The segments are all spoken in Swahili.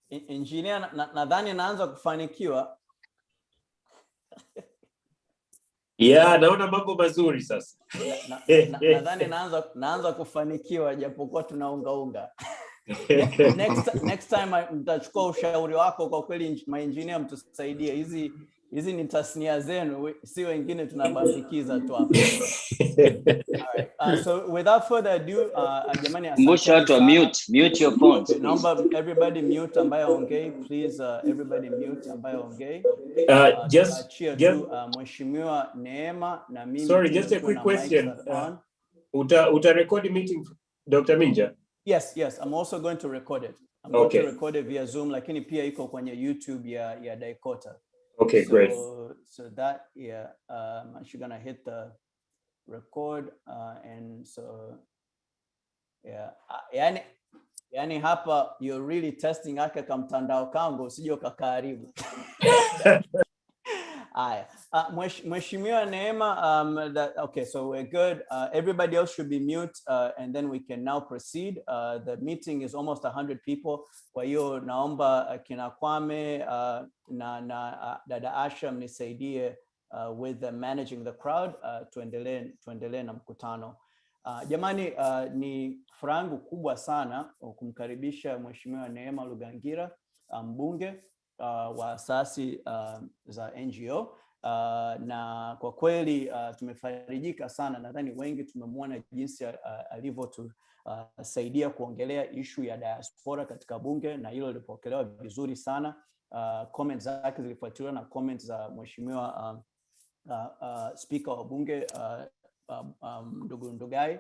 Engineer, nadhani naanza kufanikiwa. Yeah, naona mambo mazuri sasa. Nadhani naanza kufanikiwa japokuwa tunaunga. Next time mtachukua ushauri wako, kwa kweli maengineer mtusaidie. Hizi ni tasnia zenu, si wengine tunabambikiza tu hapa. Alright. So without further ado, jamani, mute your phones. Naomba everybody mute ambaye ongei, please. Everybody mute ambaye ongei. Just Mheshimiwa Neema na mimi. Sorry, just a quick question. Uta record meeting, Dr. Minja? Yes, I'm also going to record it. I'm going to record it via Zoom, lakini pia iko kwenye YouTube ya Dakota. Okay, great. So that, I'm actually gonna hit the record, and so, yani hapa you're really testing aka kamtandao kangu, usije ukakaribu. Mheshimiwa Neema, okay, so we're good. Everybody else should be mute, and then we can now proceed. The meeting is almost 100 people. Kwa hiyo naomba kina Kwame na dada Asha mnisaidie with managing the crowd. Tuendelee na mkutano. Jamani, ni furaha kubwa sana kumkaribisha Mheshimiwa Neema Lugangira, mbunge wa asasi za NGO, na kwa kweli tumefarijika sana. Nadhani wengi tumemwona jinsi alivyotusaidia kuongelea issue ya diaspora katika bunge, na hilo lilipokelewa vizuri sana. Comments zake zilifuatiliwa na comments za Mheshimiwa speaker wa bunge ndugu Ndugai,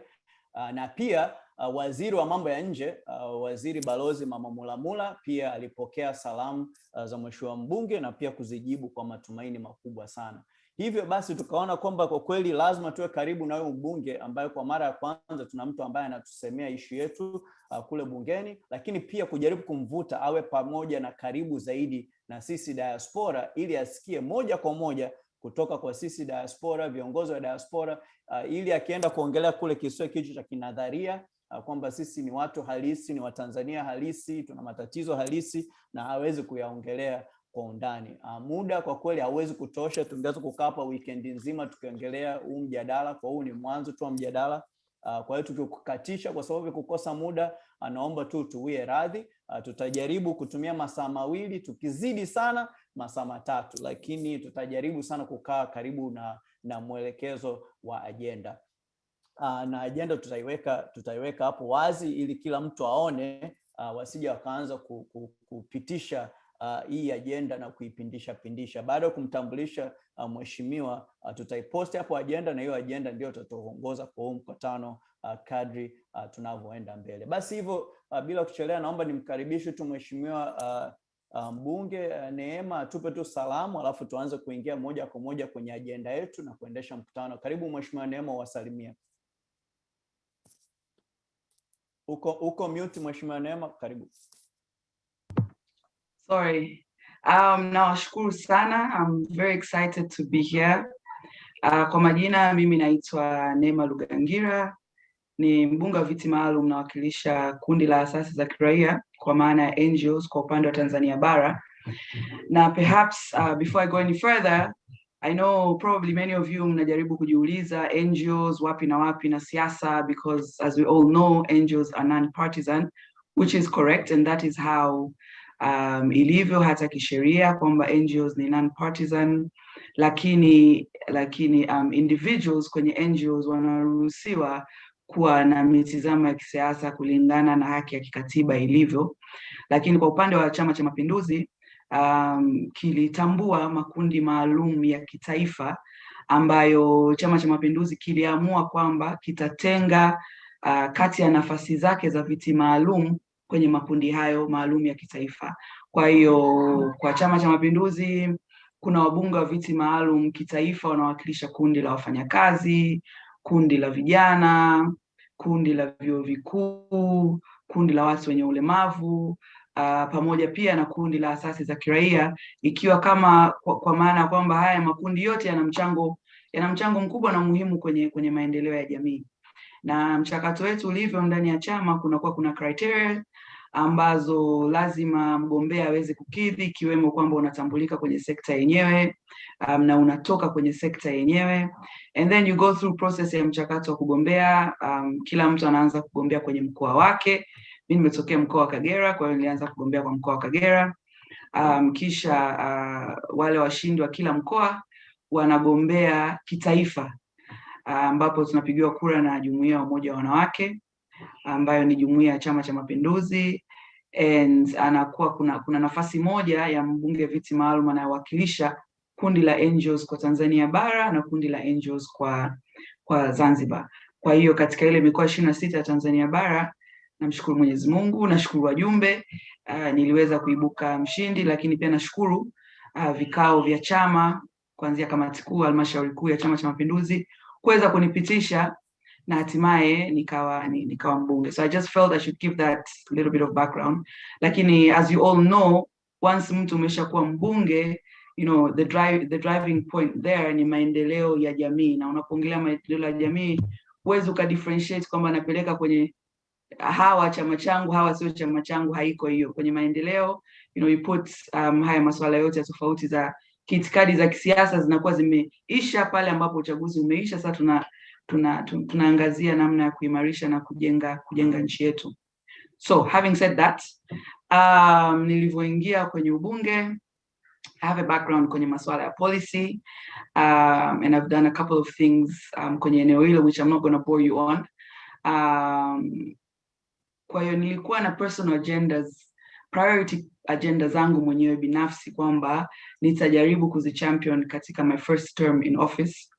na pia waziri wa mambo ya nje, waziri balozi Mama Mulamula pia alipokea salamu za mheshimiwa mbunge na pia kuzijibu kwa matumaini makubwa sana. Hivyo basi tukaona kwamba kwa kweli lazima tuwe karibu na huyo mbunge ambaye kwa mara ya kwanza tuna mtu ambaye anatusemea issue yetu kule bungeni, lakini pia kujaribu kumvuta awe pamoja na karibu zaidi na sisi diaspora, ili asikie moja kwa moja kutoka kwa sisi diaspora, viongozi wa diaspora, ili akienda kuongelea kule kisiwe kitu cha kinadharia, kwamba sisi ni watu halisi, ni Watanzania halisi, tuna matatizo halisi, na hawezi kuyaongelea kwa undani. Muda kwa kweli hauwezi kutosha, tungeweza kukaa hapa weekend nzima tukiongelea huu mjadala, kwa huu ni mwanzo tu wa mjadala. Kwa hiyo tukikukatisha kwa sababu kukosa muda, naomba tu tuwie radhi. Tutajaribu kutumia masaa 2, tukizidi sana masaa 3, lakini tutajaribu sana kukaa karibu na mwelekezo wa agenda. Na agenda tutaiweka hapo wazi ili kila mtu aone, wasije wakaanza kupitisha hii agenda na kuipindisha. Baada ya kumtambulisha mheshimiwa, tutaipost hapo agenda, na hiyo agenda ndio tutaongoza kwa huu mkutano kadri tunavyoenda mbele. Basi hivyo, bila kuchelewa, naomba nimkaribishe tu mheshimiwa mbunge Neema atupe tu salamu, alafu tuanze kuingia moja kwa moja kwenye agenda yetu na kuendesha mkutano. Karibu mheshimiwa Neema, wasalimia. Uko mute mheshimiwa Neema, karibu. Sorry. Nawashukuru sana. I'm very excited to be here. Kwa majina mimi naitwa Neema Lugangira, ni mbunge wa viti maalum, nawakilisha kundi la asasi za kiraia kwa maana ya NGOs kwa upande wa Tanzania bara. Na perhaps before I go any further, I know probably many of you mnajaribu kujiuliza NGOs wapi na wapi na siasa, because as we all know, NGOs are non-partisan, which is correct, and that is how ilivyo hata kisheria kwamba NGOs ni non-partisan, lakini individuals kwenye NGOs wanaruhusiwa kuwa na mitazamo ya kisiasa kulingana na haki ya kikatiba ilivyo. Lakini kwa upande wa Chama cha Mapinduzi, kilitambua makundi maalum ya kitaifa ambayo Chama cha Mapinduzi kiliamua kwamba kitatenga kati ya nafasi zake za viti maalum kwenye makundi hayo maalum ya kitaifa. Kwa hiyo kwa Chama cha Mapinduzi kuna wabunge wa viti maalum kitaifa wanawakilisha kundi la wafanyakazi, kundi la vijana, kundi la vyuo vikuu, kundi la watu wenye ulemavu, pamoja pia na kundi la asasi za kiraia, ikiwa kama kwa maana kwamba haya makundi yote yana mchango mkubwa na muhimu kwenye maendeleo ya jamii. Na mchakato wetu ulivyo ndani ya chama kuna criteria ambazo lazima mgombea aweze kukidhi, ikiwemo kwamba unatambulika kwenye sekta yenyewe na unatoka kwenye sekta yenyewe. And then you go through process ya mchakato wa kugombea. Kila mtu anaanza kugombea kwenye mkoa wake. Mimi nimetokea mkoa wa Kagera, kwa hiyo nilianza kugombea kwa mkoa wa Kagera. Kisha wale washindi wa kila mkoa wanagombea kitaifa, ambapo tunapigiwa kura na jumuiya ya umoja wa wanawake, ambayo ni jumuiya ya Chama cha Mapinduzi. And anakuwa kuna nafasi moja ya mbunge viti maalum anayewakilisha kundi la NGOs kwa Tanzania bara na kundi la NGOs kwa Zanzibar. Kwa hiyo katika ile mikoa 26 ya Tanzania bara, namshukuru Mwenyezi Mungu, nashukuru wajumbe, niliweza kuibuka mshindi, lakini pia nashukuru vikao vya chama kuanzia kamati kuu, halmashauri kuu ya Chama cha Mapinduzi kuweza kunipitisha na hatimaye nikawa mbunge. So I just felt I should give that little bit of background. Lakini as you all know, once mtu umeshakuwa mbunge, you know, the driving point there ni maendeleo ya jamii, na unapoongelea maendeleo ya jamii huwezi ukadifferentiate kwamba napeleka kwenye hawa chama changu, hawa sio chama changu, haiko hiyo. Kwenye maendeleo, you know, you put haya masuala yote ya tofauti za kiitikadi za kisiasa zinakuwa zimeisha pale ambapo uchaguzi umeisha. Sasa tunaangazia namna ya kuimarisha na kujenga nchi yetu. So having said that, nilivyoingia kwenye ubunge, I have a background kwenye masuala ya policy, and I've done a couple of things kwenye eneo hilo which I'm not going to bore you on. Kwa hiyo nilikuwa na personal agendas, priority agenda zangu mwenyewe binafsi kwamba nitajaribu kuzichampion katika my first term in office,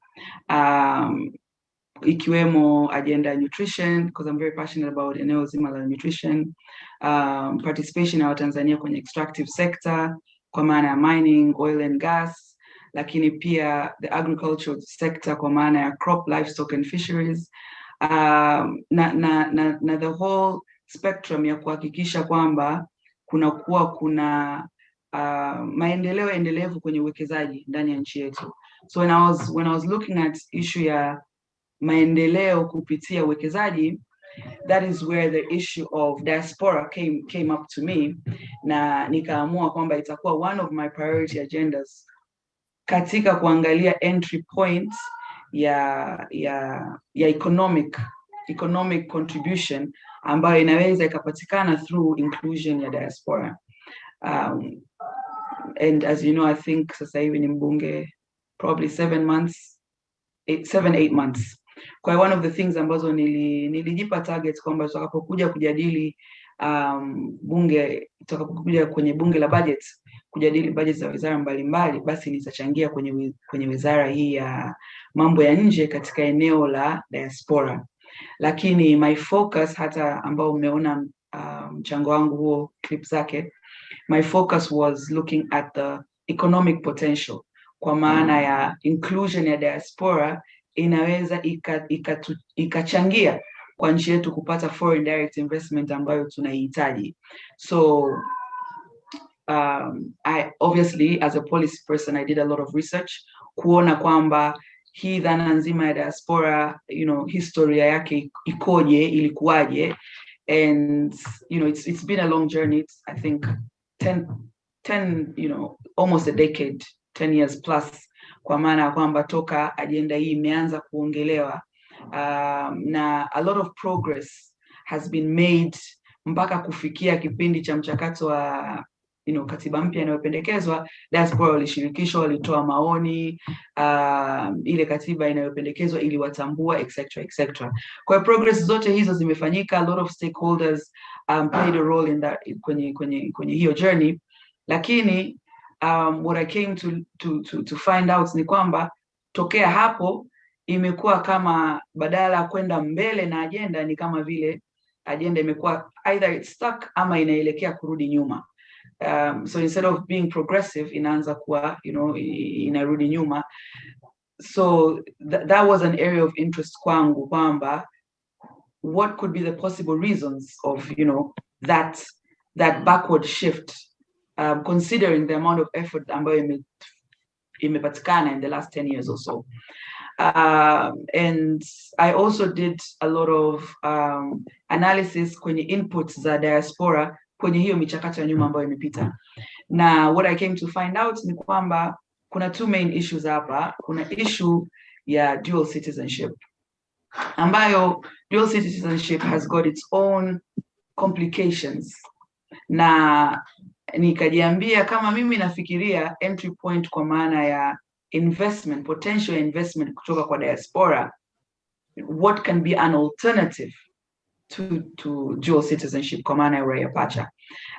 ikiwemo agenda nutrition, because I'm very passionate about eneo zima la nutrition, participation ya WaTanzania kwenye extractive sector kwa maana ya mining, oil and gas, lakini pia the agricultural sector kwa maana ya crop, livestock and fisheries, na the whole spectrum ya kuhakikisha kwamba kuna maendeleo endelevu kwenye uwekezaji ndani ya nchi yetu. So when I was looking at issue ya maendeleo kupitia uwekezaji, that is where the issue of diaspora came up to me, na nikaamua kwamba itakuwa one of my priority agendas katika kuangalia entry points ya economic contribution ambayo inaweza ikapatikana through inclusion ya diaspora. And as you know, I think sasa hivi ni mbunge probably 7 8 months. Kwa one of the things ambazo nilijipa target kwamba tutakapokuja kujadili tutakapokuja kwenye bunge la budget kujadili budget za wizara mbalimbali, basi nitachangia kwenye wizara hii ya mambo ya nje katika eneo la diaspora. Lakini my focus, hata ambao umeona mchango wangu huo clip zake, my focus was looking at the economic potential, kwa maana ya inclusion ya diaspora inaweza ikachangia kwa nchi yetu kupata foreign direct investment ambayo tunaihitaji. So I obviously, as a policy person, I did a lot of research kuona kwamba hii dhana nzima ya diaspora, you know, historia yake ikoje, ilikuwaje. And you know, it's been a long journey. I think 10 you know, almost a decade, 10 years plus, kwa maana kwamba toka agenda hii imeanza kuongelewa, na a lot of progress has been made mpaka kufikia kipindi cha mchakato wa katiba mpya inayopendekezwa. Diaspora walishirikishwa, walitoa maoni, ile katiba inayopendekezwa ili watambua, etc. Kwa progress zote hizo zimefanyika. A lot of stakeholders played a role in that, kwenye hiyo journey. Lakini what I came to find out ni kwamba tokea hapo imekuwa kama badala kwenda mbele na agenda, ni kama vile agenda imekuwa either it's stuck ama inaelekea kurudi nyuma. So instead of being progressive, inaanza kuwa, inarudi nyuma. So that was an area of interest kwangu, kwamba what could be the possible reasons of, that backward shift, considering the amount of effort ambayo imepatikana in the last 10 years or so. And I also did a lot of analysis kwenye inputs za diaspora kwenye hiyo michakato ya nyuma ambayo imepita. Na what I came to find out ni kwamba kuna two main issues hapa. Kuna issue ya dual citizenship, ambayo dual citizenship has got its own complications. Na nikajiambia kama mimi nafikiria entry point kwa maana ya investment, potential investment kutoka kwa diaspora, what can be an alternative to dual citizenship kwa maana ya uraia pacha.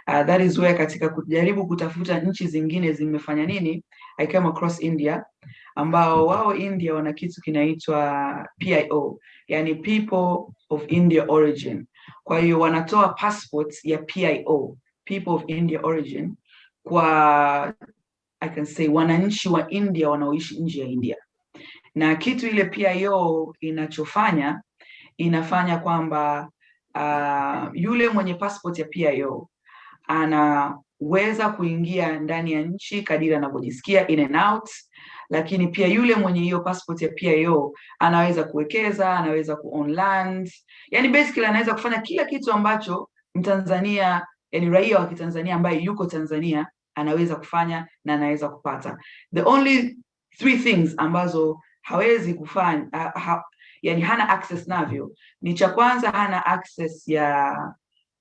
That is where katika kujaribu kutafuta nchi zingine zimefanya nini, I came across India, ambao wao India wana kitu kinaitwa PIO, yani people of India origin. Kwa hiyo wanatoa passports ya PIO, people of India origin, kwa I can say wananchi wa India wanaoishi nje ya India. Na kitu ile PIO inachofanya, inafanya kwamba yule mwenye passport ya PIO anaweza kuingia ndani ya nchi kadiri anavyojisikia, in and out. Lakini pia yule mwenye hiyo passport ya PIO anaweza kuwekeza, anaweza ku-own land. Yani basically anaweza kufanya kila kitu ambacho Mtanzania, yani raia wa Kitanzania ambaye yuko Tanzania anaweza kufanya na anaweza kupata. The only three things ambazo hawezi kufanya, yani hana access navyo, ni cha kwanza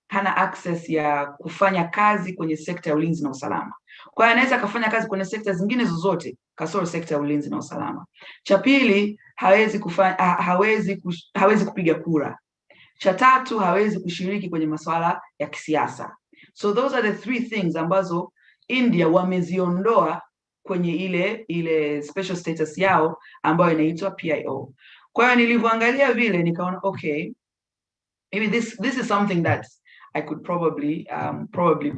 hana access ya kufanya kazi kwenye sekta ya ulinzi na usalama. Kwa hiyo anaweza kufanya kazi kwenye sekta zingine zozote kasoro sekta ya ulinzi na usalama. Cha pili, hawezi kupiga kura. Cha tatu, hawezi kushiriki kwenye masuala ya kisiasa. So those are the three things ambazo India wameziondoa kwenye ile special status yao ambayo inaitwa PIO. Kwa hiyo nilivyoangalia vile nikaona okay, maybe this is something that I could probably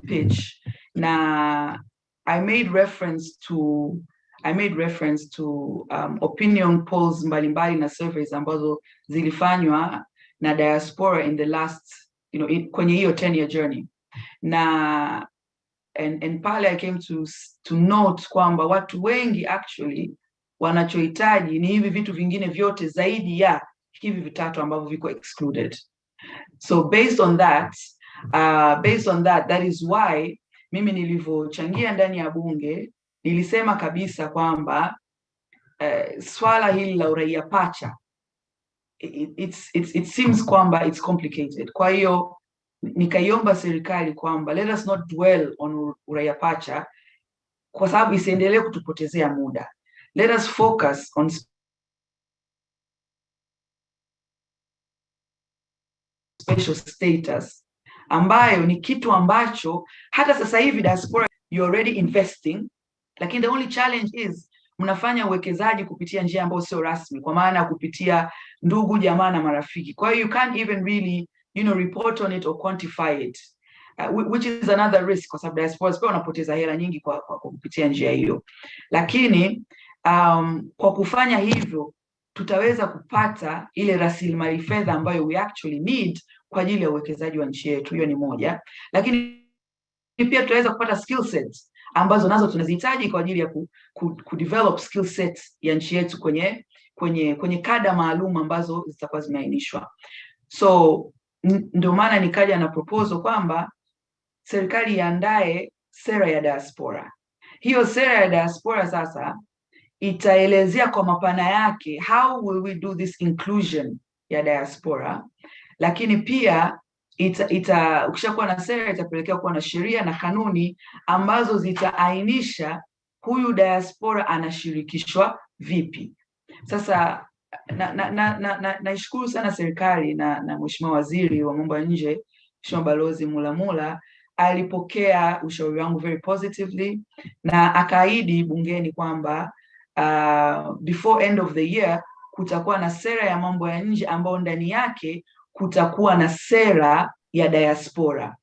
pitch. Na I made reference to opinion polls mbalimbali na surveys ambazo zilifanywa na diaspora in the last, kwenye hiyo 10-year journey. Na and pale I came to note kwamba watu wengi actually wanachohitaji ni hivi vitu vingine vyote zaidi ya hivi vitatu ambavyo viko excluded. So based on that, that is why mimi nilivyochangia ndani ya bunge nilisema kabisa kwamba swala hili la uraia pacha, it seems kwamba it's complicated. Kwa hiyo nikaiomba serikali kwamba let us not dwell on uraia pacha kwa sababu isiendelee kutupotezea muda. Let us focus on special status, ambayo ni kitu ambacho hata sasa hivi diaspora you already investing, lakini the only challenge is mnafanya uwekezaji kupitia njia ambayo sio rasmi, kwa maana kupitia ndugu jamaa na marafiki. Kwa hiyo you can't even really report on it or quantify it, which is another risk, kwa sababu diaspora pia wanapoteza hela nyingi kwa kupitia njia hiyo. Lakini kwa kufanya hivyo tutaweza kupata ile rasilimali fedha ambayo we actually need kwa ajili ya uwekezaji wa nchi yetu. Hiyo ni moja. Lakini pia tutaweza kupata skill sets ambazo nazo tunazihitaji kwa ajili ya kudevelop skill sets ya nchi yetu kwenye kada maalum ambazo zitakuwa zimeainishwa. So ndio maana nikaja na proposal kwamba serikali iandae sera ya diaspora. Hiyo sera ya diaspora sasa itaelezea kwa mapana yake how will we do this inclusion ya diaspora, lakini pia ukishakuwa na sera itapelekea kuwa na sheria na kanuni ambazo zitaainisha huyu diaspora anashirikishwa vipi. Sasa naishukuru sana serikali na Mheshimiwa Waziri wa Mambo ya Nje, Mheshimiwa Balozi Mulamula, alipokea ushauri wangu very positively na akaahidi bungeni kwamba before end of the year kutakuwa na sera ya mambo ya nje ambayo ndani yake kutakuwa na sera ya diaspora.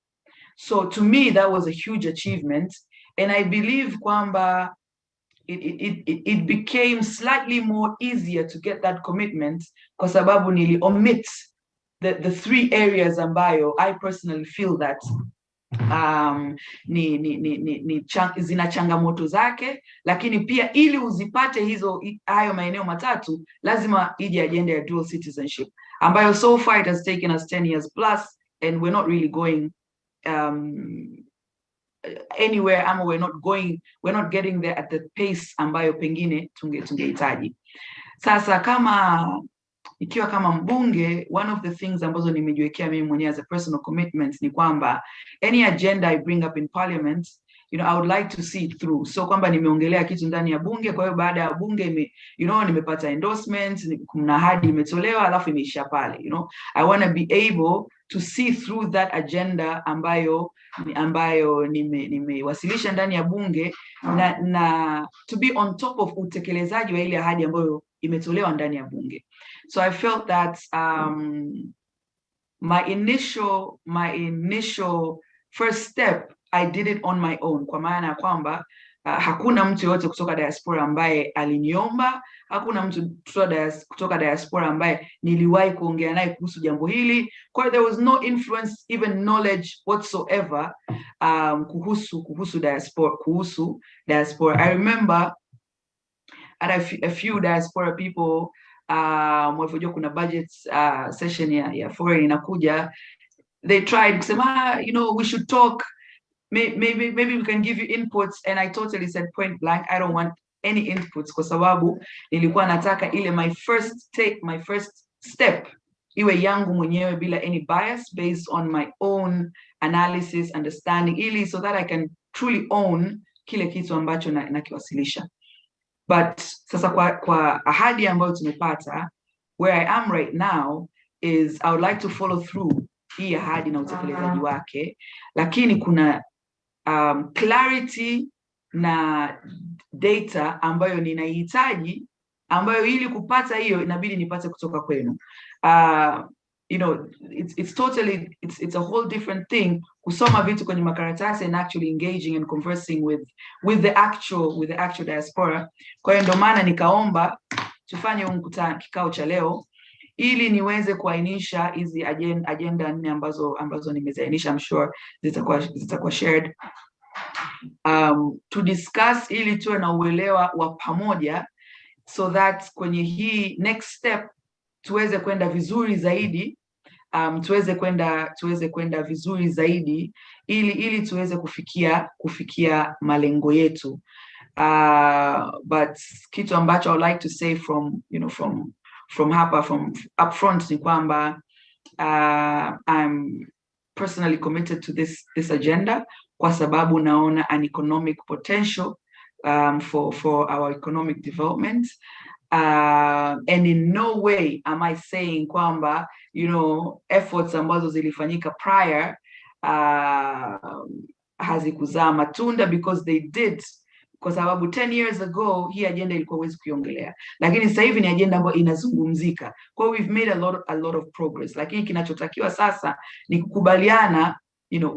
So to me that was a huge achievement, and I believe kwamba it became slightly more easier to get that commitment kwa sababu nili omit the three areas ambayo I personally feel that zina changamoto zake, lakini pia ili uzipate hayo maeneo matatu lazima ije agenda ya dual citizenship, ambayo so far it has taken us 10 years plus and we're not really going anywhere, ama we're not getting there at the pace ambayo pengine tungehitaji. Sasa ikiwa kama mbunge, one of the things ambazo nimejiwekea mimi mwenyewe as a personal commitment ni kwamba any agenda I bring up in parliament, I would like to see it through. So kwamba nimeongelea kitu ndani ya bunge, kwa hiyo baada ya bunge nimepata endorsement, kuna ahadi imetolewa, alafu imeisha pale. I want to be able to see through that agenda ambayo nimewasilisha ndani ya bunge, na to be on top of utekelezaji wa ile ahadi ambayo imetolewa ndani ya bunge. So I felt that my initial first step, I did it on my own, kwa maana ya kwamba hakuna mtu yote kutoka diaspora ambaye aliniomba, hakuna mtu kutoka diaspora ambaye niliwahi kuongea naye kuhusu jambo hili. Kwa there was no influence, even knowledge whatsoever kuhusu diaspora. I remember at a few diaspora people, mwafujua kuna budget session ya foreign inakuja, they tried kusema, we should talk, maybe we can give you inputs, and I totally said point blank, I don't want any inputs, kwa sababu nilikuwa nataka ile my first step iwe yangu mwenyewe bila any bias, based on my own analysis, understanding, so that I can truly own kile kitu ambacho nakiwasilisha. But sasa kwa ahadi ambayo tumepata, where I am right now is I would like to follow through hii ahadi na utekelezaji wake, lakini kuna clarity na data ambayo ninahitaji, ambayo ili kupata hiyo inabidi nipate kutoka kwenu. It's a whole different thing kusoma vitu kwenye makaratasi and actually engaging and conversing with the actual diaspora. Kwa hiyo ndio maana nikaomba tufanye kikao cha leo ili niweze kuainisha hizi agenda 4 ambazo nimeziainisha. I'm sure zitakuwa shared to discuss, ili tuwe na uelewa wa pamoja, so that kwenye hii next step tuweze kwenda vizuri zaidi, tuweze kwenda vizuri zaidi ili tuweze kufikia malengo yetu. But kitu ambacho I would like to say from upfront ni kwamba I'm personally committed to this agenda, kwa sababu naona an economic potential for our economic development. And in no way am I saying kwamba, efforts ambazo zilifanyika prior hazikuzaa matunda, because they did. Kwa sababu 10 years ago hii agenda ilikuwa huwezi kuiongelea, lakini sasa hivi ni agenda ambayo inazungumzika. Kwa hiyo we've made a lot of progress, lakini kinachotakiwa sasa ni kukubaliana,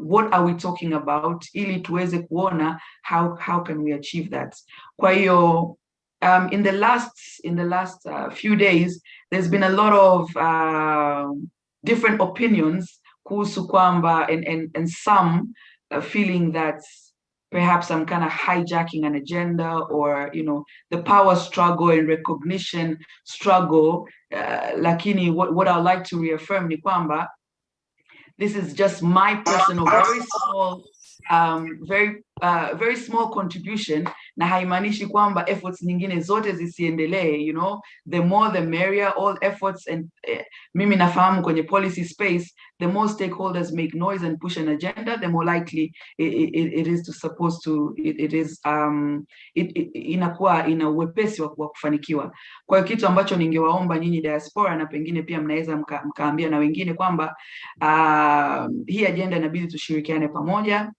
what are we talking about, ili tuweze kuona how can we achieve that. Kwa hiyo in the last few days there's been a lot of different opinions kuhusu kwamba, and some feeling that perhaps I'm kind of hijacking an agenda, or the power struggle and recognition struggle. Lakini what I would like to reaffirm ni kwamba this is just my personal very small contribution, na haimaanishi kwamba efforts nyingine zote zisiendelee. The more the merrier, all efforts. And mimi nafahamu kwenye policy space, the more stakeholders make noise and push an agenda, the more likely it is inakuwa ina uwepesi wa kufanikiwa. Kwa hiyo kitu ambacho ningewaomba nyinyi diaspora, na pengine pia mnaweza mkaambia na wengine kwamba hii agenda inabidi tushirikiane pamoja.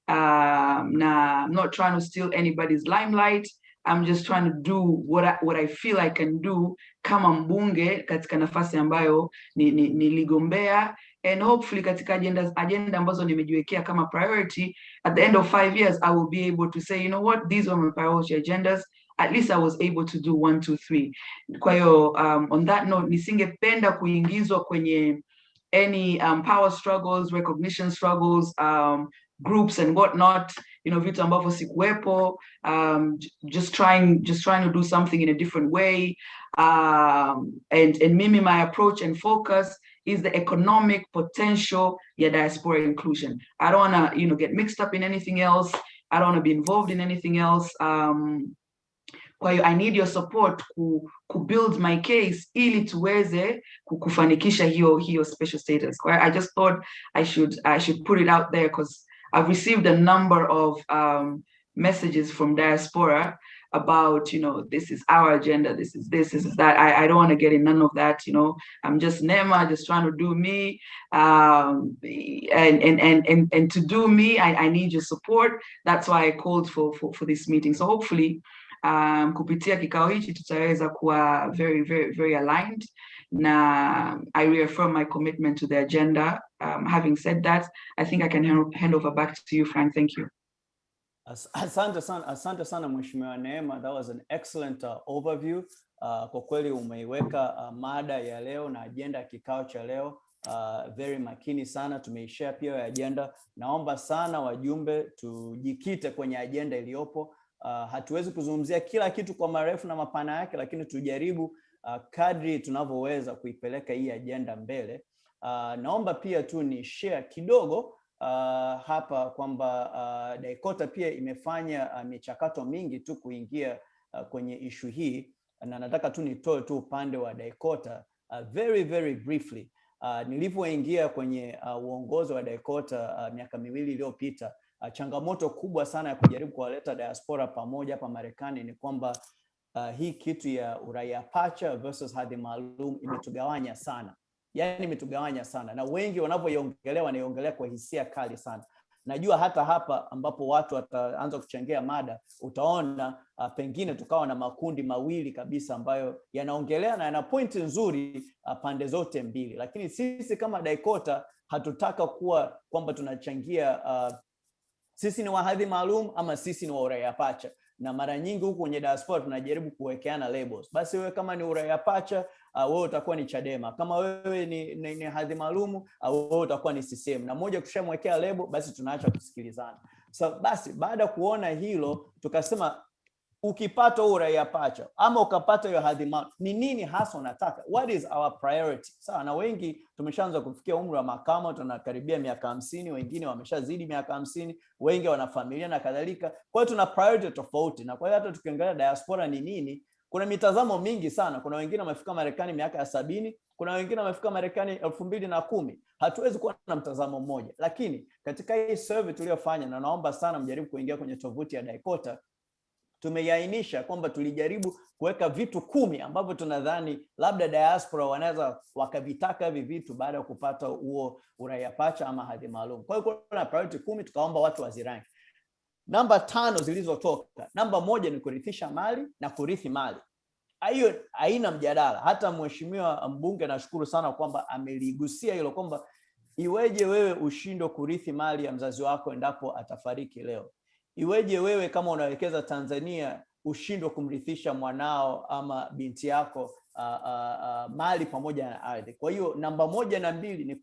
I'm not trying to steal anybody's limelight. I'm just trying to do what I feel I can do kama mbunge katika nafasi ambayo niligombea, and hopefully katika agenda ambazo nimejiwekea kama priority, at the end of 5 years I will be able to say, what, these are my priority agendas. At least I was able to do 1, 2, 3. Kwa hiyo on that note, nisingependa kuingizwa kwenye any power struggles, recognition struggles, groups and whatnot, vitu ambavyo sikuwepo, just trying to do something in a different way. And mimi, my approach and focus is the economic potential ya diaspora inclusion. I don't want to, get mixed up in anything else. I don't want to be involved in anything else. I need your support to build my case ili tuweze kufanikisha hiyo special status. I just thought I should put it out there because I've received a number of messages from diaspora about, this is our agenda, this is that. I don't want to get in none of that, I'm just Neema, just trying to do me. And to do me, I need your support. That's why I called for this meeting. So hopefully, kupitia kikao hichi tutaweza kuwa very, very, very aligned. Na I reaffirm my commitment to the agenda. Having said that, I think I can hand over back to you, Frank. Thank you. Asante sana Mheshimiwa Neema. That was an excellent overview. Kwa kweli umeiweka mada ya leo na agenda ya kikao cha leo very makini sana. Tumeishare pia agenda. Naomba sana wajumbe tujikite kwenye agenda iliyopo. Hatuwezi kuzungumzia kila kitu kwa marefu na mapana yake, lakini tujaribu kadri tunavyoweza kuipeleka hii agenda mbele. Naomba pia tu ni share kidogo hapa kwamba Daikota pia imefanya michakato mingi tu kuingia kwenye issue hii, na nataka tu nitoe tu upande wa Daikota very, very briefly. Nilipoingia kwenye uongozi wa Daikota miaka 2 iliyopita, changamoto kubwa sana ya kujaribu kuwaleta diaspora pamoja hapa Marekani ni kwamba hii kitu ya uraia pacha versus hadhi maalum imetugawanya sana. Yaani imetugawanya sana, na wengi wanapoiongelea wanaiongelea kwa hisia kali sana. Najua hata hapa ambapo watu wataanza kuchangia mada, utaona pengine tukawa na makundi mawili kabisa ambayo yanaongelea na yana pointi nzuri pande zote mbili. Lakini sisi kama Daikota hatutaka kuwa kwamba tunachangia sisi ni wa hadhi maalum ama sisi ni wa uraia pacha. Na mara nyingi huku kwenye diaspora tunajaribu kuwekeana labels. Basi wewe kama ni uraia pacha, wewe utakuwa ni Chadema. Kama wewe ni hadhi maalum, wewe utakuwa ni CCM. Na moja kushamwekea label, basi tunaacha kusikilizana. So basi baada kuona hilo, tukasema ukipata uraia pacha ama ukapata hiyo hadhi maalum, ni nini hasa unataka? What is our priority? Sawa, na wengi tumeshaanza kufikia umri wa makamo, tunakaribia miaka 50, wengine wameshazidi miaka 50, wengi wana familia na kadhalika. Kwa hiyo tuna priority tofauti. Na kwa hiyo hata tukiangalia diaspora ni nini, kuna mitazamo mingi sana. Kuna wengine wamefika Marekani miaka ya 70, kuna wengine wamefika Marekani 2010. Hatuwezi kuwa na mtazamo mmoja. Lakini katika hii survey tuliyofanya, na naomba sana mjaribu kuingia kwenye tovuti ya Daikota, tumeainisha kwamba tulijaribu kuweka vitu 10 ambavyo tunadhani labda diaspora wanaweza wakavitaka hivi vitu baada ya kupata huo uraia pacha ama hadhi maalum. Kwa hiyo kuna priority 10, tukaomba watu waziranki. Namba 5 zilizotoka. Namba 1 ni kurithisha mali na kurithi mali. Hiyo haina mjadala. Hata mheshimiwa mbunge nashukuru sana kwamba ameligusia hilo kwamba iweje wewe ushindwe kurithi mali ya mzazi wako endapo atafariki leo. Iweje wewe kama unawekeza Tanzania ushindwe kumrithisha mwanao ama binti yako mali pamoja na ardhi. Kwa hiyo namba 1 na 2 ni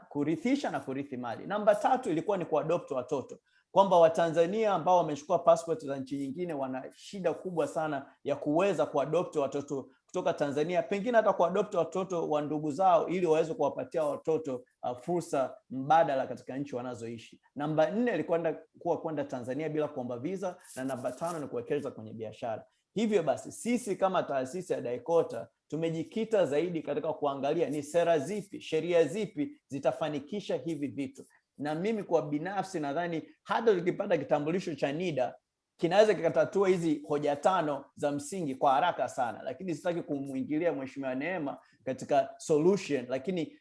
kurithisha na kurithi mali. Namba 3 ilikuwa ni kuadopt watoto. Kwamba Watanzania ambao wamechukua passport za nchi nyingine wana shida kubwa sana ya kuweza kuadopt watoto kutoka Tanzania, pengine hata kuadopt watoto wa ndugu zao ili waweze kuwapatia watoto fursa mbadala katika nchi wanazoishi. Namba 4 ilikuwa kwenda Tanzania bila kuomba visa, na namba 5 ni kuwekeza kwenye biashara. Hivyo basi sisi kama taasisi ya Daikota tumejikita zaidi katika kuangalia ni sera zipi, sheria zipi zitafanikisha hivi vitu. Na mimi kwa binafsi nadhani hata tukipata kitambulisho cha NIDA kinaweza kikatatua hizi hoja 5 za msingi kwa haraka sana. Lakini sitaki kumuingilia Mheshimiwa Neema katika solution, lakini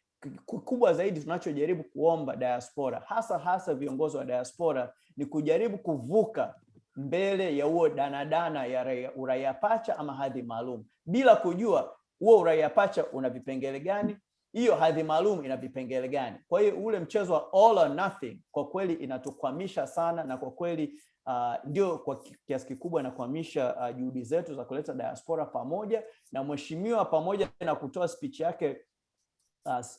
kubwa zaidi tunachojaribu kuomba diaspora, hasa viongozi wa diaspora, ni kujaribu kuvuka mbele ya huo danadana ya uraia pacha ama hadhi maalum, bila kujua huo uraia pacha una vipengele gani, hiyo hadhi maalum ina vipengele gani. Kwa hiyo ule mchezo wa all or nothing kwa kweli inatukwamisha sana, na kwa kweli ndio kwa kiasi kikubwa inakwamisha juhudi zetu za kuleta diaspora pamoja. Na mheshimiwa pamoja na kutoa speech yake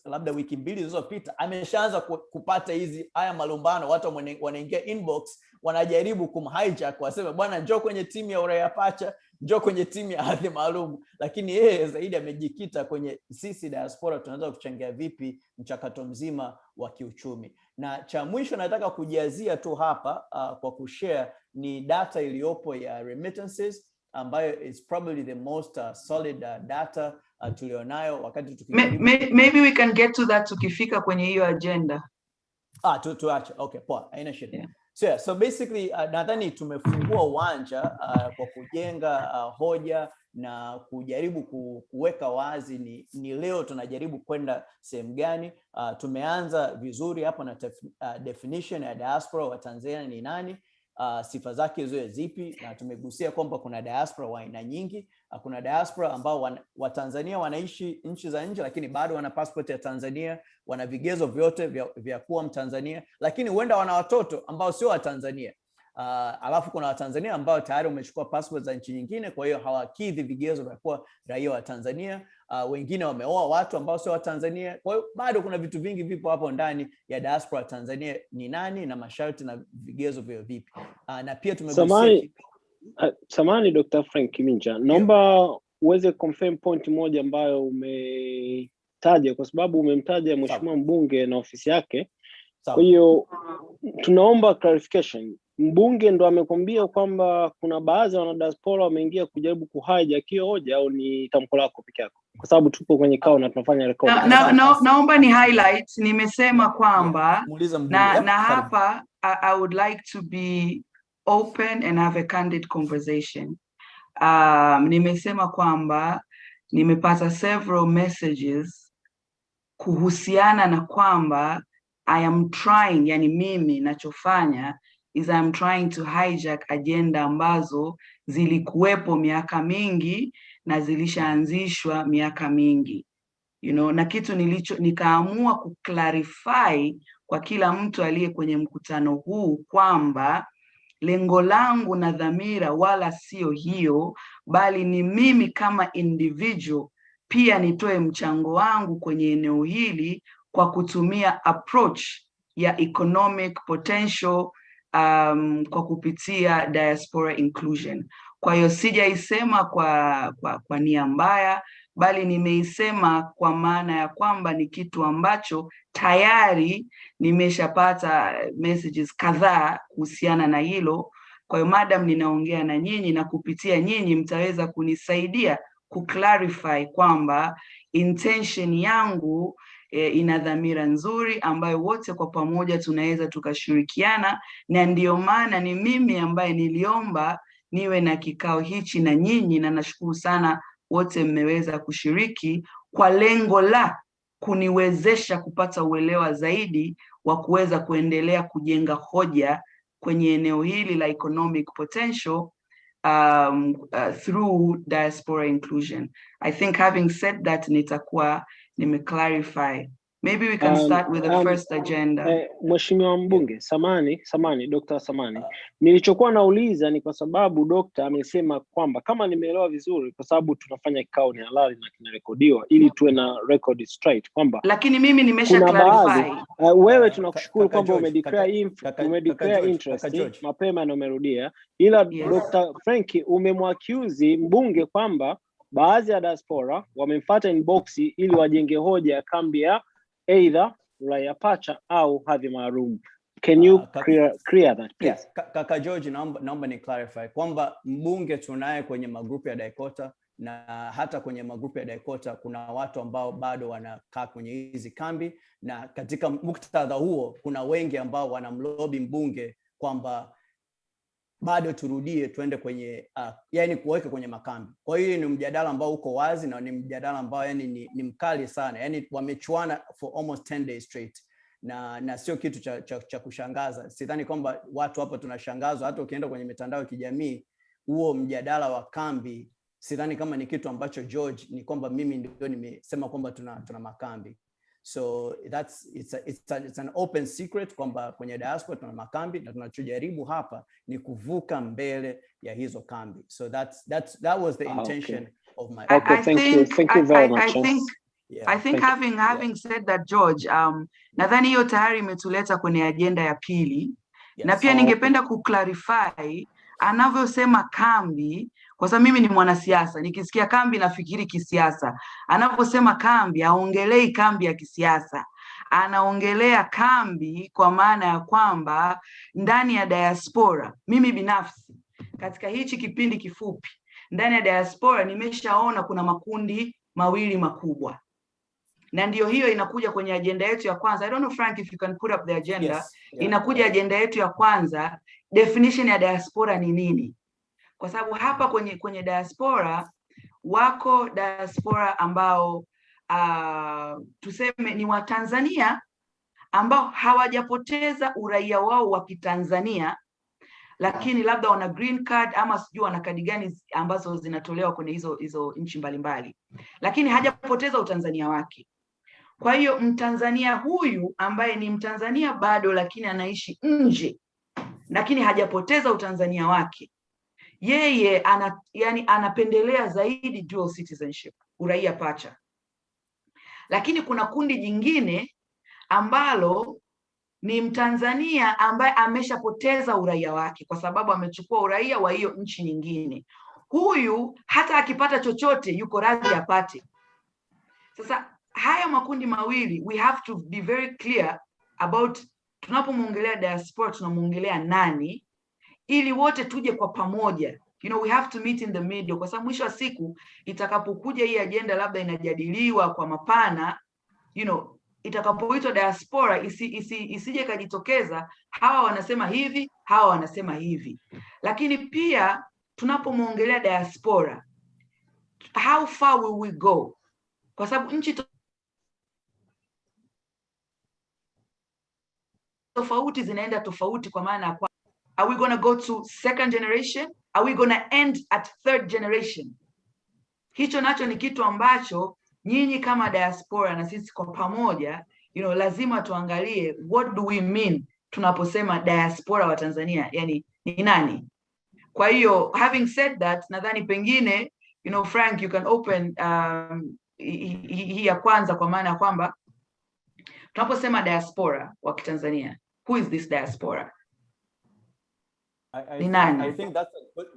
labda wiki mbili zilizopita ameshaanza kupata haya malumbano. Watu wanaingia inbox wanajaribu kumhijack, waseme bwana njoo kwenye timu ya uraia pacha, njoo kwenye timu ya hadhi maalum, lakini yeye zaidi amejikita kwenye sisi diaspora tunaweza kuchangia vipi mchakato mzima wa kiuchumi. Na cha mwisho nataka kujiazia tu hapa kwa kushare ni data iliyopo ya remittances, ambayo is probably the most solid data tulionayo wakati tukijaribu. Maybe we can get to that tukifika kwenye hiyo agenda. Tuache. Okay, poa. Haina shida. Yeah. So basically nadhani tumefungua uwanja kwa kujenga hoja na kujaribu kuweka wazi ni leo tunajaribu kwenda sehemu gani. Tumeanza vizuri hapa na definition ya diaspora wa Tanzania ni nani, sifa zake ziwe zipi, na tumegusia kwamba kuna diaspora wa aina nyingi. Kuna diaspora ambao Watanzania wanaishi nchi za nje lakini bado wana passport ya Tanzania, wana vigezo vyote vya kuwa Mtanzania, lakini huenda wana watoto ambao sio wa Tanzania. Alafu kuna Watanzania ambao tayari wamechukua passport za nchi nyingine, kwa hiyo hawakidhi vigezo vya kuwa raia wa Tanzania. Wengine wameoa watu ambao sio wa Tanzania. Kwa hiyo bado kuna vitu vingi vipo hapo ndani ya diaspora Tanzania ni nani na masharti na vigezo vyo vipi. Na pia tumegusia Samahani Dr. Frank Kiminja, naomba uweze confirm point moja ambayo umetaja, kwa sababu umemtaja mheshimiwa mbunge na ofisi yake. Kwa hiyo tunaomba clarification. Mbunge ndo amekwambia kwamba kuna baadhi ya wanadiaspora wameingia kujaribu kuhijack hiyo hoja, au ni tamko lako peke yako? Kwa sababu tuko kwenye kikao na tunafanya record. Naomba ni highlight. Nimesema kwamba na hapa I would like to be open and have a candid conversation. Nimesema kwamba nimepata several messages kuhusiana na kwamba I am trying, yani mimi nachofanya is I'm trying to hijack agenda ambazo zilikuwepo miaka mingi na zilishaanzishwa miaka mingi. Na kitu nikaamua kuclarify kwa kila mtu aliye kwenye mkutano huu kwamba lengo langu na dhamira wala sio hiyo, bali ni mimi kama individual pia nitoe mchango wangu kwenye eneo hili kwa kutumia approach ya economic potential kwa kupitia diaspora inclusion. Kwa hiyo sijaisema kwa nia mbaya, bali nimeisema kwa maana ya kwamba ni kitu ambacho tayari nimeshapata messages kadhaa kuhusiana na hilo. Kwa hiyo madam ninaongea na nyinyi na kupitia nyinyi mtaweza kunisaidia kuclarify kwamba intention yangu ina dhamira nzuri ambayo wote kwa pamoja tunaweza tukashirikiana, na ndio maana ni mimi ambaye niliomba niwe na kikao hichi na nyinyi, na nashukuru sana wote mmeweza kushiriki kwa lengo la kuniwezesha kupata uelewa zaidi wa kuweza kuendelea kujenga hoja kwenye eneo hili la economic potential through diaspora inclusion. I think having said that nitakuwa nimeclarify. Maybe we can start with the first agenda. Mheshimiwa mbunge, samani Dr. Samani. Nilichokuwa nauliza ni kwa sababu Dr. amesema kwamba kama nimeelewa vizuri, kwa sababu tunafanya kikao ni halali na kinarekodiwa ili tuwe na record straight kwamba, lakini mimi nimesha clarify. Wewe tunakushukuru kwamba umedeclare interest mapema na umerudia, ila Dr. Frank umemwaccuse mbunge kwamba baadhi ya diaspora wamemfuata inbox ili wajenge hoja kambi ya either uraia pacha au hadhi maalum. Can you clear that please? Yes. Kaka George, naomba ni clarify kwamba mbunge tunaye kwenye magrupu ya Daikota, na hata kwenye magrupu ya Daikota kuna watu ambao bado wanakaa kwenye hizi kambi, na katika muktadha huo kuna wengi ambao wanamlobby mbunge kwamba bado turudie tuende kwenye yani kuweka kwenye makambi. Kwa hiyo ni mjadala ambao uko wazi na ni mjadala ambao yani ni mkali sana. Yani wamechuana for almost 10 days straight. Na sio kitu cha kushangaza. Sidhani kwamba watu hapa tunashangazwa. Hata ukienda kwenye mitandao ya kijamii, huo mjadala wa kambi sidhani kama ni kitu ambacho George ni kwamba mimi ndio nimesema kwamba tuna makambi. So it's an open secret kwamba kwenye diaspora tuna makambi, na tunachojaribu hapa ni kuvuka mbele ya hizo kambi. So that was the intention of my thank you very much. I think having said that, George, nadhani hiyo tayari imetuleta kwenye agenda ya pili. Na pia ningependa kuclarify anavyosema kambi, kwa sababu mimi ni mwanasiasa, nikisikia kambi nafikiri kisiasa. Anavyosema kambi, haongelei kambi ya kisiasa. Anaongelea kambi kwa maana ya kwamba ndani ya diaspora, mimi binafsi katika hichi kipindi kifupi ndani ya diaspora nimeshaona kuna makundi mawili makubwa. Na ndio hiyo inakuja kwenye agenda yetu ya kwanza. I don't know, Frank, if you can put up the agenda. Inakuja agenda yetu ya kwanza, definition ya diaspora ni nini? Kwa sababu hapa kwenye diaspora, wako diaspora ambao tuseme ni WaTanzania ambao hawajapoteza uraia wao wa Kitanzania, lakini labda wana green card ama sijui wana kadi gani ambazo zinatolewa kwenye hizo nchi mbalimbali, lakini hajapoteza utanzania wake. Kwa hiyo Mtanzania huyu ambaye ni Mtanzania bado lakini anaishi nje, lakini hajapoteza utanzania wake, yeye anapendelea zaidi dual citizenship, uraia pacha. Lakini kuna kundi jingine ambalo ni Mtanzania ambaye ameshapoteza uraia wake kwa sababu amechukua uraia wa hiyo nchi nyingine. Huyu hata akipata chochote yuko radhi apate. Sasa haya makundi mawili, we have to be very clear about, tunapomuongelea diaspora tunamuongelea nani, ili wote tuje kwa pamoja. You know, we have to meet in the middle, kwa sababu mwisho wa siku itakapokuja hii agenda labda inajadiliwa kwa mapana, you know, itakapoitwa diaspora isije kajitokeza hawa wanasema hivi, hawa wanasema hivi. Lakini pia tunapomuongelea diaspora, how far will we go? Kwa sababu nchi tofauti zinaenda tofauti, kwa maana kwa, are we going to go to second generation? Are we going to end at third generation? Hicho nacho ni kitu ambacho nyinyi kama diaspora na sisi kwa pamoja, you know, lazima tuangalie what do we mean tunaposema diaspora wa Tanzania, yani ni nani? Kwa hiyo having said that, nadhani pengine, you know, Frank, you can open hii ya kwanza, kwa maana kwamba tunaposema diaspora wa Tanzania, who is this diaspora? I think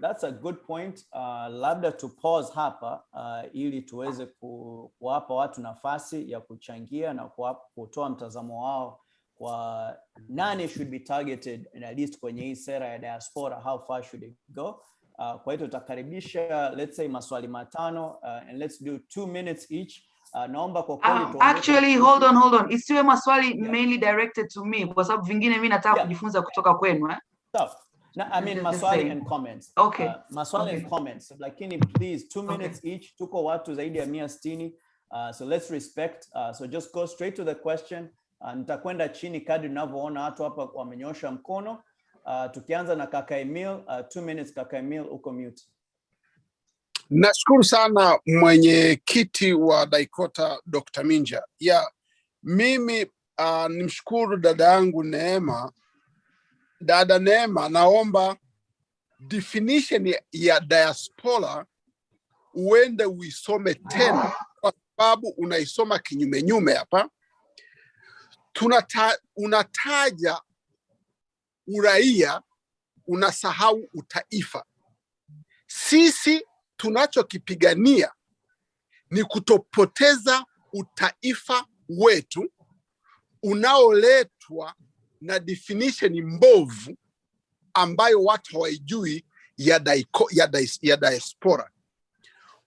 that's a good point. Labda to pause hapa ili tuweze kuwapa watu nafasi ya kuchangia na kutoa mtazamo wao kwa nani should be targeted, and at least kwenye hii sera ya diaspora, how far should it go. Kwa hiyo tutakaribisha let's say maswali matano, and let's do 2 minutes each. Naomba kwa kweli actually hold on, isiwe maswali mainly directed to me, kwa sababu vingine mimi nataka kujifunza kutoka kwenu. So, no, I mean maswali and comments. Okay. Maswali and comments. Lakini please 2 minutes each. Tuko watu zaidi ya 160. So let's respect. So just go straight to the question. Nitakwenda chini kadri ninavyoona watu hapa wamenyosha mkono. Tukianza na kaka Emil, 2 minutes kaka Emil, uko mute. Nashukuru sana mwenyekiti wa Daikota Dr. Minja. Mimi nimshukuru dada yangu Neema. Dada Neema, naomba definition ya diaspora uende uisome tena, kwa sababu unaisoma kinyume hapa. Unataja uraia, unasahau utaifa. Sisi tunachokipigania ni kutopoteza utaifa wetu unaoletwa na definition mbovu ambayo watu hawaijui ya diaspora.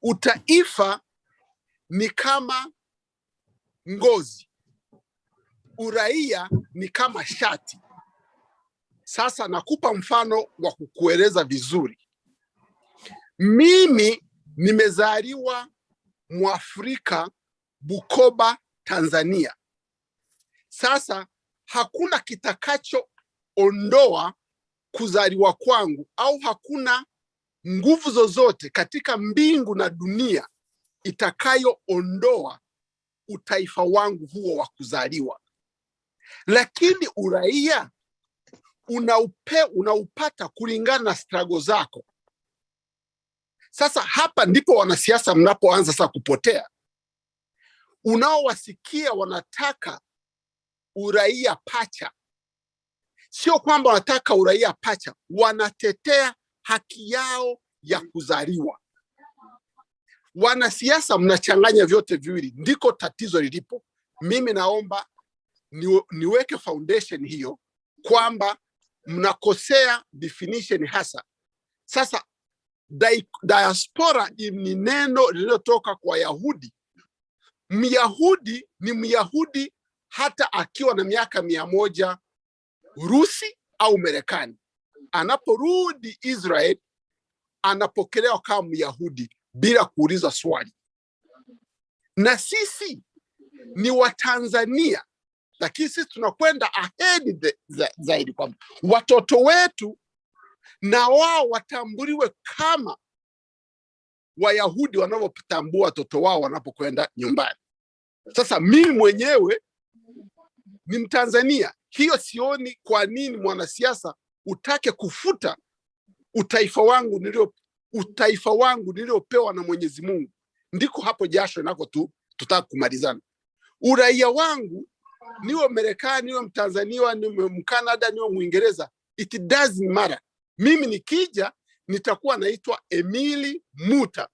Utaifa ni kama ngozi, uraia ni kama shati. Sasa nakupa mfano wa kukueleza vizuri. Mimi nimezaliwa Mwafrika, Bukoba, Tanzania. Sasa hakuna kitakacho ondoa kuzaliwa kwangu, au hakuna nguvu zozote katika mbingu na dunia itakayo ondoa utaifa wangu huo wa kuzaliwa. Lakini uraia unaupata kulingana na struggle zako. Sasa hapa ndipo wanasiasa mnapoanza sasa kupotea. unaowasikia wanataka uraia pacha. Sio kwamba wanataka uraia pacha, wanatetea haki yao ya kuzaliwa. Wanasiasa mnachanganya vyote viwili, ndiko tatizo lilipo. Mimi naomba niweke foundation hiyo kwamba mnakosea definition hasa. Sasa diaspora ni neno lililotoka kwa Yahudi. Myahudi ni Myahudi hata akiwa na miaka 100 Urusi au Marekani. Anaporudi Israel anapokelewa kama Myahudi bila kuuliza swali. Na sisi ni Watanzania, lakini sisi tunakwenda ahead zaidi kwamba watoto wetu na wao watambuliwe kama Wayahudi wanavyotambua watoto wao wanapokwenda nyumbani. Sasa mimi mwenyewe ni Mtanzania. Hiyo sioni kwa nini mwanasiasa utake kufuta utaifa wangu niliopewa na Mwenyezi Mungu. Ndiko hapo jasho nako tutaka kumalizana. Uraia wangu niwe Marekani, niwe Mtanzania, niwe Mkanada, niwe Mwingereza, it doesn't matter. Mimi nikija nitakuwa naitwa Emili Muta.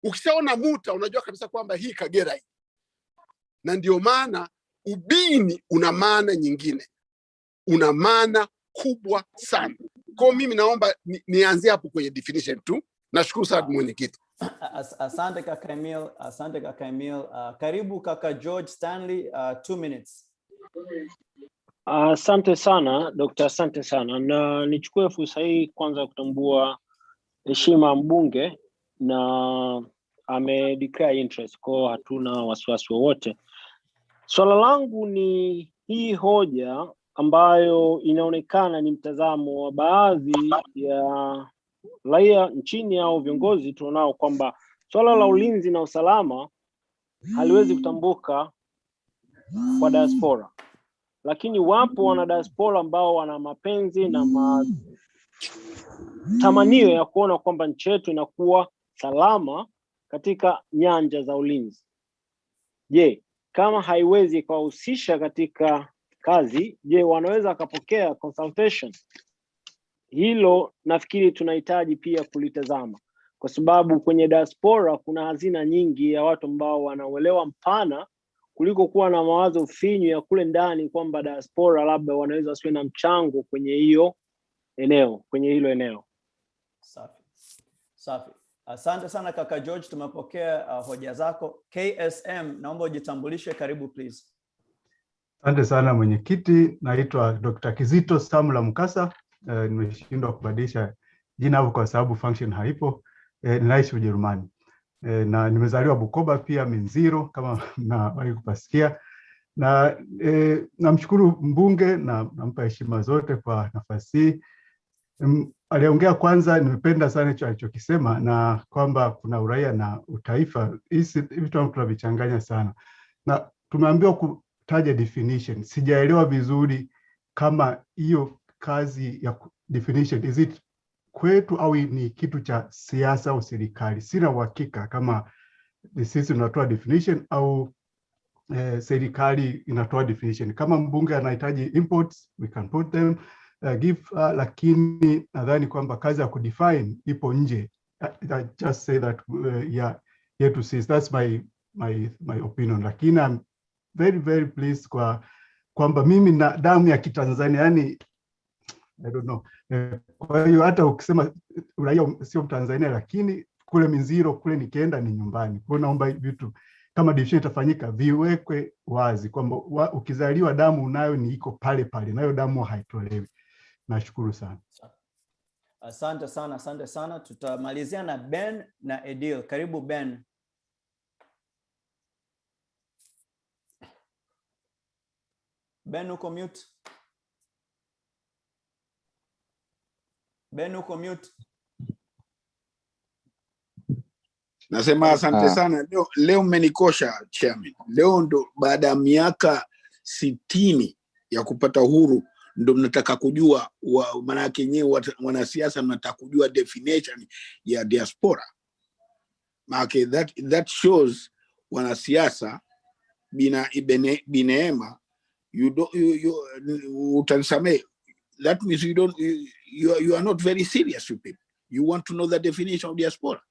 Ukishaona Muta unajua kabisa kwamba hii Kagera hii. Na ndio maana ubini una maana nyingine, una maana kubwa sana. Kwa mimi naomba nianzie hapo kwenye definition tu. Nashukuru sana mwenyekiti. Asante kaka Emil, asante kaka Emil. Karibu kaka George Stanley, 2 minutes. Asante sana Dr. Asante sana, na nichukue fursa hii kwanza kutambua heshima mbunge na declare interest, kwa hatuna wasiwasi wowote. Swala langu ni hii hoja ambayo inaonekana ni mtazamo wa baadhi ya raia nchini au viongozi tunao kwamba swala la ulinzi na usalama haliwezi kutambuka kwa diaspora. Lakini wapo wana diaspora ambao wana mapenzi na tamanio ya kuona kwamba nchi yetu inakuwa salama katika nyanja za ulinzi. Je, kama haiwezi kuwahusisha katika kazi, je, wanaweza kupokea consultation? Hilo nafikiri tunahitaji pia kulitazama, kwa sababu kwenye diaspora kuna hazina nyingi ya watu ambao wanaelewa mpana kuliko kuwa na mawazo finyu ya kule ndani kwamba diaspora labda wanaweza wasiwe na mchango kwenye hilo eneo. Safi. Safi. Asante sana kaka George, tumepokea hoja zako. KSM, naomba ujitambulishe, karibu please. Asante sana mwenyekiti, naitwa Dr. Kizito Samula Mukasa. Nimeshindwa kubadilisha jina hapo kwa sababu function haipo. Ninaishi Ujerumani. Na nimezaliwa Bukoba pia Minziro kama nawahi kupasikia. Na namshukuru mbunge na nampa heshima zote kwa nafasi. Aliongea kwanza, nimependa sana hicho alichokisema, na kwamba kuna uraia na utaifa. Hivi vitu tunavichanganya sana. Na tumeambiwa kutaja definition. Sijaelewa vizuri kama hiyo kazi ya definition is it kwetu au ni kitu cha siasa au serikali. Sina uhakika kama sisi tunatoa definition au serikali inatoa definition. Kama mbunge anahitaji imports, we can put them, give, lakini nadhani kwamba kazi ya kudefine ipo nje. I just say that here to see. That's my opinion. Lakini I'm very very pleased kwamba mimi na damu ya Kitanzania, yani I don't know. Kwa hiyo hata ukisema uraia sio Tanzania, lakini kule Minziro kule nikienda ni nyumbani. Kwa naomba vitu kama definition itafanyika viwekwe wazi kwamba ukizaliwa damu unayo ni iko pale pale, nayo damu haitolewi. Nashukuru sana. Asante sana, asante sana. Tutamalizia na Ben na Edil. Karibu Ben. Ben uko mute. Ben uko mute. Nasema asante sana. Leo mmenikosha chairman. Leo ndo baada ya miaka 60 ya kupata uhuru ndo mnataka kujua maana yake nyewe wanasiasa mnataka kujua definition ya diaspora. Okay, that shows wanasiasa Neema, utanisamehe, that means you are not very serious with people. You want to know the definition of diaspora.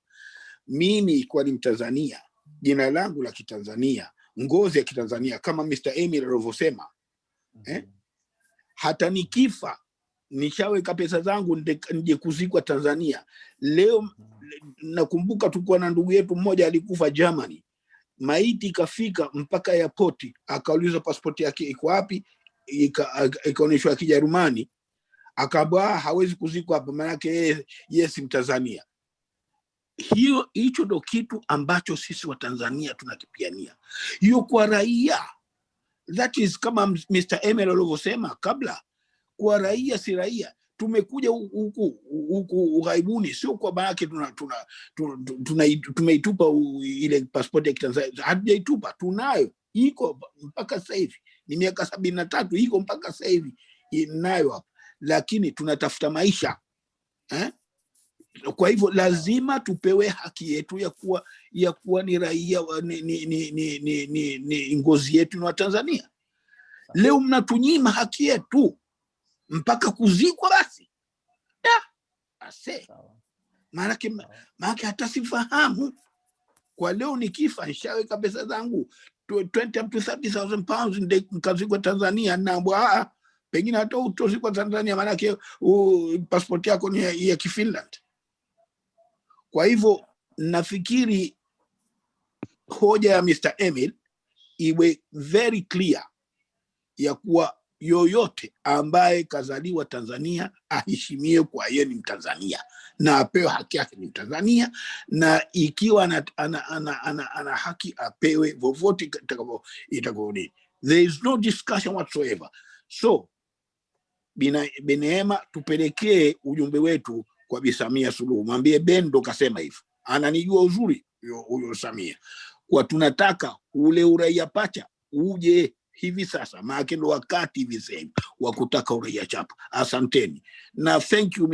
Mimi kwa ni Mtanzania, jina langu la Kitanzania, ngozi ya Kitanzania, kama Mr. Emil alivyosema, hata nikifa nishaweka pesa zangu nje kuzikwa Tanzania. Leo nakumbuka tulikuwa na ndugu yetu mmoja alikufa Germany, maiti ikafika mpaka airport, akauliza passport yake iko wapi, ikaonyeshwa Kijerumani, akaambia hawezi kuzikwa hapa, maana yake yes Mtanzania. Hicho ndo kitu ambacho sisi wa Tanzania tunakipiania. Hiyo kwa raia, that is kama Mr. Emel alivyosema kabla, kwa raia si raia. Tumekuja huku ughaibuni, sio kwa maana yake tumeitupa ile passport ya Tanzania. Hatujaitupa, tunayo, iko mpaka sasa hivi, ni miaka 73 iko mpaka sasa hivi inayo hapa, lakini tunatafuta maisha Kwa hivyo lazima tupewe haki yetu ya kuwa ni raia ni ngozi yetu na Tanzania. Leo mnatunyima haki yetu mpaka kuzikwa basi. Maana hata sifahamu kwa leo nikifa nishaweka pesa zangu 20 up to 30,000 pounds nikazikwa Tanzania, na pengine hata utozikwa Tanzania maana passport yako ni ya Kifinland. Kwa hivyo nafikiri hoja ya Mr. Emil iwe very clear ya kuwa yoyote ambaye kazaliwa Tanzania aheshimiwe kwa yeye ni Mtanzania na apewe haki yake ni Mtanzania, na ikiwa ana haki apewe vovote itakavyo. There is no discussion whatsoever. So Neema, tupelekee ujumbe wetu kwa Bi Samia Suluhu, mwambie Bendo kasema hivyo, ananijua uzuri huyo Samia, kwa tunataka ule uraia pacha uje hivi sasa, maana ndo wakati hivi sasa wa kutaka uraia chapa. Asanteni na thank you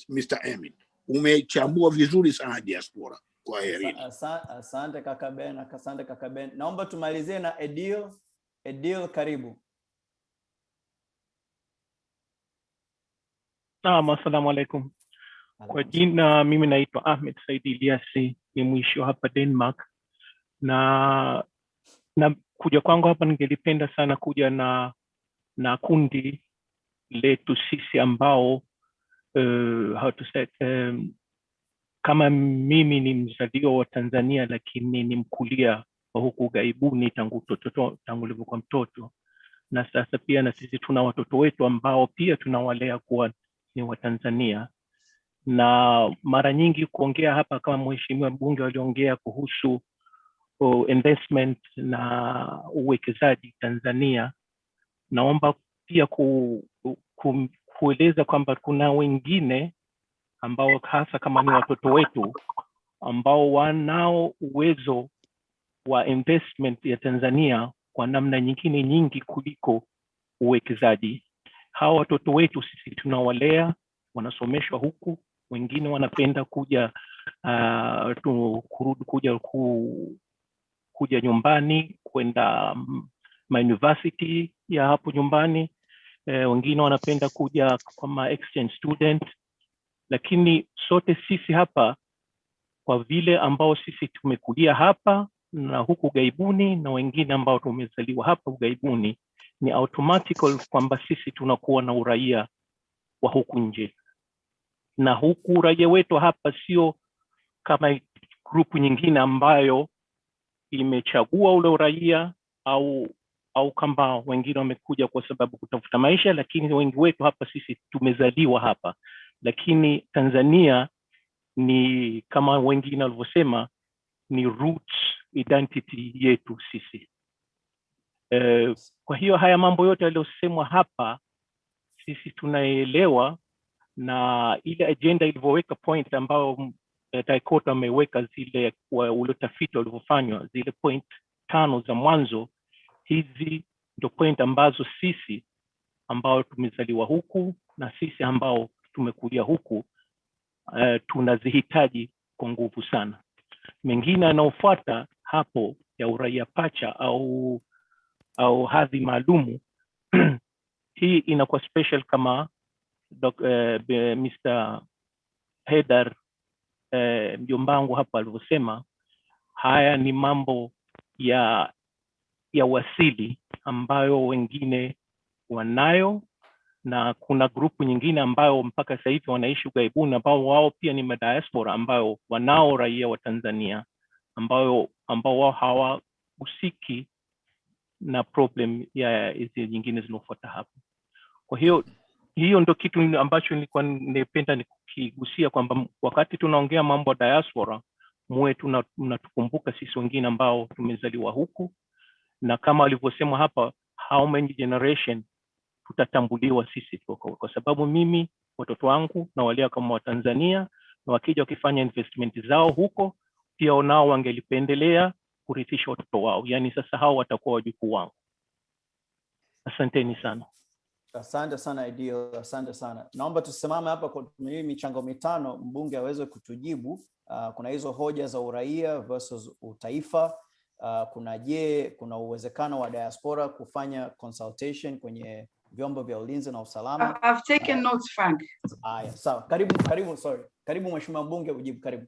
Mr. Emin, umechambua vizuri sana diaspora. Kwa heri. Asante kaka Ben, asante kaka Ben. Naomba tumalizie na Edil, karibu. Assalamu alaikum. Kwa jina mimi naitwa Ahmed Said Ilyasi, ni mwishi hapa Denmark, na kuja kwangu hapa ningelipenda sana kuja na kundi letu sisi ambao kama mimi ni mzaliwa wa Tanzania lakini ni mkulia wa huku ughaibuni tangu nilivyokuwa mtoto, na sasa pia na sisi tuna watoto wetu ambao pia tunawalea kuwa ni wa Tanzania. Na mara nyingi kuongea hapa kama mheshimiwa mbunge waliongea kuhusu investment na uwekezaji Tanzania, naomba pia kueleza kwamba kuna wengine ambao hasa kama ni watoto wetu ambao wanao uwezo wa investment ya Tanzania kwa namna nyingine nyingi kuliko uwekezaji. Hawa watoto wetu sisi tunawalea, wanasomeshwa huku, wengine wanapenda kuja kuja nyumbani kwenda university ya hapo nyumbani, wengine wanapenda kuja kama exchange student. Lakini sote sisi hapa, kwa vile ambao sisi tumekulia hapa na huku ughaibuni na wengine ambao tumezaliwa hapa ughaibuni, ni automatical kwamba sisi tunakuwa na uraia wa huku nje. Na huku uraia wetu hapa sio kama grupu nyingine ambayo imechagua ule uraia au kama wengine wamekuja kwa sababu kutafuta maisha, lakini wengi wetu hapa sisi tumezaliwa hapa. Lakini Tanzania ni kama wengine walivyosema ni roots identity yetu sisi. Kwa hiyo haya mambo yote yaliyosemwa hapa sisi tunaelewa, na ile agenda ilivyoweka point ambao Taikota ameweka zile ule tafiti ulivyofanywa, zile point 5 za mwanzo, hizi ndio point ambazo sisi ambao tumezaliwa huku na sisi ambao tumekulia huku tunazihitaji kwa nguvu sana. Mengine yanayofuata hapo ya uraia pacha au hadhi maalumu hii inakuwa special kama Mr. Haidar mjombangu hapa alivyosema. Haya ni mambo ya wasili ambayo wengine wanayo, na kuna grupu nyingine ambayo mpaka sasa hivi wanaishi ughaibuni ambao wao pia ni diaspora ambao wanao raia wa Tanzania ambao wao hawahusiki na problem ya hizi nyingine zinazofuata hapo. Kwa hiyo ndio kitu ambacho nilikuwa nimependa nikigusia kwamba wakati tunaongea mambo ya diaspora muwe tunatukumbuka sisi wengine ambao tumezaliwa huku, na kama alivyosema hapa how many generation tutatambuliwa sisi kwa sababu mimi watoto wangu na walea kama Watanzania, na wakija wakifanya investment zao huko pia nao wangelipendelea kurithisha watoto wao, yani sasa hao watakuwa wajukuu wangu. Asanteni sana. Asante sana Ideal, asante sana. Naomba tusimame hapa kwa michango mitano mbunge aweze kutujibu. Kuna hizo hoja za uraia versus utaifa. Kuna uwezekano wa diaspora kufanya consultation kwenye vyombo vya ulinzi na usalama. I've taken notes, Frank. Sawa. Karibu mheshimiwa mbunge ujibu, karibu.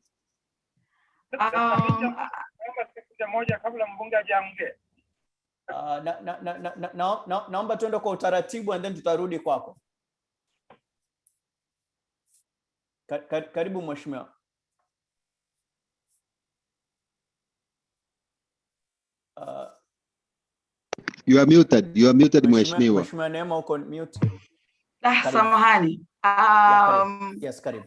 Moja kabla mbunge hajaongea. Naomba tuende kwa utaratibu and then tutarudi kwako. Karibu mheshimiwa. You are muted mheshimiwa. Mheshimiwa Neema uko mute. Samahani. Yes, karibu.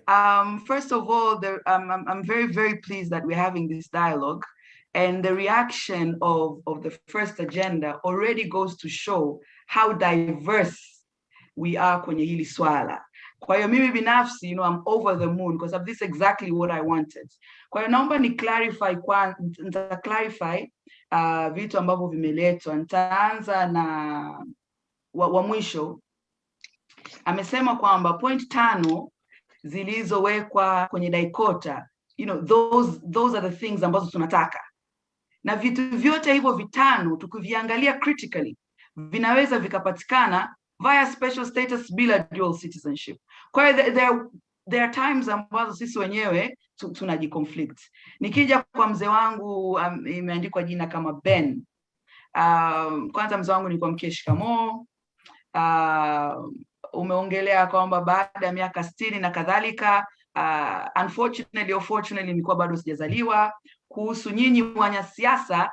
First of all, I'm very, very pleased that we're having this dialogue. And the reaction of the first agenda already goes to show how diverse we are kwenye hili swala. Kwa hiyo mimi binafsi, I'm over the moon because this is exactly what I wanted. Kwa hiyo naomba ni clarify vitu ambavyo vimeletwa. Nitaanza na wa mwisho. Amesema kwamba point 5 zilizowekwa kwenye daikota, those are the things ambazo tunataka. Na vitu vyote hivyo 5 tukiviangalia critically vinaweza vikapatikana via special status bila dual citizenship. Kwa hiyo there are times ambazo sisi wenyewe tunajiconflict. Nikija kwa mzee wangu imeandikwa jina kama Ben. Kwanza mzee wangu nilikuwa mkie shikamoo. Umeongelea kwamba baada ya miaka 60 na kadhalika, unfortunately or fortunately nilikuwa bado sijazaliwa. Kuhusu nyinyi wanasiasa,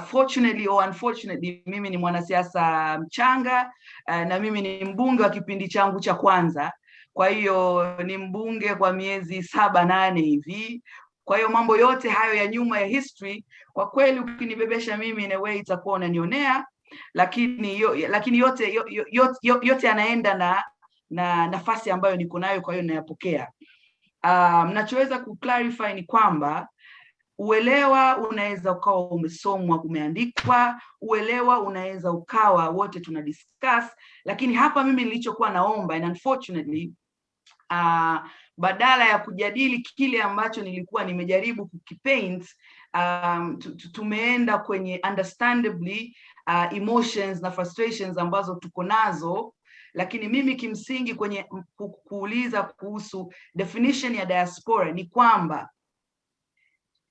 fortunately or unfortunately mimi ni mwanasiasa mchanga, na mimi ni mbunge wa kipindi changu cha kwanza. Kwa hiyo ni mbunge kwa miezi 7-8 hivi. Kwa hiyo mambo yote hayo ya nyuma ya history, kwa kweli ukinibebesha mimi in a way itakuwa unanionea, lakini yote yanaenda na nafasi ambayo niko nayo, kwa hiyo ninayapokea. Ninachoweza kuclarify ni kwamba uelewa unaweza ukawa umesomwa, umeandikwa, uelewa unaweza ukawa wote tunadiscuss, lakini hapa mimi nilichokuwa naomba, and unfortunately badala ya kujadili kile ambacho nilikuwa nimejaribu kukipaint, tumeenda kwenye understandably emotions na frustrations ambazo tuko nazo. Lakini mimi kimsingi kwenye kuuliza kuhusu definition ya diaspora ni kwamba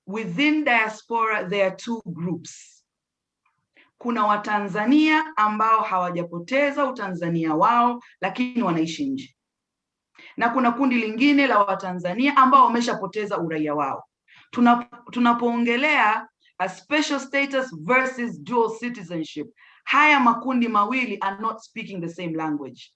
within diaspora there are 2 groups. Kuna Watanzania ambao hawajapoteza utanzania wao lakini wanaishi nje, na kuna kundi lingine la Watanzania ambao wameshapoteza uraia wao. Tunapoongelea a special status versus dual citizenship, haya makundi mawili are not speaking the same language.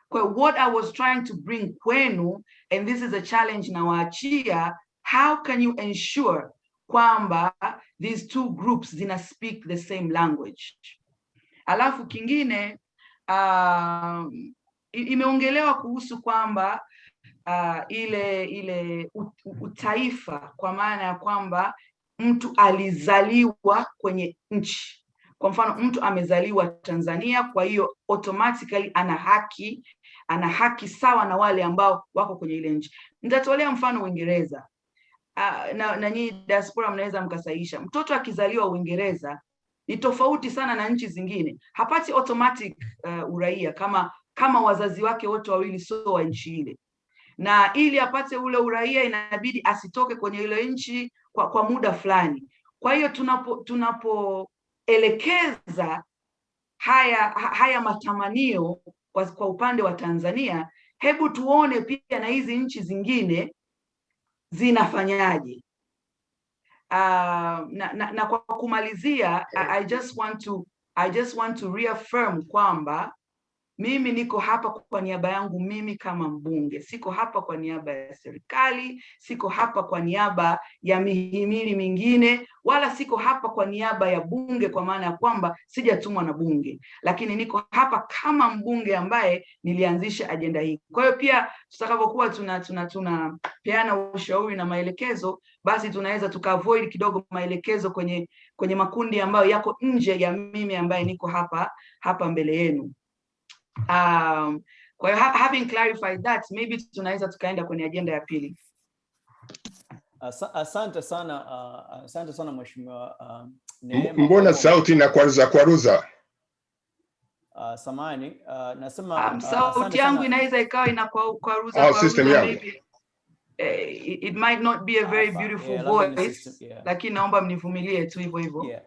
Kwa what I was trying to bring kwenu, and this is a challenge na waachia, how can you ensure kwamba these 2 groups zina speak the same language? Alafu kingine, imeongelewa kuhusu kwamba ile utaifa, kwa maana ya kwamba mtu alizaliwa kwenye nchi. Kwa mfano mtu amezaliwa Tanzania, kwa hiyo automatically ana haki sawa na wale ambao wako kwenye ile nchi. Nitatolea mfano Uingereza. na nyinyi diaspora mnaweza mkasaisha. Mtoto akizaliwa Uingereza ni tofauti sana na nchi zingine. Hapati automatic uraia kama wazazi wake wote wawili sio wa nchi ile. Na ili apate ule uraia inabidi asitoke kwenye ile nchi kwa muda fulani. Kwa hiyo tunapoelekeza haya matamanio kwa upande wa Tanzania, hebu tuone pia na hizi nchi zingine zinafanyaje. Na kwa kumalizia, I just want to reaffirm kwamba mimi niko hapa kwa niaba yangu mimi kama mbunge. Siko hapa kwa niaba ya serikali, siko hapa kwa niaba ya mihimili mingine, wala siko hapa kwa niaba ya bunge kwa maana ya kwamba sijatumwa na bunge. Lakini niko hapa kama mbunge ambaye nilianzisha ajenda hii. Kwa hiyo pia tutakapokuwa tunapeana ushauri na maelekezo, basi tunaweza tukaavoid kidogo maelekezo kwenye makundi ambayo yako nje ya mimi ambaye niko hapa mbele yenu. Kwa hiyo having clarified that, maybe tunaweza tukaenda kwenye agenda ya pili. Asante sana Mheshimiwa Neema. Mbona sauti inaanza kuaruza? Samahani, nasema sauti yangu inaweza ikawa inakwaruza kwa system yangu. It might not be a very beautiful voice, lakini naomba mnivumilie tu hivyo.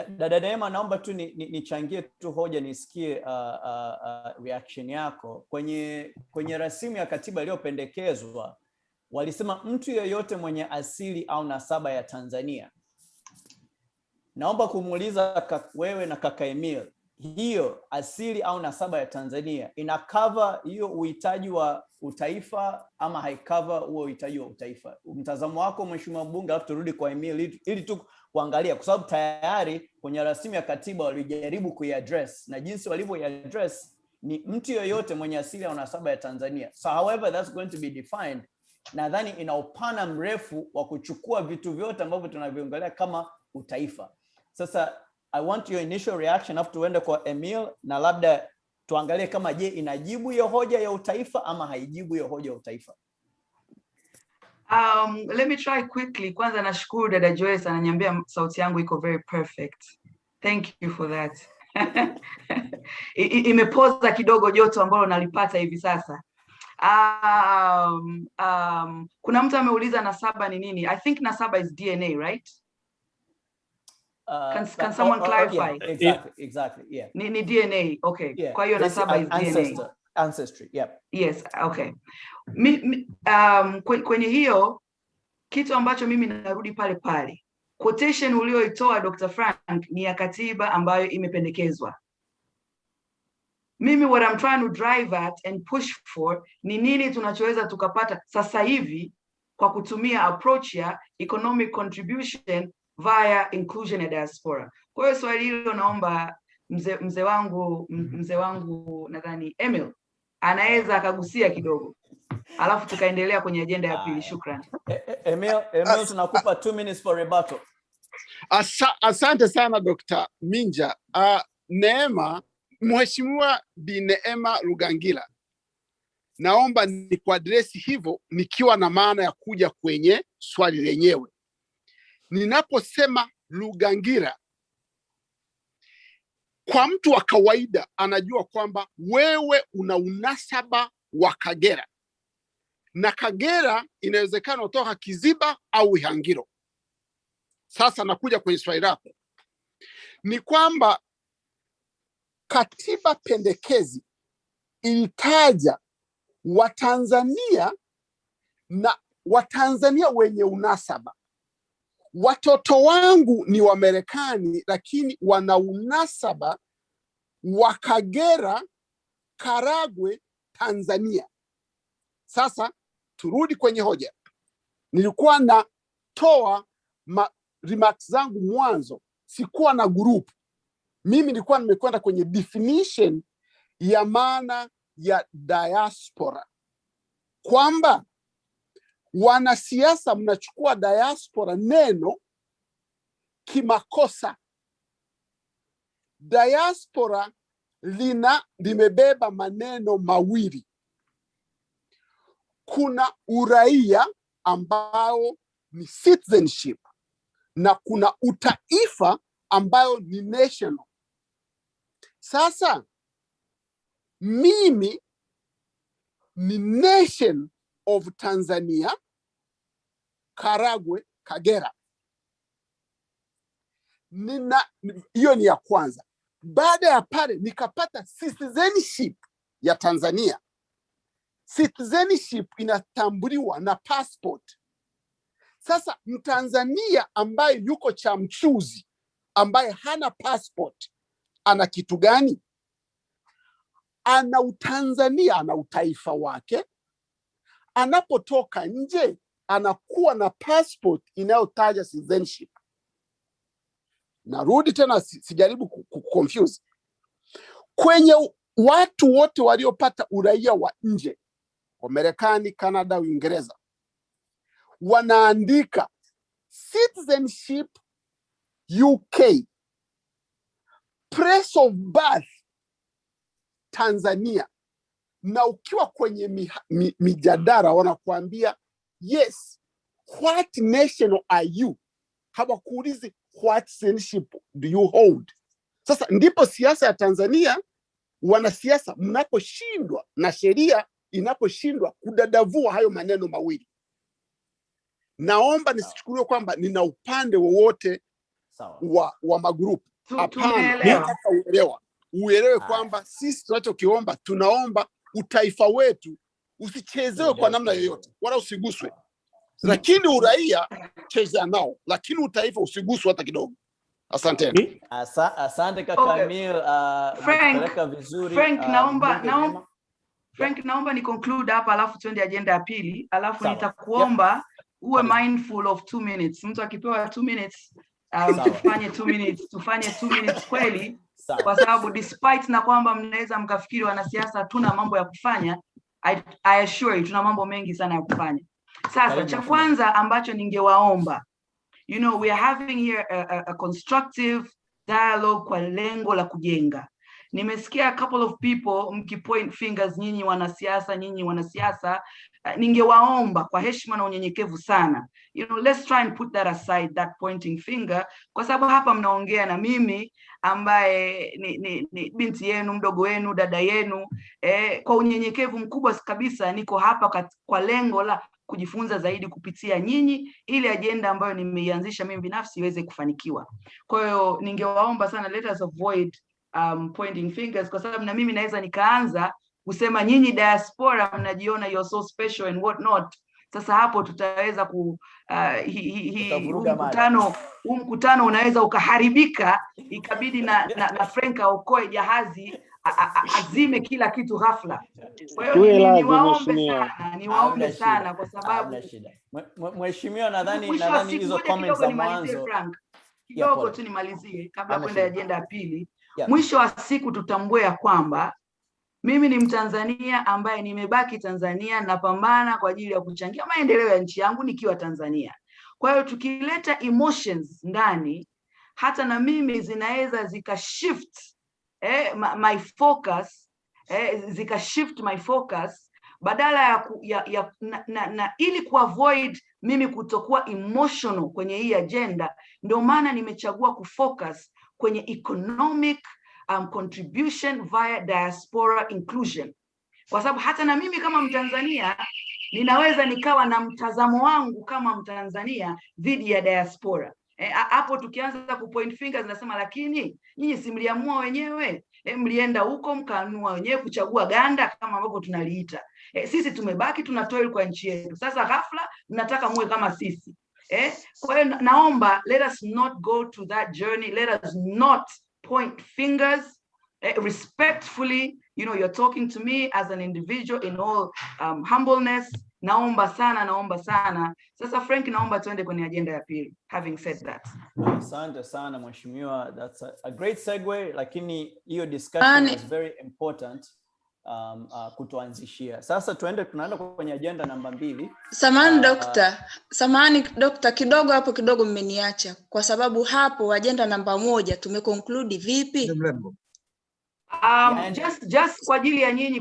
Dada Neema, naomba tu nichangie tu hoja nisikie reaction yako. Kwenye rasimu ya katiba iliyopendekezwa walisema mtu yeyote mwenye asili au nasaba ya Tanzania. Naomba kumuuliza wewe na kaka Emil, hiyo asili au nasaba ya Tanzania ina cover hiyo uhitaji wa utaifa ama haikava huo uhitaji wa utaifa? Mtazamo wako Mheshimiwa Mbunge, alafu turudi kwa Emil ili tu kuangalia, kwa sababu tayari kwenye rasimu ya katiba walijaribu kuiaddress, na jinsi walivyoiaddress ni mtu yoyote mwenye asili au nasaba ya Tanzania. So however that's going to be defined, nadhani ina upana mrefu wa kuchukua vitu vyote ambavyo tunaviongelea kama utaifa. Sasa I want your initial reaction after tuende kwa Emil, na labda tuangalie kama je inajibu hiyo hoja ya utaifa ama haijibu hiyo hoja ya utaifa. Let me try quickly. Kwanza nashukuru dada Joyce ananiambia sauti yangu iko very perfect. Thank you for that. Imepoza kidogo joto ambalo nalipata hivi sasa. Kuna mtu ameuliza nasaba ni nini? I think nasaba is DNA, right? Can someone clarify? Yeah, exactly. Yeah. Ni DNA. Okay. Yeah. Kwa hiyo nasaba is DNA. Ancestry. Yep. Yes. Okay. Kwenye hiyo kitu ambacho mimi narudi pale. Quotation ulioitoa Dr. Frank ni ya katiba ambayo imependekezwa. Mimi what I'm trying to drive at and push for ni nini tunachoweza tukapata sasa hivi kwa kutumia approach ya economic contribution via inclusion ya diaspora. Kwa hiyo swali hilo naomba mzee wangu nadhani Emil anaweza akagusia kidogo. Alafu tukaendelea kwenye agenda ya pili. Shukrani. Emil tunakupa 2 minutes for rebuttal. Asante sana Dr. Minja. Neema, Mheshimiwa Bi Neema Lugangira, naomba ni kuadresi hivyo nikiwa na maana ya kuja kwenye swali lenyewe. Ninaposema Lugangira, kwa mtu wa kawaida anajua kwamba wewe una unasaba wa Kagera, na Kagera inawezekana kutoka Kiziba au Ihangiro. Sasa nakuja kwenye swali lako, ni kwamba katiba pendekezi ilitaja Watanzania na Watanzania wenye unasaba. Watoto wangu ni wa Marekani lakini wana unasaba wa Kagera, Karagwe, Tanzania. Sasa turudi kwenye hoja. Nilikuwa natoa remarks zangu mwanzo, sikuwa na group. Mimi nilikuwa nimekwenda kwenye definition ya maana ya diaspora, kwamba wanasiasa mnachukua diaspora neno kimakosa. Diaspora limebeba maneno mawili. Kuna uraia ambao ni citizenship na kuna utaifa ambayo ni national. Sasa mimi ni nation of Tanzania, Karagwe, Kagera. Hiyo ni ya kwanza. Baada ya pale nikapata citizenship ya Tanzania. Citizenship inatambuliwa na passport. Sasa Mtanzania ambaye yuko Chamchuzi, ambaye hana passport, ana kitu gani? Ana Utanzania, ana utaifa wake. Anapotoka nje anakuwa na passport inayotaja citizenship. Narudi tena, sijaribu kuconfuse. Kwenye watu wote waliopata uraia wa nje, wa Marekani, Canada, Uingereza, wanaandika citizenship UK, place of birth Tanzania. Na ukiwa kwenye mijadala wanakuambia yes, what nation are you? Hawakuulizi what citizenship do you hold. Sasa ndipo siasa ya Tanzania, wanasiasa mnaposhindwa na sheria inaposhindwa kudadavua hayo maneno mawili. Naomba nisichukuliwe kwamba nina upande wowote wa magrupu. Hapana, nataka uelewe kwamba sisi tunachokiomba, tunaomba utaifa wetu usichezewe kwa namna yoyote, wala usiguswe. Lakini uraia cheza nao, lakini utaifa usiguswe hata kidogo. Asante. Asante kaka Emil, umepeleka vizuri. Frank, naomba ni conclude hapa alafu tuende agenda ya pili, alafu nitakuomba uwe mindful of 2 minutes. Mtu akipewa 2 minutes, tufanye 2 minutes, tufanye 2 minutes kweli. Kwa sababu despite na kwamba mnaweza mkafikiri wanasiasa hatuna mambo ya kufanya, I assure you tuna mambo mengi sana ya kufanya. Sasa cha kwanza ambacho ningewaomba, you know, we are having here a constructive dialogue kwa lengo la kujenga. Nimesikia a couple of people mkipoint fingers, nyinyi wanasiasa, ningewaomba kwa heshima na unyenyekevu sana, you know, let's try and put that aside, that pointing finger, kwa sababu hapa mnaongea na mimi ambaye ni binti yenu, mdogo wenu, dada yenu, kwa unyenyekevu mkubwa kabisa niko hapa kwa lengo la kujifunza zaidi kupitia nyinyi, ili agenda ambayo nimeianzisha mimi binafsi iweze kufanikiwa. Kwa hiyo ningewaomba sana, let us avoid pointing fingers, kwa sababu na mimi naweza nikaanza kusema nyinyi diaspora mnajiona you're so special and what not. Sasa hapo tutaweza mkutano unaweza ukaharibika, ikabidi na Frank aokoe jahazi, azime kila kitu ghafla. Kwa hiyo niwaombe sana kwa sababu mheshimiwa, nadhani hizo comments za mwanzo kidogo tu nimalizie kabla kwenda agenda ya pili. Mwisho wa siku tutambue ya kwamba mimi ni Mtanzania ambaye nimebaki Tanzania, napambana kwa ajili ya kuchangia maendeleo ya nchi yangu nikiwa Tanzania. Kwa hiyo tukileta emotions ndani, hata na mimi zinaweza zikashift my focus, zikashift my focus, badala ya ili kuavoid mimi kutokuwa emotional kwenye hii agenda. Ndio maana nimechagua kufocus kwenye economic contribution via diaspora inclusion, kwa sababu hata na mimi kama Mtanzania ninaweza nikawa na mtazamo wangu kama Mtanzania dhidi ya diaspora. Hapo tukianza kupoint fingers nasema, lakini nyinyi si mliamua wenyewe, mlienda huko mkaamua wenyewe kuchagua ganda kama ambavyo tunaliita. Sisi tumebaki tunatoil kwa nchi yetu, sasa ghafla mnataka muwe kama sisi. Kwa hiyo naomba, let us not go to that journey, let us not point fingers. Respectfully, you know, you're talking to me as an individual in all humbleness. Naomba sana. Sasa Frank, naomba tuende kwenye agenda ya pili. Having said that, asante sana mheshimiwa, that's a great segue, lakini hiyo discussion is very important kutuanzishia. Sasa tunaenda kwenye agenda namba 2. Samahani dokta, kidogo hapo kidogo mmeniacha, kwa sababu hapo agenda namba 1 tumeconclude vipi? Just kwa ajili ya nyinyi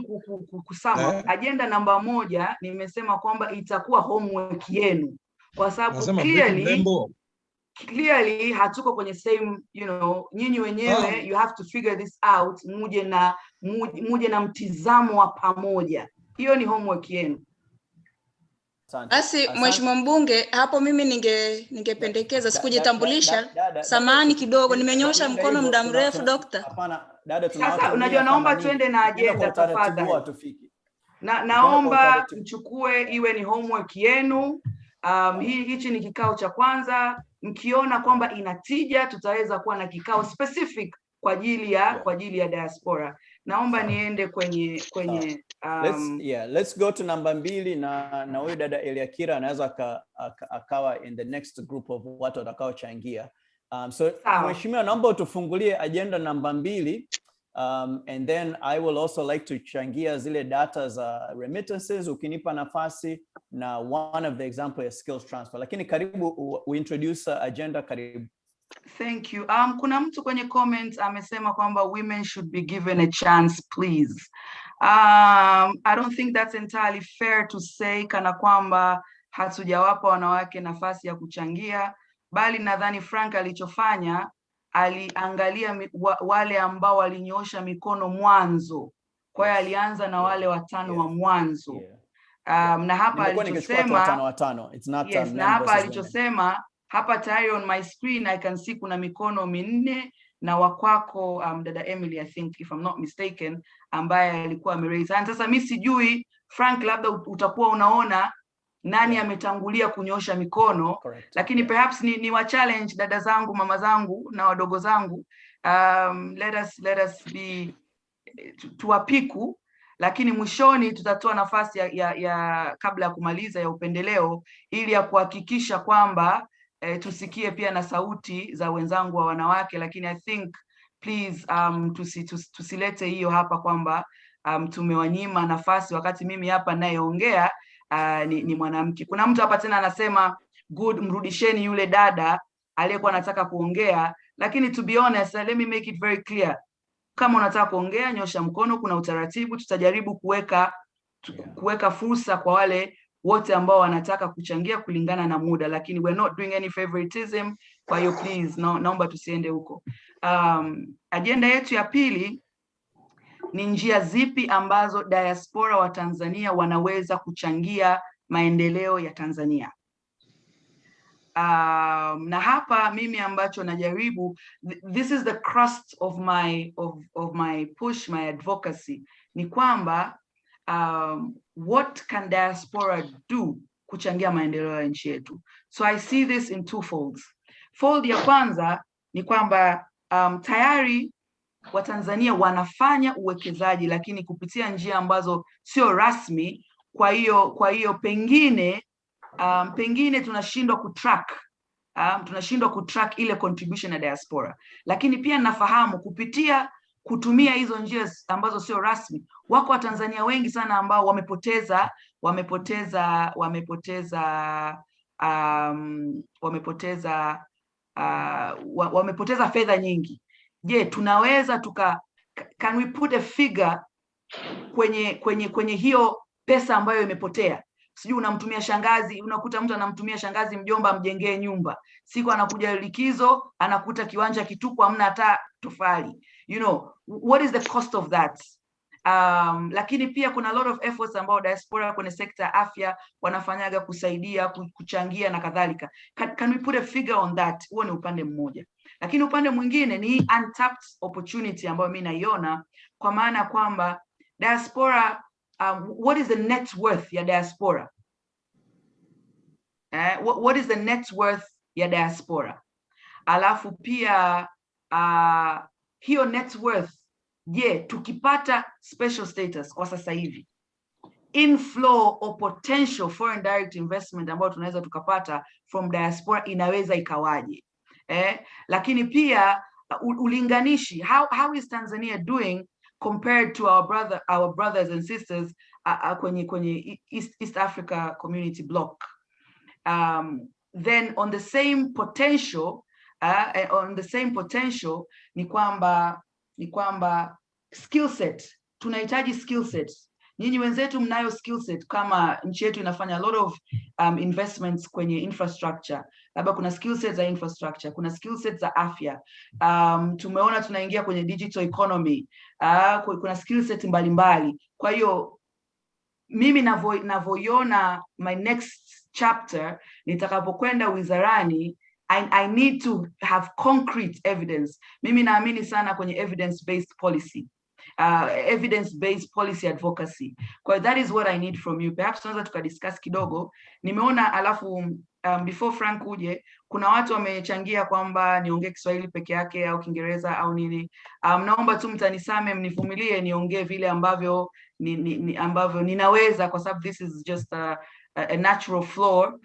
kusama agenda namba 1 nimesema kwamba itakuwa homework yenu kwa sababu clearly hatuko kwenye same, you know, nyinyi wenyewe you have to figure this out, muje na mtizamo wa pamoja. Hiyo ni homework yenu. Basi Mheshimiwa Mbunge, hapo mimi ningependekeza sikujitambulisha. Samahani kidogo, nimenyosha mkono muda mrefu Dokta. Hapana dada, sasa unajua, naomba twende na agenda tafadhali. Naomba mchukue iwe ni homework yenu. Hichi ni kikao cha kwanza. Mkiona kwamba inatija, tutaweza kuwa na kikao specific kwa ajili ya diaspora. Naomba niende kwenye let's go to namba 2 na huyu dada Eliakira anaweza akawa in the next group of watu watakaochangia. So Mheshimiwa, naomba utufungulie agenda namba 2. And then I will also like to changia zile data za remittances ukinipa nafasi, na one of the example is skills transfer. Lakini karibu uintroduce agenda, karibu. Thank you. Kuna mtu kwenye comments amesema kwamba women should be given a chance, please. I don't think that's entirely fair to say kana kwamba hatujawapa wanawake nafasi ya kuchangia, bali nadhani Frank alichofanya, aliangalia wale ambao walinyosha mikono mwanzo. Kwa hiyo alianza na wale 5 wa mwanzo. Na hapa alichosema, na hapa alichosema, hapa tayari on my screen I can see kuna mikono 4 na wakwako dada Emily, I think if I'm not mistaken, ambaye alikuwa ameraise hand. Sasa mimi sijui Frank, labda utakuwa unaona nani ametangulia kunyosha mikono. Lakini perhaps ni wa challenge dada zangu, mama zangu na wadogo zangu, let us be tuwapiku, lakini mwishoni tutatoa nafasi ya kabla ya kumaliza ya upendeleo, ili ya kuhakikisha kwamba tusikie pia na sauti za wenzangu wa wanawake. Lakini I think please tusilete hiyo hapa kwamba tumewanyima nafasi wakati mimi hapa nayeongea ni mwanamke. Kuna mtu hapa tena anasema good, mrudisheni yule dada aliyekuwa anataka kuongea. Lakini to be honest, let me make it very clear, kama unataka kuongea nyosha mkono, kuna utaratibu, tutajaribu kuweka fursa kwa wale wote ambao wanataka kuchangia kulingana na muda, lakini we're not doing any favoritism. Kwa hiyo please, naomba tusiende huko. Agenda yetu ya pili ni njia zipi ambazo diaspora wa Tanzania wanaweza kuchangia maendeleo ya Tanzania. Na hapa mimi ambacho najaribu, this is the crust of my push, my advocacy, ni kwamba what can diaspora do kuchangia maendeleo ya nchi yetu. So I see this in 2 folds. Fold ya kwanza ni kwamba tayari WaTanzania wanafanya uwekezaji, lakini kupitia njia ambazo sio rasmi. Kwa hiyo pengine tunashindwa kutrack ile contribution ya diaspora. Lakini pia nafahamu kutumia hizo njia ambazo sio rasmi, wako Watanzania wengi sana ambao wamepoteza fedha nyingi. Je, tunaweza can we put a figure kwenye hiyo pesa ambayo imepotea? Sijui unamtumia shangazi, unakuta mtu anamtumia shangazi mjomba amjengee nyumba, siku anakuja likizo anakuta kiwanja kitupu, hamna hata tofali. You know, what is the cost of that? Lakini pia kuna a lot of efforts ambao diaspora kwenye sekta ya afya wanafanyaga kusaidia, kuchangia na kadhalika. Can we put a figure on that? Huo ni upande mmoja. Lakini upande mwingine ni untapped opportunity ambayo mimi naiona, kwa maana kwamba diaspora, what is the net worth ya diaspora? What is the net worth ya diaspora? Alafu pia hiyo net worth, je, tukipata special status kwa sasa hivi, inflow or potential foreign direct investment ambayo tunaweza tukapata from diaspora inaweza ikawaje? Lakini pia ulinganishi, how is Tanzania doing compared to our brothers and sisters kwenye East Africa community block? Then on the same potential, ni kwamba skill set, tunahitaji skill set. Nyinyi wenzetu mnayo skill set, kama nchi yetu inafanya a lot of investments kwenye infrastructure. Labda kuna skill set za infrastructure, kuna skill set za afya. Tumeona tunaingia kwenye digital economy. Kuna skill set mbalimbali. Kwa hiyo mimi navyoiona my next chapter nitakapokwenda wizarani, I need to have concrete evidence. Mimi naamini sana kwenye evidence-based policy. Evidence-based policy advocacy. Kwa that is what I need from you. Perhaps tunaweza tukadiscuss kidogo. Nimeona alafu before Frank uje, kuna watu wamechangia kwamba niongee Kiswahili peke yake au Kiingereza au nini. Naomba tu mtanisame, mnivumilie niongee vile ambavyo ambavyo ninaweza, kwa sababu this is just a natural flow.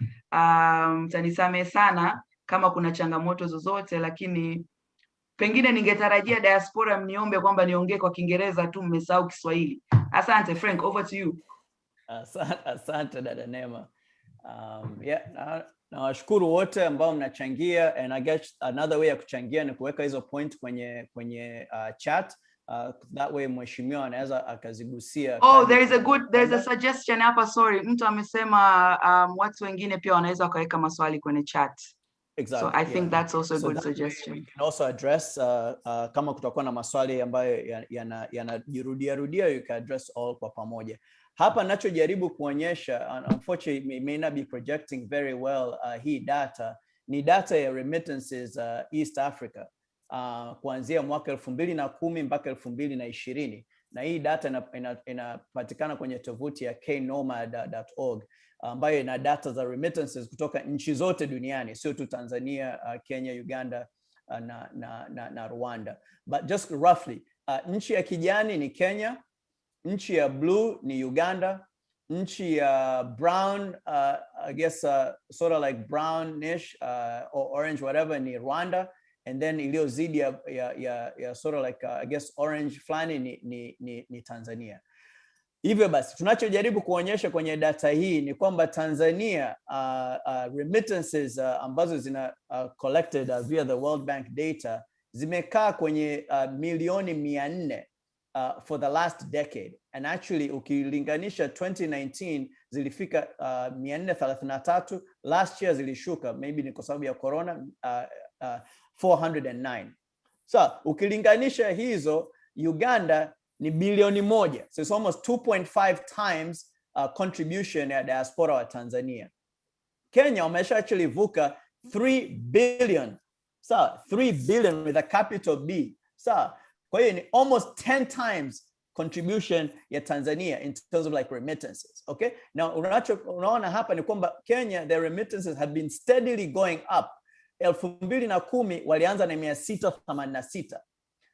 Mtanisame sana kama kuna changamoto zozote, lakini pengine ningetarajia Diaspora mniombe kwamba niongee kwa Kiingereza tu, mmesahau Kiswahili. Asante. Frank, over to you. Asante dada Neema. Nawashukuru wote ambao mnachangia, and I guess another way ya kuchangia ni kuweka hizo point kwenye chat. That way mheshimiwa anaweza akazigusia. Oh, there's a suggestion hapa, sorry. Mtu amesema watu wengine pia wanaweza wakaweka maswali kwenye chat. Exactly. So I think that's also a good that suggestion. We can also address kama kutakuwa na maswali ambayo yanajirudia, you can address all kwa pamoja. Hapa ninachojaribu kuonyesha, unfortunately it may not be projecting very well, hii data ni data ya remittances East Africa kuanzia mwaka 2010 mpaka 2020, na hii data inapatikana kwenye tovuti ya knomad.org ambayo ina data za remittances kutoka nchi zote duniani, sio tu Tanzania, Kenya, Uganda na Rwanda. But just roughly, nchi ya kijani ni Kenya, nchi ya blue ni Uganda, nchi ya brown, I guess sort of like brownish or orange whatever, ni Rwanda, and then iliyozidi ya sort of like I guess orange flani ni Tanzania. Hivyo basi tunachojaribu kuonyesha kwenye data hii ni kwamba Tanzania remittances ambazo zina collected via the World Bank data zimekaa kwenye milioni 400 for the last decade, and actually ukilinganisha 2019 zilifika 433, last year zilishuka, maybe ni kwa sababu ya corona, 409. So ukilinganisha hizo, Uganda ni bilioni 1, so it's almost 2.5 times contribution ya diaspora wa Tanzania. Kenya wamesha actually vuka 3 billion, so 3 billion with a capital B. So kwa hiyo ni almost 10 times contribution ya Tanzania in terms of like remittances. Okay, now unaona hapa ni kwamba Kenya, their remittances have been steadily going up. 2010 walianza na 686.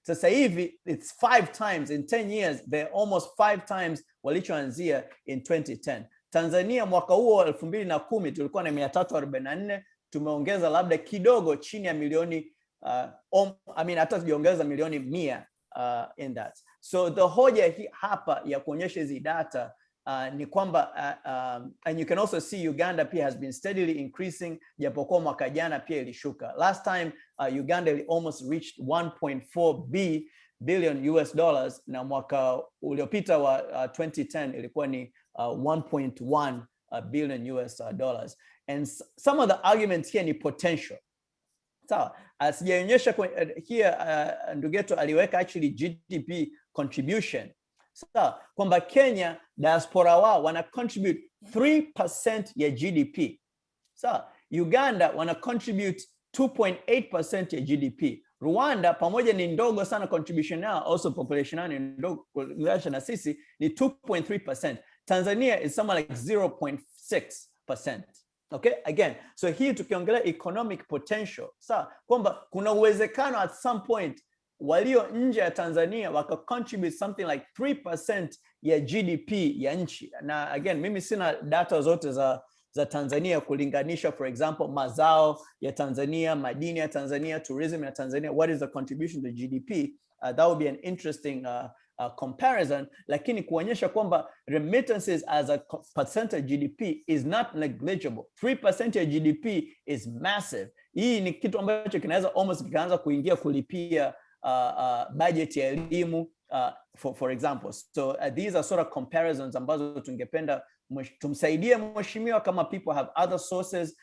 Sasa hivi it's 5 times in 10 years, they're almost 5 times walichoanzia in 2010. Tanzania mwaka huo 2010 tulikuwa na 344, tumeongeza labda kidogo chini ya milioni hata tujiongeza milioni 100 in that. So the hoja hapa ya kuonyesha hizi data ni kwamba and you can also see Uganda pia has been steadily increasing, japokuwa mwaka jana pia ilishuka. Last time Uganda almost reached 1.4 billion US dollars, na mwaka uliopita wa 2010 ilikuwa ni 1.1 billion US dollars. And some of the arguments here ni potential. Sawa, sijaonyesha here ndugu yetu aliweka actually GDP contribution. Sawa, kwamba Kenya diaspora wao wana contribute 3% ya GDP. Sawa, Uganda wana contribute 2.8% ya GDP. Rwanda pamoja ni ndogo sana contribution yao, also population yao ni ndogo kulinganisha na sisi, ni 2.3%. Tanzania is somewhere like 0.6%. Okay, again, so hii tukiongelea economic potential, sawa, kwamba kuna uwezekano at some point walio nje ya Tanzania waka contribute something like 3% ya GDP ya nchi. Na again, mimi sina data zote za Tanzania kulinganisha, for example, mazao ya Tanzania, madini ya Tanzania, tourism ya Tanzania, what is the contribution to GDP? That would be an interesting comparison, lakini kuonyesha kwamba remittances as a percentage of GDP is not negligible. 3% ya GDP is massive. Hii ni kitu ambacho kinaweza almost kikaanza kuingia kulipia budget ya elimu, for example. So these are sort of comparisons ambazo tungependa tumsaidie mheshimiwa kama people have other sources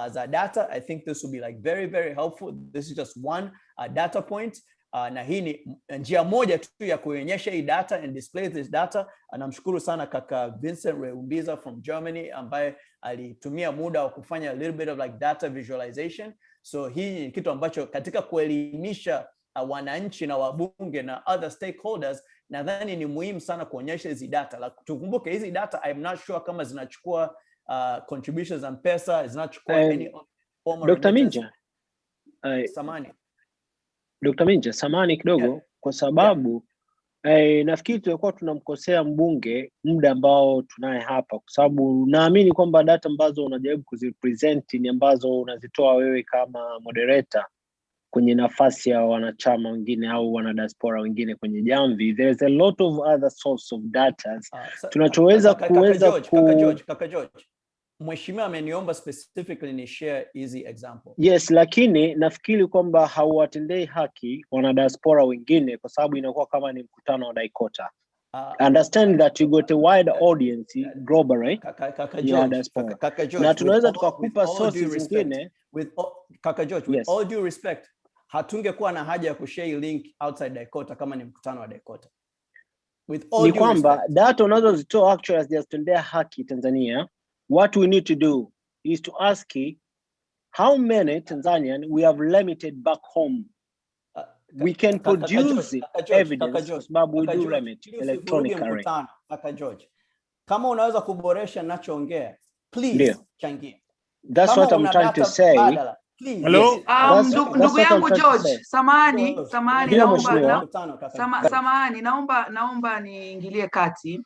za data. I think this will be like very, very helpful. This is just one data point. Na hii ni njia moja tu ya kuonyesha hii data and display this data. Namshukuru sana kaka Vincent Reumbiza from Germany ambaye alitumia muda wa kufanya a little bit of like data visualization. So hii ni kitu ambacho katika kuelimisha wananchi na wabunge na other stakeholders, nadhani ni muhimu sana kuonyesha hizi data. Tukumbuke hizi data, I'm not sure kama zinachukua contributions and pesa, zinachukua any form of Dr. Minja, samani. Dr. Minja, samani kidogo kwa sababu nafikiri tulikuwa tunamkosea mbunge muda ambao tunaye hapa, kwa sababu naamini kwamba data ambazo unajaribu kuzipresent ni ambazo unazitoa wewe kama moderator kwenye nafasi ya wanachama wengine au wana diaspora wengine kwenye jamvi. There's a lot of other source of data tunachoweza Kaka George, mheshimiwa ameniomba specifically ni share easy example. Yes, lakini nafikiri kwamba hauwatendei haki wana diaspora wengine kwa sababu inakuwa kama ni mkutano wa Daikota. Understand that you got a wide audience global, right? Kaka George, na tunaweza tukakupa sources zingine Kaka George, with all due respect, hatungekuwa na haja ya kushare link outside Daikota kama ni mkutano wa Daikota. With all due respect, data unazozitoa actually hazijatendea haki Tanzania. What we need to do is to ask how many Tanzanian we have limited back home. We can produce evidence, but we do limit electronically. Kaka George, kama unaweza kuboresha ninachoongea, please changia. That's what I'm trying to say. Hello? Ndugu yangu George, samahani, naomba niingilie kati.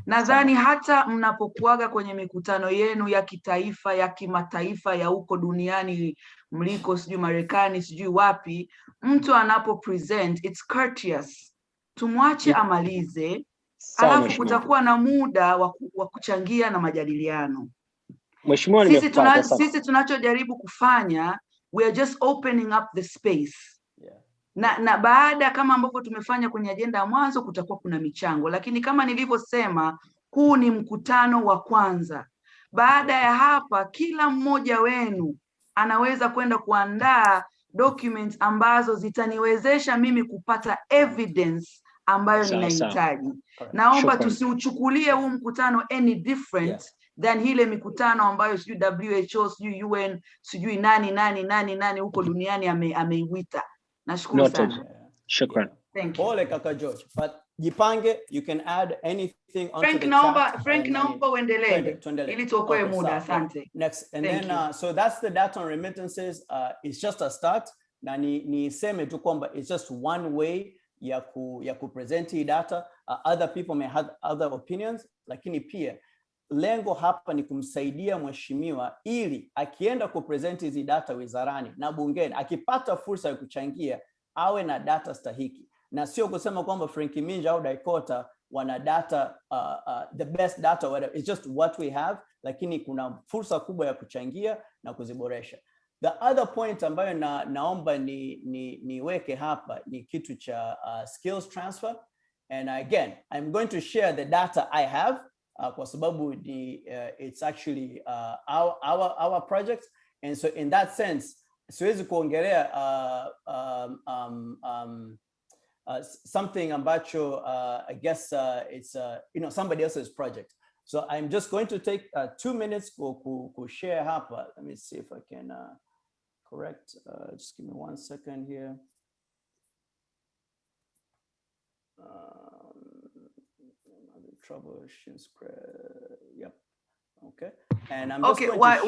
Nadhani hata mnapokuaga kwenye mikutano yenu ya kitaifa, ya kimataifa, ya huko duniani mliko, sijui Marekani, sijui wapi, mtu anapo present, it's courteous. Tumwache amalize, alafu kutakuwa na muda wa kuchangia na majadiliano. Sisi tunachojaribu kufanya, we are just opening up the space. Na baada kama ambavyo tumefanya kwenye agenda ya mwanzo kutakuwa kuna michango, lakini kama nilivyosema, huu ni mkutano wa kwanza. Baada ya hapa kila mmoja wenu anaweza kwenda kuandaa documents ambazo zitaniwezesha mimi kupata evidence ambayo ninahitaji. Naomba tusiuchukulie huu mkutano any different than ile mikutano ambayo sijui WHO, sijui UN, sijui nani huko duniani ameiwita. Nashukuru sana. Shukran. Thank you. Pole kaka George, but jipange, you can add anything onto the chat. Frank naomba uendelee ili tuokoe muda. Asante. Next, and then so that's the data on remittances. It's just a start. Na niseme tu kwamba it's just one way ya kupresent hii data. Other people may have other opinions, lakini pia lengo hapa ni kumsaidia mheshimiwa ili akienda kupresent hizi data wizarani na bungeni, akipata fursa ya kuchangia awe na data stahiki, na sio kusema kwamba Frank Minja au Daikota wana data the best data whatever. It's just what we have, lakini kuna fursa kubwa ya kuchangia na kuziboresha. The other point ambayo naomba niweke hapa ni kitu cha skills transfer, and again I'm going to share the data I have kwa sababu it's actually our project, and so in that sense siwezi kuongelea something ambacho I guess it's somebody else's project. So I'm just going to take 2 minutes to share hapa. Let me see if I can correct. Just give me 1 second here. Troubleshooting script. Yep. Okay. And I'm just going to share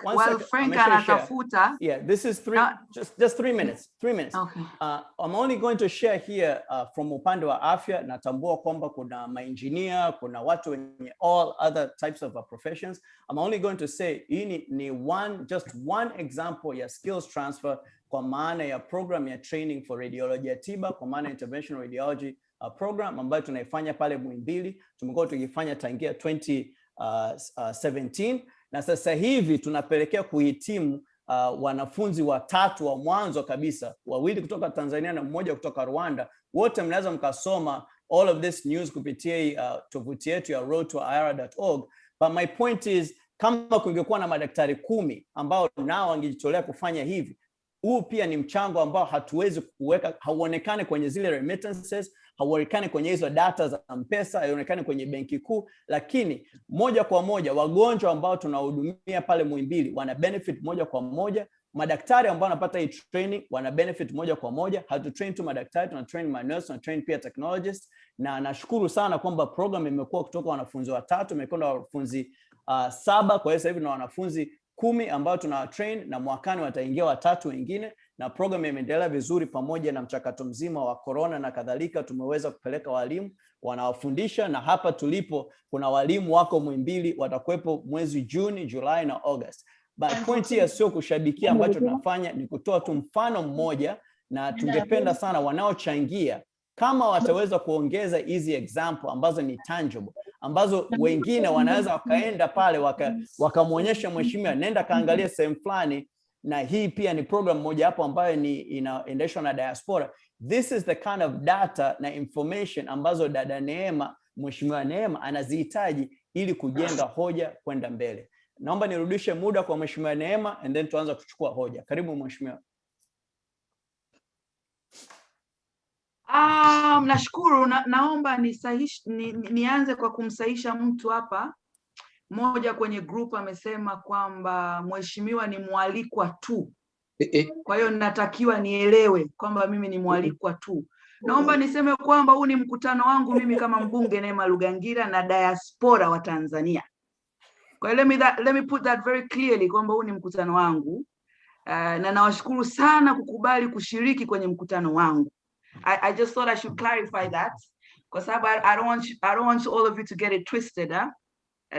while Frank anatafuta. Yeah, this is just 3 minutes. 3 minutes. Okay. I'm only going to share here from upande wa afya. Natambua kwamba kuna maengineer, kuna watu wenye all other types of professions. I'm only going to say hii ni just one example ya skills transfer kwa maana ya program ya training for radiology ya tiba, kwa maana interventional radiology program ambayo tunaifanya pale Muhimbili. Tumekuwa tukifanya tangia 2017 na sasa hivi tunapelekea kuhitimu wanafunzi watatu wa mwanzo kabisa, 2 kutoka Tanzania na 1 kutoka Rwanda, wote mnaweza mkasoma all of this news kupitia tovuti yetu ya roadtoir.org. But my point is, kama kungekuwa na madaktari 10 ambao nao wangejitolea kufanya hivi, huu pia ni mchango ambao hatuwezi kuweka, hauonekane kwenye zile remittances, hauonekane kwenye hizo data za M-Pesa, hauonekane kwenye benki kuu, lakini moja kwa moja wagonjwa ambao tunahudumia pale Muhimbili wana benefit moja kwa moja, madaktari ambao wanapata hii training wana benefit moja kwa moja. Hatu train tu madaktari, tuna train manurse, tuna train pia technologists, na nashukuru sana kwamba program imekuwa kutoka wanafunzi 3 imekwenda wanafunzi 7, kwa sasa hivi na wanafunzi 10 ambao tuna train, na mwakani wataingia 3 wengine, na program imeendelea vizuri. Pamoja na mchakato mzima wa corona na kadhalika, tumeweza kupeleka walimu wanawafundisha, na hapa tulipo kuna walimu wako Muhimbili watakuwepo mwezi Juni, Julai na August. But point here sio kushabikia ambacho tunafanya, ni kutoa tu mfano mmoja, na tungependa sana wanaochangia kama wataweza kuongeza hizi example ambazo ni tangible, ambazo wengine wanaweza wakaenda pale wakamuonyesha mheshimiwa, nenda kaangalia sehemu fulani, na hii pia ni program moja hapo ambayo ni inaendeshwa na Diaspora. This is the kind of data na information ambazo dada Neema, mheshimiwa Neema anazihitaji ili kujenga hoja kwenda mbele. Naomba nirudishe muda kwa mheshimiwa Neema and then tuanza kuchukua hoja. Karibu mheshimiwa. Nashukuru. Naomba nianze kwa kumsahisha mtu hapa. Mmoja kwenye group amesema kwamba mheshimiwa ni mwalikwa tu. Kwa hiyo natakiwa nielewe kwamba mimi ni mwalikwa tu. Naomba niseme kwamba huu ni mkutano wangu mimi kama mbunge Neema Lugangira na Diaspora wa Tanzania. Kwa hiyo let me put that very clearly kwamba huu ni mkutano wangu. Na nawashukuru sana kukubali kushiriki kwenye mkutano wangu. I just thought I should clarify that, because I don't want all of you to get it twisted.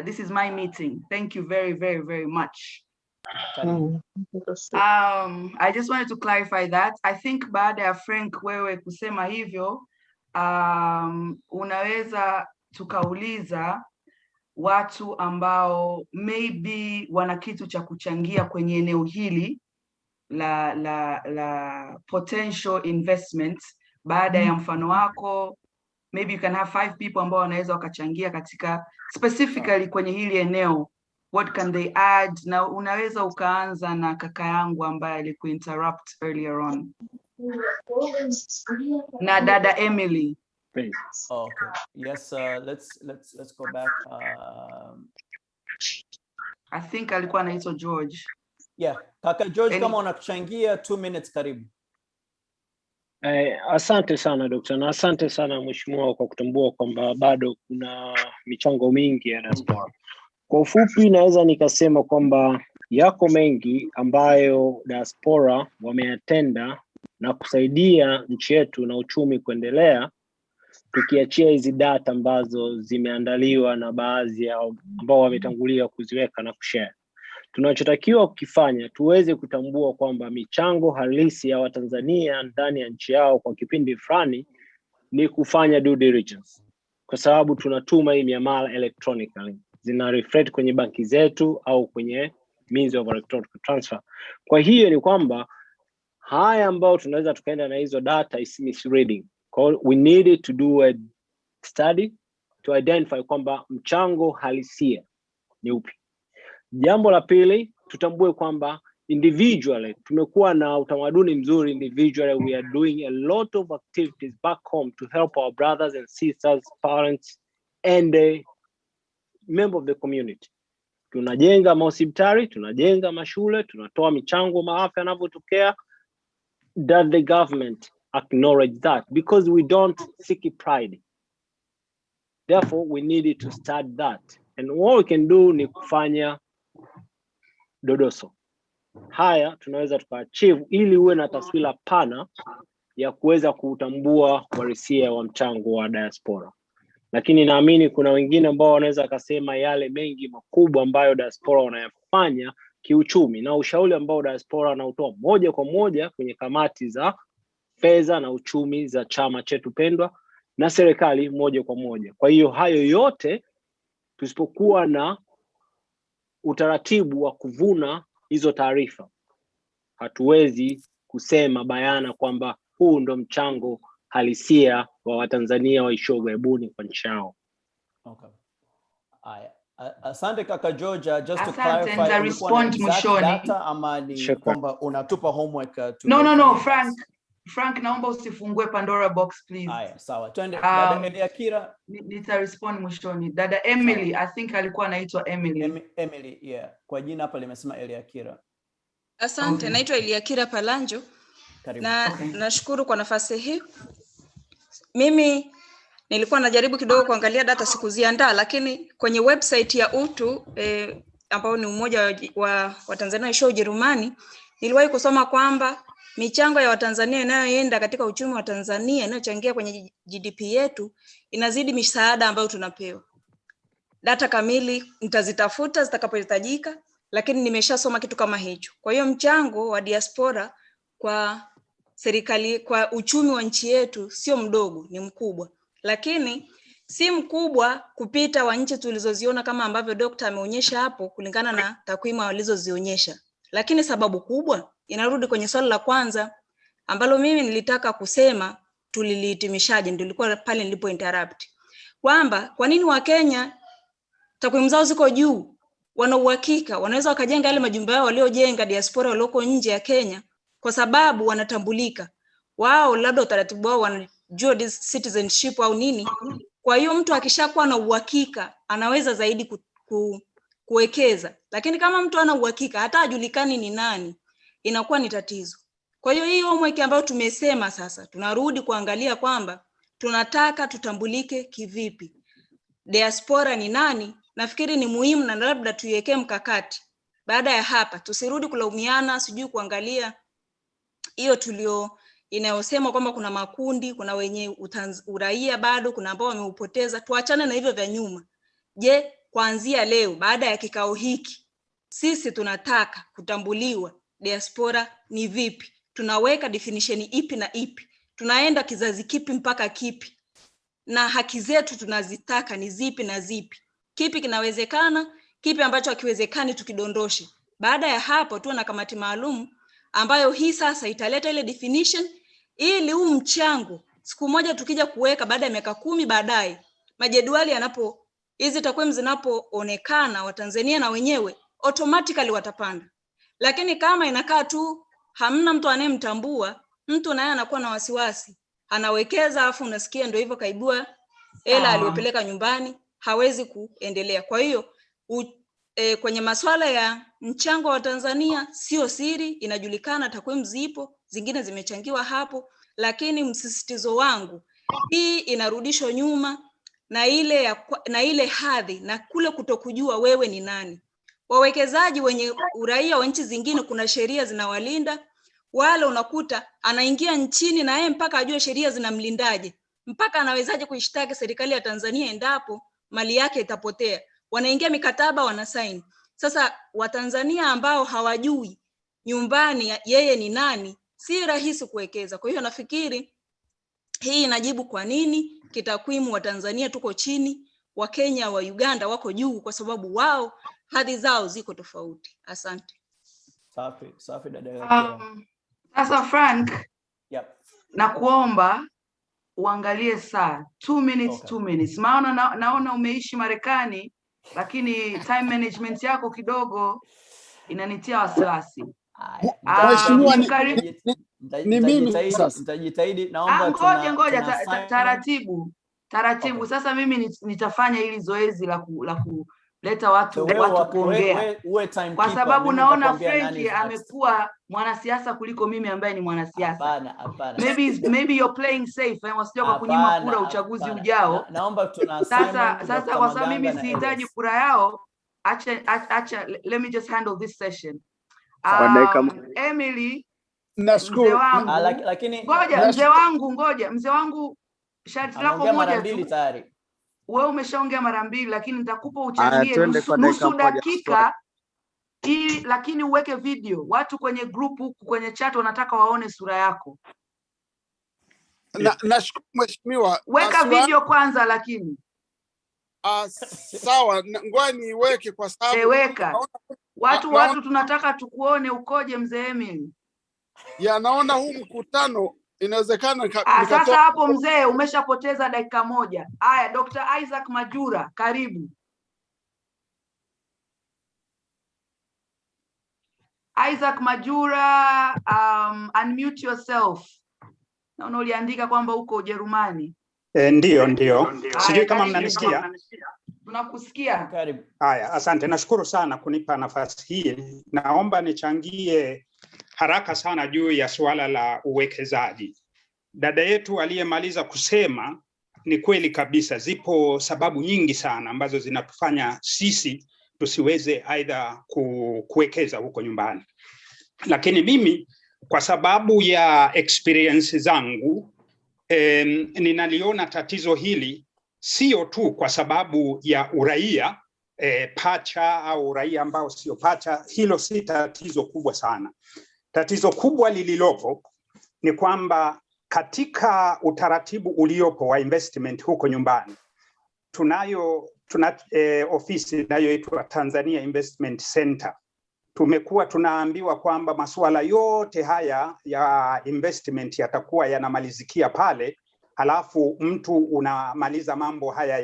This is my meeting. Thank you very, very, very much. I just wanted to clarify that. I think baada ya Frank wewe kusema hivyo, unaweza tukauliza watu ambao maybe wana kitu cha kuchangia kwenye eneo hili la potential investments. Baada ya mfano wako, maybe you can have 5 people ambao wanaweza wakachangia katika specifically kwenye hili eneo. What can they add? Na unaweza ukaanza na kaka yangu ambaye alikuinterrupt earlier on. Na dada Emily. Okay. Yes, let's go back. I think alikuwa anaitwa George. Yeah, kaka George, kama unakuchangia 2 minutes karibu. Asante sana Dr. na asante sana mheshimiwa kwa kutambua kwamba bado kuna michango mingi ya Diaspora. Kwa ufupi naweza nikasema kwamba yako mengi ambayo Diaspora wameyatenda na kusaidia nchi yetu na uchumi kuendelea, tukiachia hizi data ambazo zimeandaliwa na baadhi ya ambao wametangulia kuziweka na kushare. Tunachotakiwa kukifanya tuweze kutambua kwamba michango halisi ya Watanzania ndani ya nchi yao kwa kipindi fulani ni kufanya due diligence, kwa sababu tunatuma hii miamala electronically, zina reflect kwenye banki zetu au kwenye means of electronic transfer. Kwa hiyo ni kwamba haya ambao tunaweza tukaenda na hizo data is misreading. We needed to do a study to identify kwamba mchango halisia ni upi. Jambo la pili, tutambue kwamba individually tumekuwa na utamaduni mzuri. Individually we are doing a lot of activities back home to help our brothers and sisters, parents and the member of the community. Tunajenga mahospitali, tunajenga mashule, tunatoa michango maafa yanapotokea. Does the government acknowledge that? Because we don't seek pride. Therefore we needed to start that, and what we can do ni kufanya dodoso. Haya tunaweza tukaachieve ili uwe na taswira pana ya kuweza kutambua uhalisia wa mchango wa Diaspora. Lakini naamini kuna wengine ambao wanaweza kusema yale mengi makubwa ambayo Diaspora wanayafanya kiuchumi, na ushauri ambao Diaspora anautoa moja kwa moja kwenye kamati za fedha na uchumi za chama chetu pendwa na serikali moja kwa moja. Kwa hiyo hayo yote tusipokuwa na utaratibu wa kuvuna hizo taarifa, hatuwezi kusema bayana kwamba huu ndo mchango halisia wa Watanzania waishio ughaibuni kwa nchi yao. Okay. Asante kaka Georgia, just to Asante, clarify, respond mwishoni. data ama ni kwamba unatupa homework No, Frank naomba usifungue Pandora box please. Haya, sawa. Twende dada Eliakira. Nita-respond mwishoni. Dada Emily, I think alikuwa anaitwa Emily. Emily, yeah. Kwa jina hapa limesema Eliakira. Asante, naitwa Eliakira Palanjo. Karibu. Nashukuru kwa nafasi hii. Mimi nilikuwa najaribu kidogo kuangalia data sikuziandaa, lakini kwenye website ya UTU ambao ni umoja wa Tanzania waishio Ujerumani, niliwahi kusoma kwamba michango ya Watanzania inayoenda katika uchumi wa Tanzania inayochangia kwenye GDP yetu inazidi misaada ambayo tunapewa. Data kamili nitazitafuta zitakapohitajika, lakini nimeshasoma kitu kama hicho. Kwa hiyo mchango wa diaspora kwa serikali, kwa uchumi wa nchi yetu sio mdogo, ni mkubwa. Lakini si mkubwa kupita wa nchi tulizoziona kama ambavyo Dr. ameonyesha hapo kulingana na takwimu alizozionyesha. Lakini sababu kubwa inarudi kwenye swali la kwanza ambalo mimi nilitaka kusema tulilihitimishaje, ndio ilikuwa pale nilipo interrupt. Kwamba kwa nini Wakenya takwimu zao ziko juu, wana uhakika, wanaweza wakajenga yale majumba yao waliojenga diaspora walioko nje ya Kenya kwa sababu wanatambulika. Wao labda utaratibu wao wanajua citizenship au nini. Kwa hiyo mtu akishakuwa na uhakika anaweza zaidi kuwekeza. Lakini kama mtu hana uhakika hata ajulikani ni nani, inakuwa ni tatizo. Kwa hiyo hii homework ambayo tumesema sasa tunarudi kuangalia kwamba tunataka tutambulike kivipi. Diaspora ni nani? Nafikiri ni muhimu na labda tuiwekee mkakati. Baada ya hapa tusirudi kulaumiana, sijui kuangalia hiyo tulio inayosema kwamba kuna makundi, kuna wenye uraia bado, kuna ambao wameupoteza. Tuachane na hivyo vya nyuma. Je, kuanzia leo baada ya kikao hiki sisi tunataka kutambuliwa diaspora ni vipi? Tunaweka definition ipi na ipi? Tunaenda kizazi kipi mpaka kipi? Na haki zetu tunazitaka ni zipi na zipi? Kipi kinawezekana, kipi ambacho hakiwezekani tukidondoshe. Baada ya hapo tuwe na kamati maalum ambayo hii sasa italeta ile definition ili huu mchango siku moja tukija kuweka baada ya miaka 10 baadaye majedwali yanapo hizi takwimu zinapoonekana Watanzania na wenyewe automatically watapanda. Lakini kama inakaa tu hamna mtu anayemtambua, mtu naye anakuwa na wasiwasi, anawekeza afu unasikia ndio hivyo kaibua hela aliyopeleka nyumbani, hawezi kuendelea. Kwa hiyo kwenye masuala ya mchango wa Tanzania sio siri, inajulikana, takwimu zipo, zingine zimechangiwa hapo, lakini msisitizo wangu hii inarudishwa nyuma na ile hadhi na kule kutokujua wewe ni nani. Wawekezaji wenye uraia wa nchi zingine kuna sheria zinawalinda, wale unakuta anaingia nchini na yeye mpaka ajue sheria zinamlindaje, mpaka anawezaje kuishtaki serikali ya Tanzania endapo mali yake itapotea. Wanaingia mikataba, wanasaini. Sasa Watanzania ambao hawajui nyumbani yeye ni nani, si rahisi kuwekeza. Kwa hiyo nafikiri hii inajibu kwa nini kitakwimu wa Tanzania tuko chini, wa Kenya, wa Uganda wako juu, kwa sababu wao hadhi zao ziko tofauti. Asante. Safi dada. Sasa Frank, yep. Na kuomba uangalie saa 2 minutes, okay. 2 minutes. Maana naona umeishi Marekani lakini time management yako kidogo inanitia wasiwasi. Mheshimiwa, ni mimi nitajitahidi, naomba ngoja taratibu. Okay. Sasa mimi nitafanya hili zoezi la kuleta watu kuongea. Kwa sababu naona Frank amekuwa mwanasiasa kuliko mimi ambaye ni mwanasiasa. Hapana. Maybe you're playing safe, wasije kwa kunyima kura uchaguzi ujao. Naomba tuna sasa kwa sababu mimi sihitaji kura yao, acha let me just handle this session. Emily, nashukuru. Lakini mzee wangu sharti lako moja tu. Wewe umeshaongea mara 2 lakini nitakupa uchangie nusu dakika ili, lakini uweke video. Watu kwenye group huku kwenye chat wanataka waone sura yako. Nashukuru mheshimiwa. Weka video kwanza lakini. Sawa, ngoja niweke kwa sababu weka. Watu tunataka tukuone ukoje mzee Emily. naona huu mkutano inawezekana sasa hapo mzee umeshapoteza dakika moja. Haya, Dr. Isaac Majura, karibu. Isaac Majura, unmute yourself. Naona uliandika kwamba uko Ujerumani. Ndio. Sijui kama mnanisikia. Tunakusikia. Karibu. Haya, asante. Nashukuru sana kunipa nafasi hii. Naomba nichangie haraka sana juu ya suala la uwekezaji. Dada yetu aliyemaliza kusema ni kweli kabisa, zipo sababu nyingi sana ambazo zinatufanya sisi tusiweze aidha kuwekeza huko nyumbani. Lakini mimi kwa sababu ya experience zangu ninaliona tatizo hili sio tu kwa sababu ya uraia pacha au uraia ambao sio pacha. Hilo si tatizo kubwa sana. Tatizo kubwa lililopo ni kwamba katika utaratibu uliopo wa investment huko nyumbani, tuna ofisi inayoitwa Tanzania Investment Center. Tumekuwa tunaambiwa kwamba masuala yote haya ya investment yatakuwa yanamalizikia pale, halafu mtu unamaliza mambo haya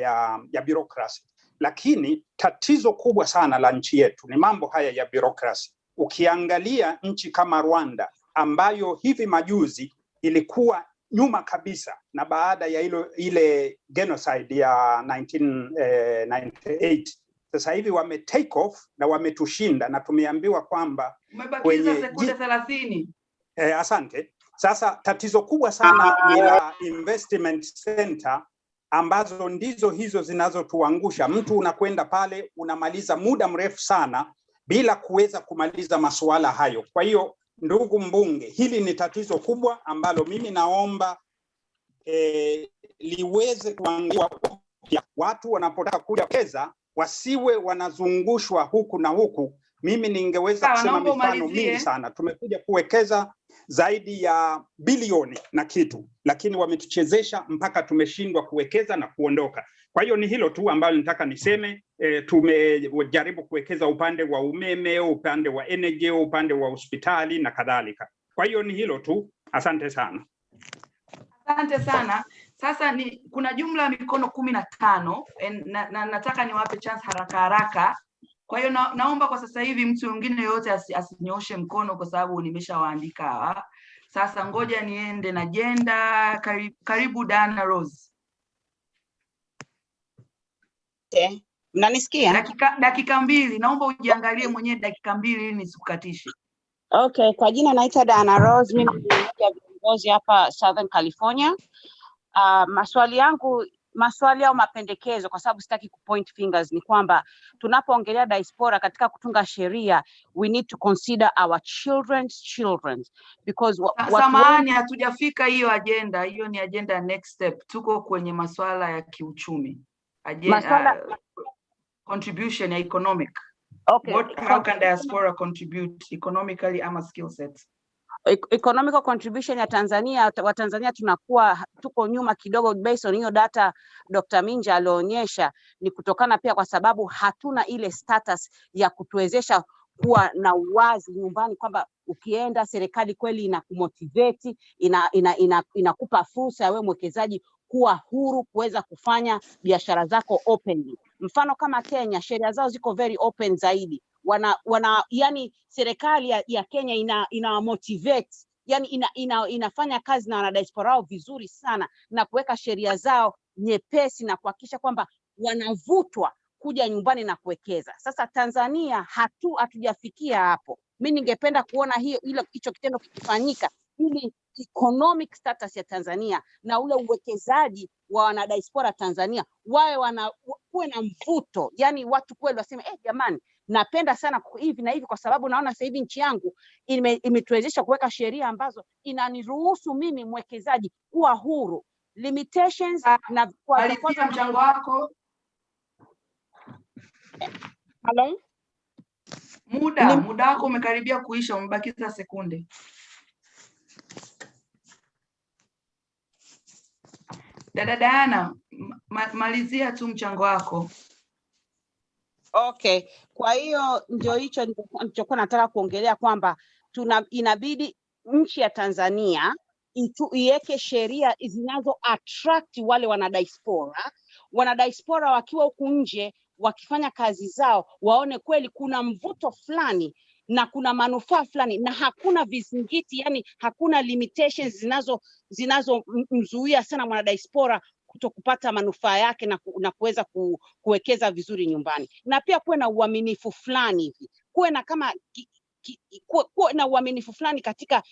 ya bureaucracy. Lakini tatizo kubwa sana la nchi yetu ni mambo haya ya bureaucracy. Ukiangalia nchi kama Rwanda ambayo hivi majuzi ilikuwa nyuma kabisa, na baada ya ile genocide ya 1998 sasa hivi wame take off na wametushinda, na tumeambiwa kwamba umebakiza sekunde 30. Asante. Sasa tatizo kubwa sana ni la investment center ambazo ndizo hizo zinazotuangusha. Mtu unakwenda pale unamaliza muda mrefu sana bila kuweza kumaliza masuala hayo. Kwa hiyo ndugu mbunge, hili ni tatizo kubwa ambalo mimi naomba liweze kuangaliwa. Watu wanapotaka kuwekeza wasiwe wanazungushwa huku na huku. Mimi ningeweza kusema mifano mingi sana. Tumekuja kuwekeza zaidi ya bilioni na kitu, lakini wametuchezesha mpaka tumeshindwa kuwekeza na kuondoka. Kwa hiyo ni hilo tu ambalo nataka niseme. Tumejaribu kuwekeza upande wa umeme, upande wa energy, upande wa hospitali na kadhalika. Kwa hiyo ni hilo tu. Asante sana. Asante sana. Sasa kuna jumla ya mikono 15 na nataka niwape chance haraka. Kwa hiyo naomba kwa sasa hivi mtu mwingine yote asinyooshe mkono kwa sababu nimeshawaandika. Sasa ngoja niende na agenda. Karibu Dana Rose. Mnanisikia? Dakika 2. Naomba ujiangalie mwenyewe dakika 2 ili nisikukatishe. Okay, kwa jina naitwa Dana Rose, mimi ni mmoja wa viongozi hapa Southern California. Maswali au mapendekezo, kwa sababu sitaki kupoint fingers, ni kwamba tunapoongelea diaspora katika kutunga sheria, we need to consider our children's children, because samahani, hatujafika hiyo agenda. Hiyo ni agenda next step. Tuko kwenye masuala ya kiuchumi. Contribution ya economic. Okay. How can diaspora contribute economically ama skill sets? Economical contribution ya Tanzania, WaTanzania tuko nyuma kidogo based on hiyo data Dr. Minja alionyesha. Ni kutokana pia kwa sababu hatuna ile status ya kutuwezesha kuwa na uwazi nyumbani, kwamba ukienda serikali kweli inakumotivate, inakupa fursa ya wewe mwekezaji kuwa huru kuweza kufanya biashara zako openly. Mfano kama Kenya, sheria zao ziko very open zaidi. Yani serikali ya Kenya ina motivate, yani inafanya kazi na wanadiaspora wao vizuri sana, na kuweka sheria zao nyepesi na kuhakikisha kwamba wanavutwa kuja nyumbani na kuwekeza. Sasa Tanzania hatujafikia hapo. Mimi ningependa kuona hicho kitendo kikifanyika, ili economic status ya Tanzania na ule uwekezaji wa wanadiaspora Tanzania kuwe na mvuto, yani watu kweli waseme jamani, napenda sana hivi na hivi, kwa sababu naona sasa hivi nchi yangu imetuwezesha kuweka sheria ambazo inaniruhusu mimi mwekezaji kuwa huru. Limitations na kwa mchango wako. Hello? Muda wako umekaribia kuisha, umebakiza sekunde. Dada Diana, malizia tu mchango wako. Okay, kwa hiyo ndio hicho nilichokuwa nataka kuongelea, kwamba inabidi nchi ya Tanzania iweke sheria zinazo attract wale wanadiaspora wakiwa huku nje wakifanya kazi zao, waone kweli kuna mvuto fulani na kuna manufaa fulani na hakuna vizingiti, yani hakuna limitations zinazomzuia sana mwanadiaspora kutokupata manufaa yake na kuweza kuwekeza vizuri nyumbani. Na pia kuwe na uaminifu fulani hivi. Kuwe na kama kuwe na uaminifu fulani katika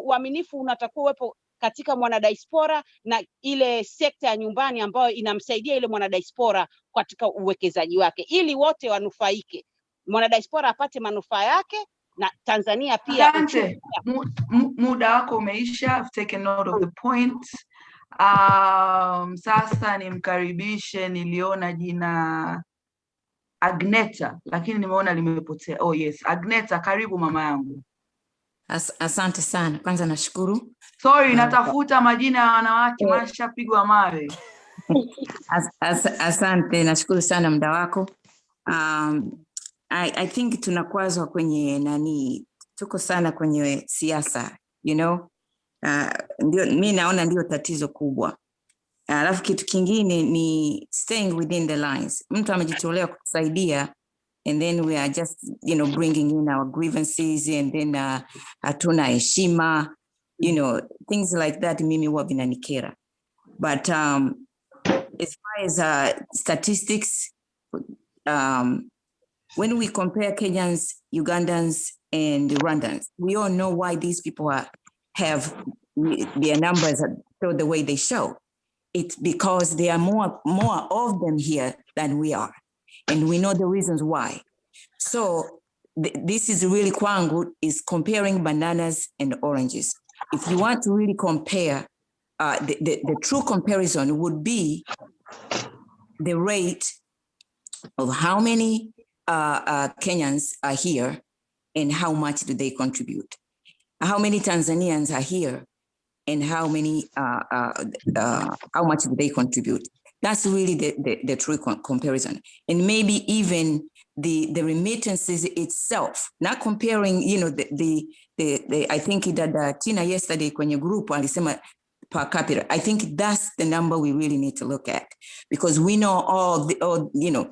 uaminifu unatakiwa uwepo katika mwanadiaspora na ile sekta ya nyumbani ambayo inamsaidia ile mwanadiaspora katika uwekezaji wake, ili wote wanufaike. Mwanadiaspora apate manufaa yake na Tanzania pia. Asante. Muda wako umeisha. I've taken note of the points. Sasa nimkaribishe, niliona jina Agneta lakini nimeona limepotea. Oh yes, Agneta, karibu mama yangu. Asante sana. Kwanza nashukuru. Sorry, natafuta majina ya wanawake mashapigwa mawe. Asante, nashukuru sana muda wako. I think tunakwazwa kwenye tuko sana kwenye siasa, you know. Ndio mimi naona ndio tatizo kubwa. Alafu kitu kingine ni staying within the lines. Mtu amejitolea kutusaidia and then we are just, you know, bringing in our grievances and then hatuna heshima, you know, things like that mimi huwa vinanikera. But as far as statistics, when we compare Kenyans, Ugandans, and Rwandans, we all know why these people have their numbers show the way they show. It's because there are more of them here than we are. And we know the reasons why. So this is really kwangu, is comparing bananas and oranges. If you want to really compare, the true comparison would be the rate of how many Kenyans are here and how much do they contribute. How many Tanzanians are here and how much do they contribute. That's really the true comparison. And maybe even the remittances itself, not comparing, you know, I think that Tina yesterday kwenye group alisema per capita. I think that's the number we really need to look at, because we know all you know,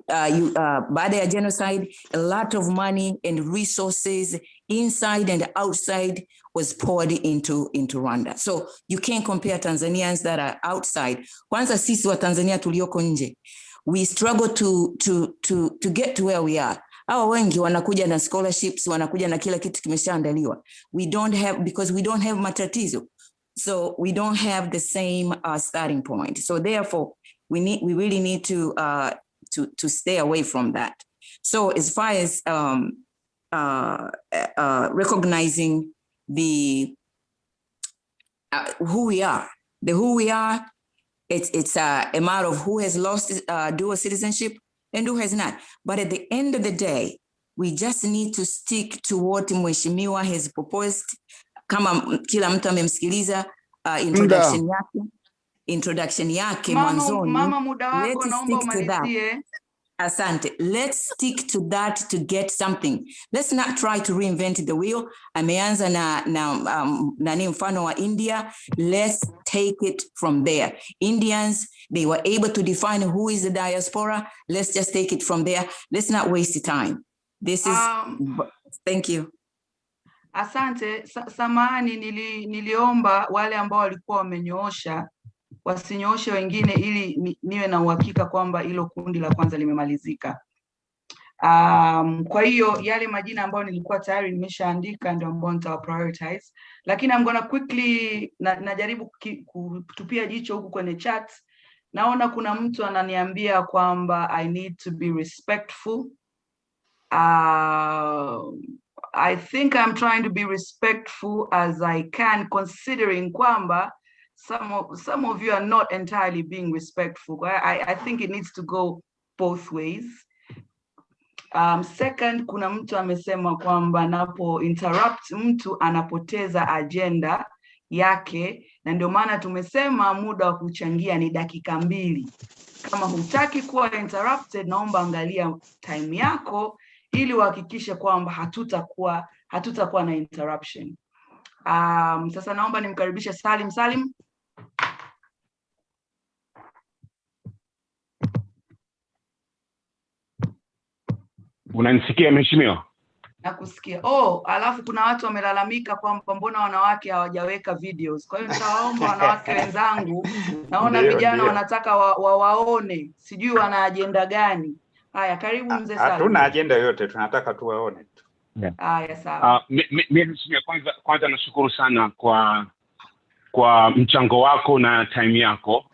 baada ya genocide, a lot of money and resources inside and outside was poured into Rwanda. So you can't compare Tanzanians that are outside. Kwanza sisi wa Tanzania tulioko nje, we struggle to get to where we are. Hawa wengi wanakuja na scholarships, wanakuja na kila kitu kimeshaandaliwa. We don't have, because we don't have matatizo. So we don't have the same starting point. So therefore, we really need to stay away from that. So as far as recognizing the who we are, it's a matter of who has lost dual citizenship and who has not. But at the end of the day, we just need to stick to what Mheshimiwa has proposed. Kama kila mtu amemsikiliza introduction yake mwanzoni. Mama, muda wako naomba umalizie. Asante. Let's stick to that to get something. Let's not try to reinvent the wheel. Ameanza na mfano wa India. Let's take it from there. Indians, they were able to define who is the diaspora. Let's just take it from there. Let's not waste the time. This is, thank you. Asante. Samahani, niliomba wale ambao walikuwa wamenyoosha wasinyooshe wengine ili niwe na uhakika kwamba hilo kundi la kwanza limemalizika. Kwa hiyo yale majina ambayo nilikuwa tayari nimeshaandika ndio ambayo nitawa prioritize. Lakini I'm gonna quickly najaribu kutupia jicho huku kwenye chat. Naona kuna mtu ananiambia kwamba I need to be respectful. I think I'm trying to be respectful as I can, considering kwamba some of you are not entirely being respectful. I think it needs to go both ways. Second, kuna mtu amesema kwamba napo interrupt mtu anapoteza agenda yake, na ndio maana tumesema muda wa kuchangia ni dakika 2. Kama hutaki kuwa interrupted, naomba angalia time yako ili wahakikishe kwamba hatutakuwa na interruption. Sasa naomba nimkaribishe Salim. Salim. Unanisikia mheshimiwa? Nakusikia. Alafu kuna watu wamelalamika kwamba mbona wanawake hawajaweka videos. Kwa hiyo nitawaomba wanawake wenzangu, naona vijana wanataka wawaone, sijui wana agenda gani. Haya, karibu mzee Salim. Hatuna agenda yote, tunataka tuwaone tu. Haya, sawa. Mimi kwanza nashukuru sana kwa mchango wako na time yako.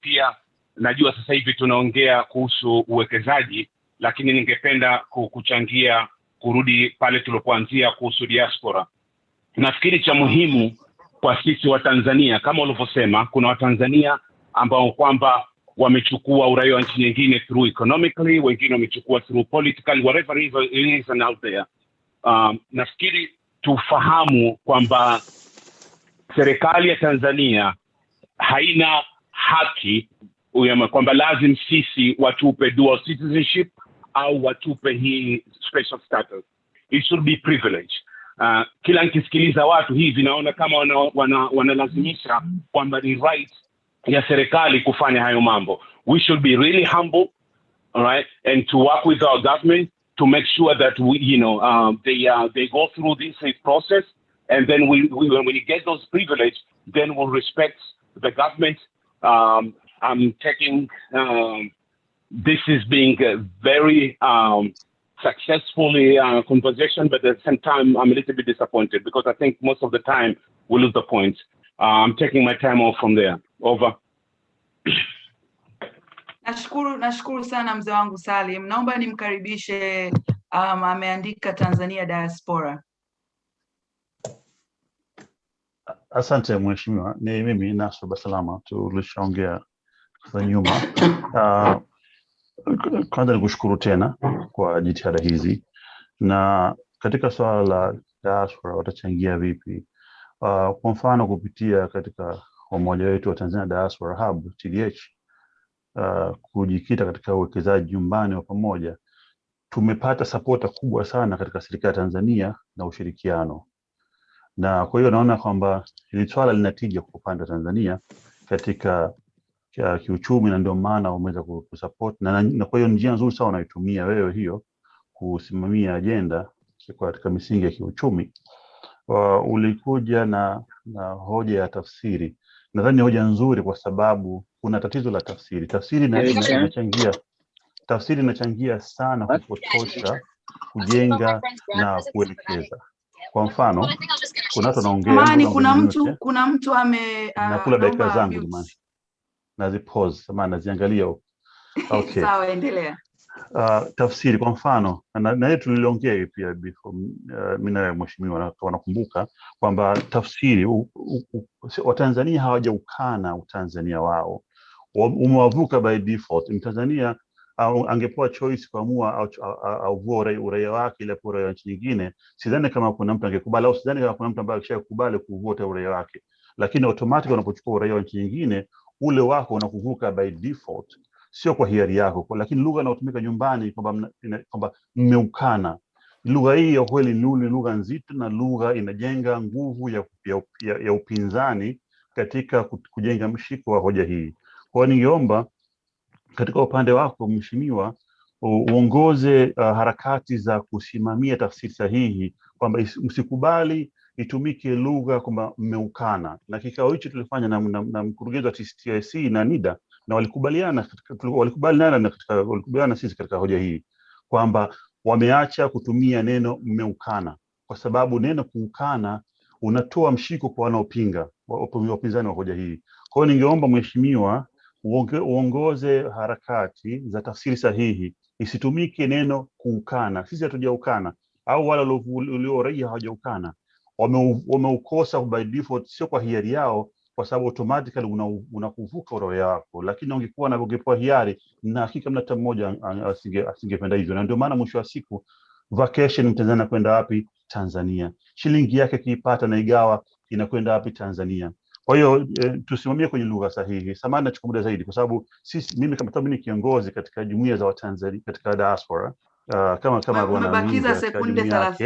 Pia najua sasa hivi tunaongea kuhusu uwekezaji, lakini ningependa kuchangia kurudi pale tulipoanzia kuhusu diaspora. Nafikiri cha muhimu kwa sisi wa Tanzania, kama ulivyosema, kuna Watanzania ambao kwamba wamechukua uraia wa nchi nyingine through economically, wengine wamechukua through politically, whatever it is out there. Nafikiri tufahamu kwamba serikali ya Tanzania haina haki kwamba lazim sisi watupe dual citizenship au watupe hii special status. It should be privilege. Kila nikisikiliza watu hivi naona kama wanalazimisha kwamba ni right ya serikali kufanya hayo mambo. We should be really humble, all right, and to work with our government to make sure that they go through this process, and then when we get those privileges, then we'll respect the government. I'm taking this is being a very successfully conversation, but at the same time I'm a little bit disappointed because I think most of the time we lose the point. I'm taking my time off from there. Over. Nashukuru sana mzee wangu Salim. Naomba nimkaribishe ameandika Tanzania Diaspora. Asante mheshimiwa. Ni mimi Nasr Basalama, tulishaongea kwa nyuma. Kwanza nikushukuru tena kwa jitihada hizi, na katika swala la diaspora watachangia vipi? Kwa mfano kupitia katika umoja wetu wa Tanzania Diaspora Hub TDH, kujikita katika uwekezaji nyumbani wa pamoja, tumepata sapota kubwa sana katika serikali ya Tanzania na ushirikiano, na kwa hiyo naona kwamba hili swala linatija kwa upande wa Tanzania katika kiuchumi, na ndio maana wameweza kusupport, na kwa hiyo njia nzuri sana unaitumia wewe hiyo kusimamia agenda katika misingi ya kiuchumi. Ulikuja na hoja ya tafsiri. Nadhani hoja nzuri kwa sababu kuna tatizo la tafsiri. Tafsiri inachangia sana kupotosha, kujenga na kuelekeza. Kwa mfano, kuna watu wanaongea, kuna mtu nakula dakika zangu jamani. Nazipause, samahani, naziangalia. Okay. Sawa, endelea. Tafsiri kwa mfano, na yetu tuliongea pia before, mimi na mheshimiwa wanakumbuka kwamba tafsiri Watanzania hawajaukana utanzania wao, umewavuka by default. Mtanzania angepewa choice kuamua au uraia wake ile uraia wa nchi nyingine, sidhani kama kuna mtu angekubali, au sidhani kama kuna mtu ambaye akishakubali kuvuta uraia wake, lakini automatically unapochukua uraia wa nchi nyingine, ule wako unakuvuka by default, sio kwa hiari yako. Lakini lugha inayotumika nyumbani kwamba mmeukana, lugha hii ya kweli ni lugha nzito, na lugha inajenga nguvu ya upinzani katika kujenga mshiko wa hoja hii. Kwa hiyo ningeomba katika upande wako mheshimiwa, uongoze harakati za kusimamia tafsiri sahihi, kwamba msikubali itumike lugha kwamba mmeukana. Na kikao hicho tulifanya na mkurugenzi wa TIC na NIDA, na walikubaliana sisi katika hoja hii kwamba wameacha kutumia neno mmeukana, kwa sababu neno kuukana unatoa mshiko kwa wanaopinga, wapinzani wa hoja hii. Kwa hiyo ningeomba mheshimiwa uongoze harakati za tafsiri sahihi, isitumike neno kuukana. Sisi hatujaukana, au wale walio raia hawajaukana, wameukosa by default, sio kwa hiari yao, kwa sababu automatically unakuvuka uraia wako. Lakini ungepewa hiari, na hakika mna hata mmoja asingependa hivyo. Na ndio maana mwisho wa siku vacation Mtanzania kwenda wapi? Tanzania. Shilingi yake kiipata na igawa inakwenda wapi? Tanzania. Kwa hiyo tusimamie kwenye lugha sahihi. Samahani nachukua muda zaidi, kwa sababu mimi kama ni kiongozi katika jumuiya za Watanzania katika diaspora, kama bwana Umebakiza Minja sekunde elimu yake.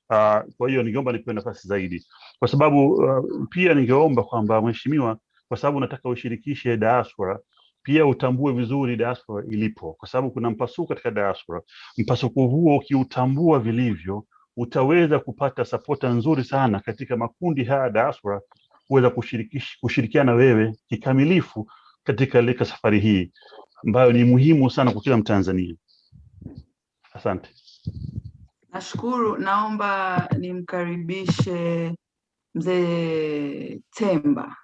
30. Kwa hiyo ningeomba nipewe nafasi zaidi, kwa sababu pia ningeomba kwamba mheshimiwa, kwa sababu nataka ushirikishe diaspora, pia utambue vizuri diaspora ilipo, kwa sababu kuna mpasuko katika diaspora. Mpasuko huo ukiutambua vilivyo, utaweza kupata sapota nzuri sana katika makundi haya diaspora, kuweza kushirikiana wewe kikamilifu katika safari hii ambayo ni muhimu sana kwa kila Mtanzania. Asante. Nashukuru, naomba nimkaribishe mzee Temba.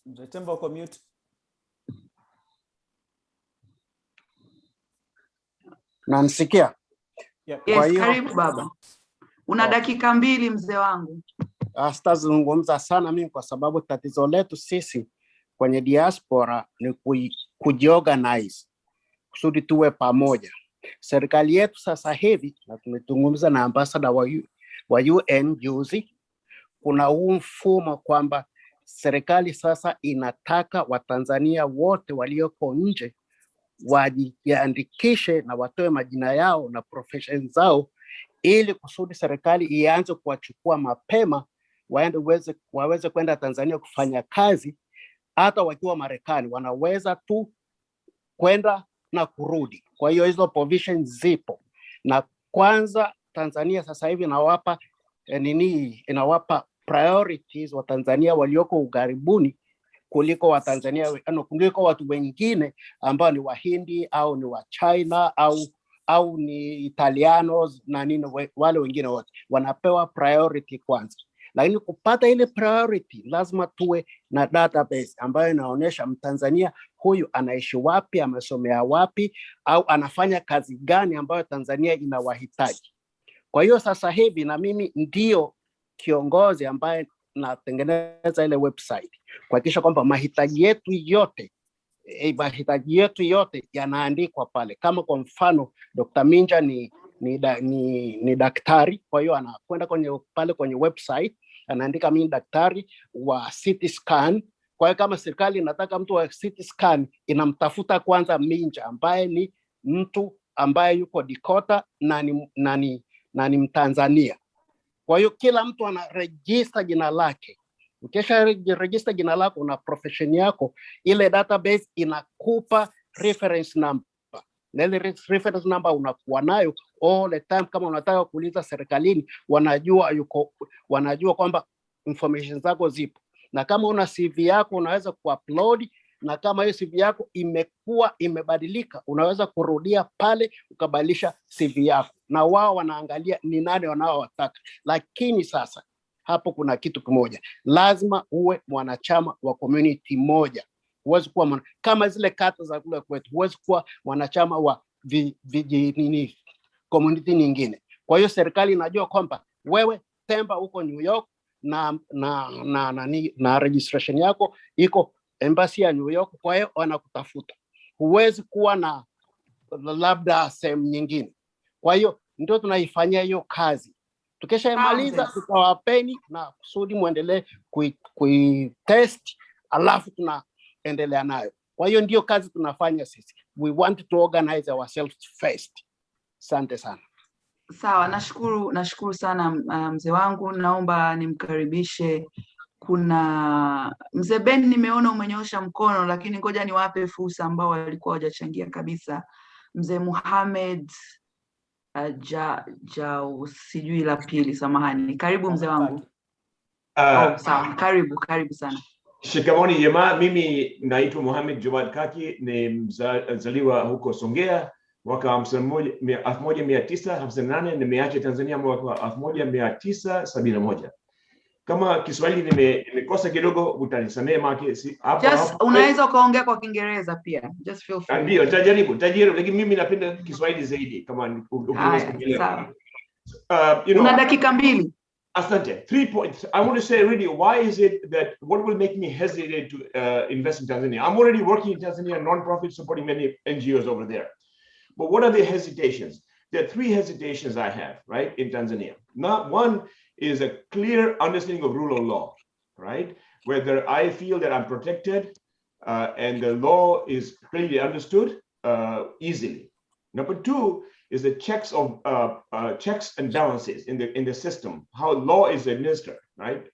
Mzee Temba uko mute. Nanisikia? Yes, karibu baba. Una dakika 2 mzee wangu. Sitazungumza sana mimi kwa sababu tatizo letu sisi kwenye diaspora ni kujiorganize kusudi tuwe pamoja. Serikali yetu sasa hivi, na tumetungumza na ambassador wa UN juzi, kuna huu mfumo kwamba serikali sasa inataka Watanzania wote walioko nje wajiandikishe na watoe majina yao na profession zao, ili kusudi serikali ianze kuwachukua mapema waweze kwenda Tanzania kufanya kazi. Hata wakiwa Marekani wanaweza tu kwenda na kurudi. Kwa hiyo hizo provisions zipo, na kwanza Tanzania sasa hivi inawapa priorities wa Tanzania walioko ugharibuni kuliko watu wengine ambao ni Wahindi au ni wa China au ni Italianos na nini, wale wengine wote wanapewa priority kwanza. Lakini kupata ile priority lazima tuwe na database ambayo inaonyesha Mtanzania huyu anaishi wapi, amesomea wapi, au anafanya kazi gani ambayo Tanzania inawahitaji. Kwa hiyo sasa hivi na mimi ndio kiongozi ambaye natengeneza ile website kuhakikisha kwamba mahitaji yetu yote yanaandikwa pale. Kama kwa mfano Dr. Minja ni daktari, kwa hiyo anakwenda pale kwenye website anaandika mimi daktari wa CT scan. Kwa hiyo kama serikali inataka mtu wa CT scan, inamtafuta kwanza Minja ambaye ni mtu ambaye yuko Dakota na ni Mtanzania. Kwa hiyo kila mtu ana register jina lake. Ukisha register jina lako na profession yako, ile database inakupa reference number. Na ile reference number unakuwa nayo all the time. Kama unataka kuuliza serikalini, wanajua kwamba information zako zipo. Na kama una CV yako unaweza kuupload, na kama hiyo CV yako imebadilika, unaweza kurudia pale ukabadilisha CV yako, na wao wanaangalia ni nani wanaowataka. Lakini sasa hapo kuna kitu kimoja, lazima uwe mwanachama wa community moja. Huwezi kuwa kama zile kata za kule kwetu, huwezi kuwa mwanachama wa community nyingine. Kwa hiyo serikali inajua kwamba wewe Temba uko New York na registration yako iko embassy ya New York, kwa hiyo wanakutafuta. Huwezi kuwa na labda sehemu nyingine. Kwa hiyo ndio tunaifanyia hiyo kazi. Tukishaimaliza tutawapeni na kusudi muendelee kuitest, alafu tunaendelea nayo. Kwa hiyo ndio kazi tunafanya sisi. We want to organize ourselves first. Asante sana. Sawa, nashukuru sana mzee wangu. Naomba nimkaribishe, kuna mzee Ben, nimeona umenyosha mkono, lakini ngoja niwape fursa ambao walikuwa hawajachangia kabisa. Mzee Muhammad sijui la pili, samahani. Karibu mzee wangu. Sawa, karibu sana. Shikamoni jamaa, mimi naitwa Muhammad Jawad Kaki, ni mzaliwa huko Songea mwaka 1958, nimeacha Tanzania mwaka 1971. Kama Kiswahili nimekosa kidogo utanisamehe, maana hapo unaweza ukaongea kwa Kiingereza pia, just feel free. Ndio, tajaribu, lakini mimi napenda Kiswahili zaidi kama ukiweza kuelewa. Una dakika 2. Asante. 3 points. I want to say really, why is it that what will make me hesitate to invest in Tanzania? I'm already working in Tanzania, non-profit, supporting many NGOs over there. But what are the hesitations? There are 3 hesitations I have, right, in Tanzania. One is a clear understanding of rule of law, right? Whether I feel that I'm protected and the law is clearly understood easily. Number two is the checks and balances in the system, how law is administered, right?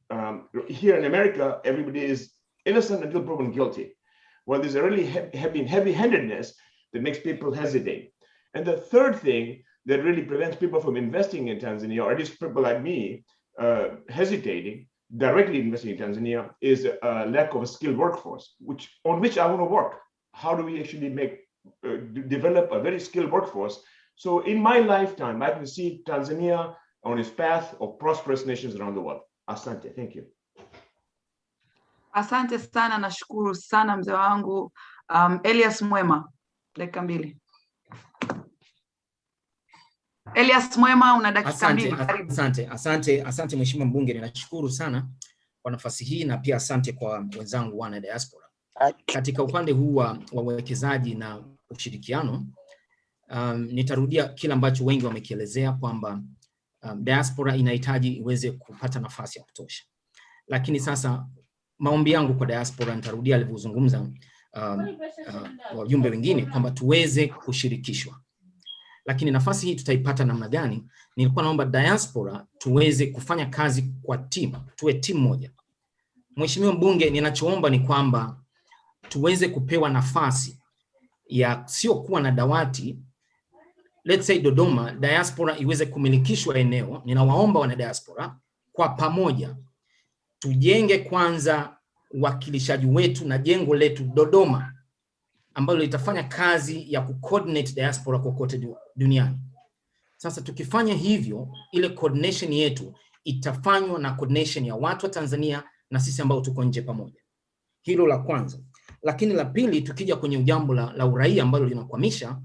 Here in America, everybody is innocent until proven guilty. Well, there's a really heavy-handedness that makes people hesitate. And the third thing that really prevents people from investing in Tanzania, or at least people like me hesitating, directly investing in Tanzania, is a lack of a skilled workforce, on which I want to work. How do we actually develop a very skilled workforce? So in my lifetime, I can see Tanzania on its path of prosperous nations around the world. Asante, thank you. Asante sana, nashukuru sana mzee wangu. Elias Mwema, dakika mbili. Elias Mwema, una dakika mbili. Asante mheshimiwa mbunge, ninashukuru sana kwa nafasi hii na pia asante kwa wenzangu wana diaspora. Katika upande huu wa uwekezaji na ushirikiano, nitarudia kila ambacho wengi wamekielezea kwamba diaspora inahitaji iweze kupata nafasi ya kutosha. Lakini sasa maombi yangu kwa diaspora, nitarudia alivyozungumza wajumbe wengine kwamba tuweze kushirikishwa. Lakini nafasi hii tutaipata namna gani? Nilikuwa naomba diaspora tuweze kufanya kazi kwa timu, tuwe timu moja. Mheshimiwa mbunge, ninachoomba ni kwamba tuweze kupewa nafasi ya sio kuwa na dawati. Let's say Dodoma, diaspora iweze kumilikishwa eneo. Ninawaomba wana diaspora kwa pamoja tujenge kwanza uwakilishaji wetu na jengo letu Dodoma, ambalo litafanya kazi ya kucoordinate diaspora kokote duniani. Sasa tukifanya hivyo, ile coordination yetu itafanywa na coordination ya watu wa Tanzania na sisi ambao tuko nje pamoja. Hilo la kwanza. Lakini la pili, tukija kwenye jambo la uraia ambalo linakwamisha,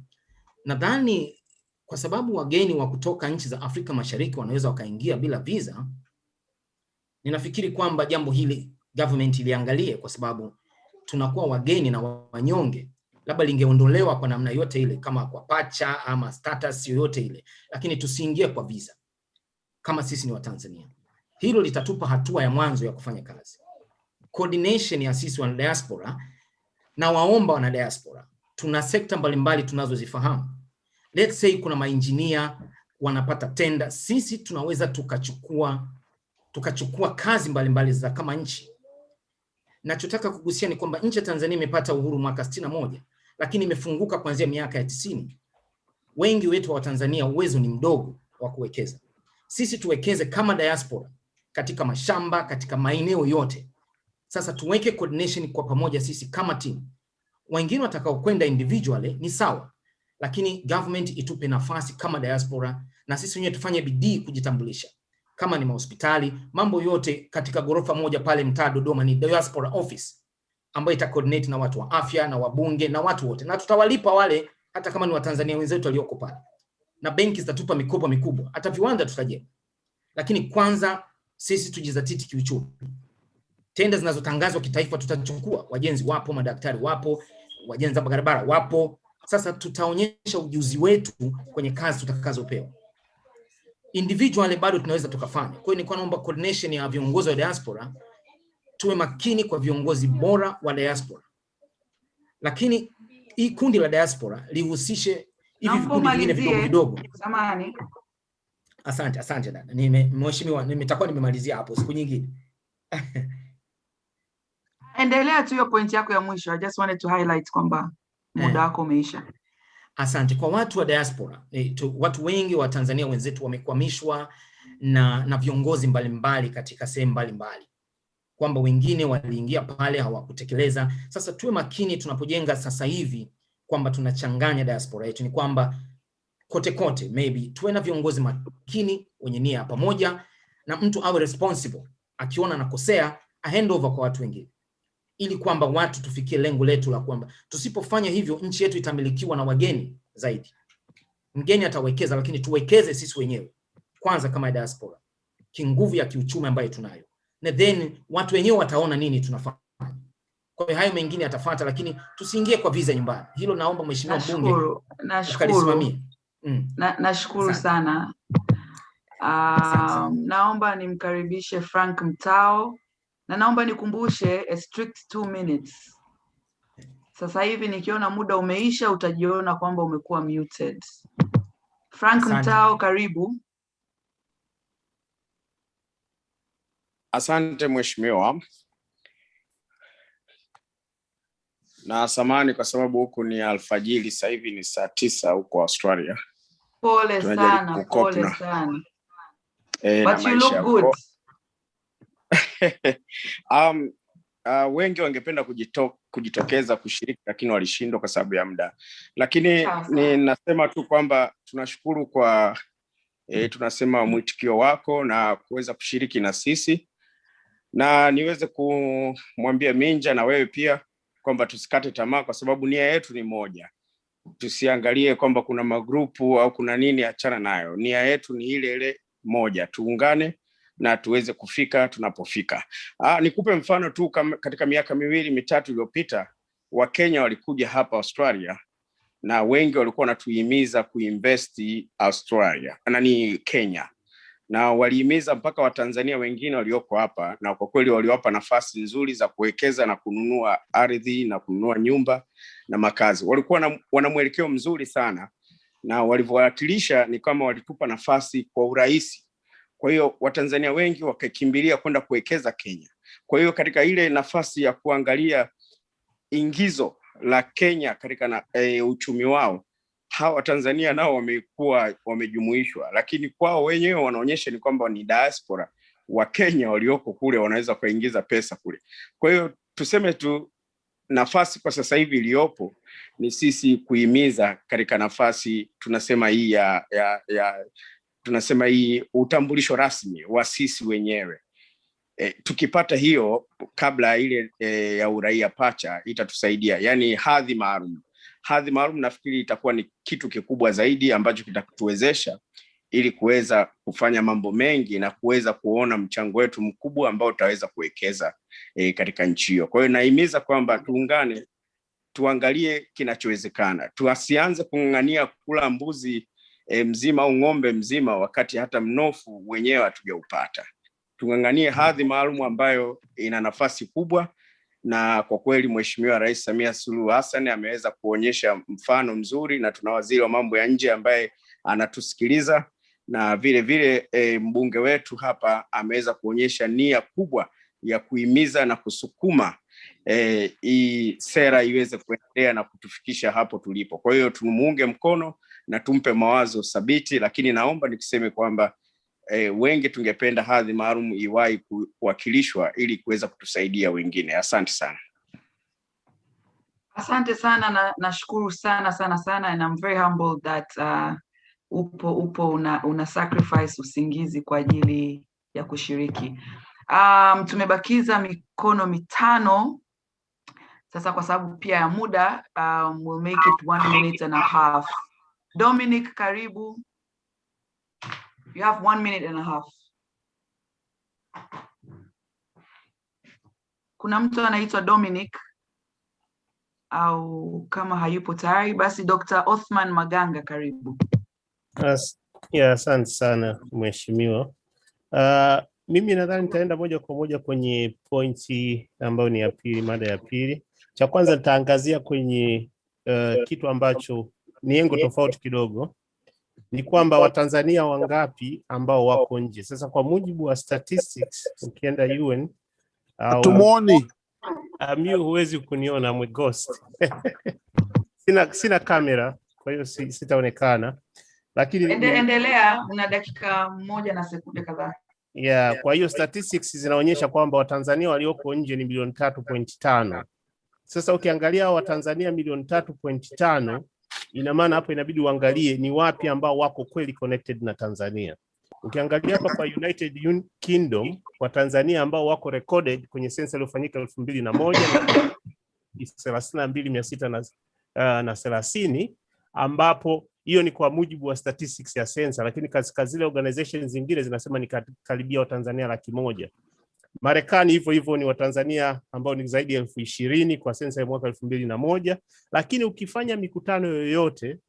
nadhani kwa sababu wageni wa kutoka nchi za Afrika Mashariki wanaweza wakaingia bila visa, ninafikiri kwamba jambo hili government iliangalie, kwa sababu tunakuwa wageni na wanyonge. Labda lingeondolewa kwa namna yote ile, kama kwa pacha ama status yoyote ile, lakini tusiingie kwa visa kama sisi ni Watanzania. Hilo litatupa hatua ya mwanzo ya kufanya kazi. Coordination ya sisi wana diaspora, na waomba wana diaspora, tuna sekta mbalimbali tunazozifahamu. Let's say kuna maengineer wanapata tenda, sisi tunaweza tukachukua kazi mbalimbali za kama nchi. Nachotaka kugusia ni kwamba nchi ya Tanzania imepata uhuru mwaka 61, lakini imefunguka kuanzia miaka ya 90. Wengi wetu wa Tanzania uwezo ni mdogo wa kuwekeza. Sisi tuwekeze kama diaspora katika mashamba, katika maeneo yote. Sasa tuweke coordination kwa pamoja sisi kama team. Wengine watakao kwenda individually ni sawa, lakini government itupe nafasi kama diaspora, na sisi wenyewe tufanye bidii kujitambulisha. Kama ni mahospitali, mambo yote katika gorofa moja pale mtaa Dodoma ni diaspora office, ambayo ita-coordinate na watu wa afya na wabunge na watu wote. Na tutawalipa wale hata kama ni Watanzania wenzetu walioko pale. Na benki zitatupa mikopo mikubwa, hata viwanda tutajenga. Lakini kwanza sisi tujizatiti kiuchumi. Tenda zinazotangazwa kitaifa tutachukua, wajenzi wapo, madaktari wapo, wajenzi wa barabara wapo. Sasa tutaonyesha ujuzi wetu kwenye kazi tutakazopewa. Individually bado tunaweza tukafanya. Kwa hiyo nilikuwa naomba coordination ya viongozi wa diaspora, tuwe makini kwa viongozi bora wa diaspora. Lakini hii kundi la diaspora lihusishe hivi vikundi vingine vidogo. Samahani. Asante dada. Mheshimiwa, nimetakuwa nimemalizia hapo siku nyingine. Endelea tu hiyo point yako ya mwisho. I just wanted to highlight kwamba muda wako umeisha. Asante. Kwa watu wa diaspora, watu wengi wa Tanzania wenzetu wamekwamishwa na viongozi mbalimbali katika sehemu mbalimbali, kwamba wengine waliingia pale hawakutekeleza. Sasa tuwe makini tunapojenga sasa hivi kwamba tunachanganya diaspora yetu, ni kwamba kote maybe tuwe na viongozi makini wenye nia pamoja, na mtu awe responsible, akiona anakosea a handover kwa watu wengine, ili kwamba watu tufikie lengo letu la kwamba tusipofanya hivyo nchi yetu itamilikiwa na wageni zaidi. Mgeni atawekeza, lakini tuwekeze sisi wenyewe kwanza kama diaspora, kinguvu ya kiuchumi ambayo tunayo, na then watu wenyewe wataona nini tunafanya. Kwa hiyo hayo mengine yatafuata, lakini tusiingie kwa visa nyumbani. Hilo naomba mheshimiwa mbunge ukalisimamie. Nashukuru sana. Naomba nimkaribishe Frank Mtao, na naomba nikumbushe a strict 2 minutes. Sasa hivi nikiona muda umeisha utajiona kwamba umekuwa muted. Frank Mtao, karibu. Asante mheshimiwa. Na samahani kwa sababu huku ni alfajiri, sasa hivi ni saa 9 huko Australia. Pole sana, pole sana. But you look good. Wengi wangependa kujitokeza kushiriki lakini walishindwa kwa sababu ya muda. Lakini ninasema tu kwamba tunashukuru kwa tunasema mwitikio wako na kuweza kushiriki na sisi. Na niweze kumwambia Minja na wewe pia kwamba tusikate tamaa kwa sababu nia yetu ni moja. Tusiangalie kwamba kuna magrupu au kuna nini, achana nayo. Nia yetu ni ile ile moja. Tuungane na tuweze kufika tunapofika. Nikupe mfano tu katika miaka 2-3 iliyopita, Wakenya walikuja hapa Australia na wengi walikuwa wanatuhimiza kuinvest Australia na ni Kenya. Na walihimiza mpaka Watanzania wengine walioko hapa, na kwa kweli waliwapa nafasi nzuri za kuwekeza na kununua ardhi na kununua nyumba na makazi. Walikuwa wana mwelekeo mzuri sana, na walivyowakilisha ni kama walitupa nafasi kwa urahisi. Kwa hiyo Watanzania wengi wakakimbilia kwenda kuwekeza Kenya. Kwa hiyo katika ile nafasi ya kuangalia ingizo la Kenya katika uchumi wao, hawa Tanzania nao wamekuwa wamejumuishwa, lakini kwao wenyewe wanaonyesha ni kwamba ni diaspora wa Kenya walioko kule wanaweza kuingiza pesa kule. Kwa hiyo tuseme tu nafasi kwa sasa hivi iliyopo ni sisi kuhimiza katika nafasi tunasema hii tunasema hii utambulisho rasmi wa sisi wenyewe. Tukipata hiyo kabla ile ya uraia pacha itatusaidia, yani hadhi maalum. Hadhi maalum nafikiri itakuwa ni kitu kikubwa zaidi ambacho kitatuwezesha ili kuweza kufanya mambo mengi na kuweza kuona mchango wetu mkubwa ambao utaweza kuwekeza katika nchi hiyo. Kwa hiyo naimiza kwamba tuungane, tuangalie kinachowezekana. Tuasianze kung'ang'ania kula mbuzi mzima au ng'ombe mzima wakati hata mnofu wenyewe hatujaupata. Tung'ang'anie hadhi maalum ambayo ina nafasi kubwa, na kwa kweli Mheshimiwa Rais Samia Suluhu Hassan ameweza kuonyesha mfano mzuri, na tuna waziri wa mambo ya nje ambaye anatusikiliza, na vile vile mbunge wetu hapa ameweza kuonyesha nia kubwa ya kuhimiza na kusukuma hii sera iweze kuendelea na kutufikisha hapo tulipo. Kwa hiyo tumuunge mkono na tumpe mawazo thabiti, lakini naomba nikiseme kwamba wengi tungependa hadhi maalum iwahi kuwakilishwa ili kuweza kutusaidia wengine. Asante sana. Asante sana, na nashukuru sana and I'm very humbled that upo una sacrifice usingizi kwa ajili ya kushiriki. Tumebakiza mikono 5 sasa kwa sababu pia ya muda. We'll make it 1.5 minutes. Dominic, karibu. You have 1.5 minutes. Kuna mtu anaitwa Dominic, au kama hayupo tayari basi Dr. Othman Maganga, karibu. Asante sana mheshimiwa. Mimi nadhani nitaenda moja kwa moja kwenye pointi ambayo ni ya pili, mada ya pili. Cha kwanza nitaangazia kwenye kitu ambacho ni engo tofauti kidogo. Ni kwamba Watanzania wangapi ambao wako nje. Sasa kwa mujibu wa statistics, ukienda UN tumuoni mimi huwezi kuniona, I'm a ghost. Sina kamera, kwa hiyo sitaonekana. Lakini endelea, una dakika 1 na sekunde kadhaa. Kwa hiyo statistics zinaonyesha kwamba Watanzania walioko nje ni 3.5. Sasa ukiangalia Watanzania 3.5, ina maana hapo inabidi uangalie ni wapi ambao wako kweli connected na Tanzania. Ukiangalia hapa kwa United Kingdom, Watanzania ambao wako recorded kwenye sensa iliyofanyika 2001 32,630, ambapo hiyo ni kwa mujibu wa statistics ya sensa, lakini katika zile organizations zingine zinasema ni karibia Watanzania 100,000. Marekani hivyo hivyo ni Watanzania ambao ni zaidi ya 20,000 kwa sensa ya mwaka 2001. Lakini ukifanya mikutano yoyote,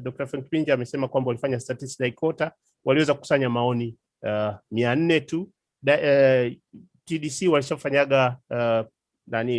Dr. Frank Pinja amesema kwamba walifanya statistical quota, waliweza kukusanya maoni 400 tu. TDC walishafanyaga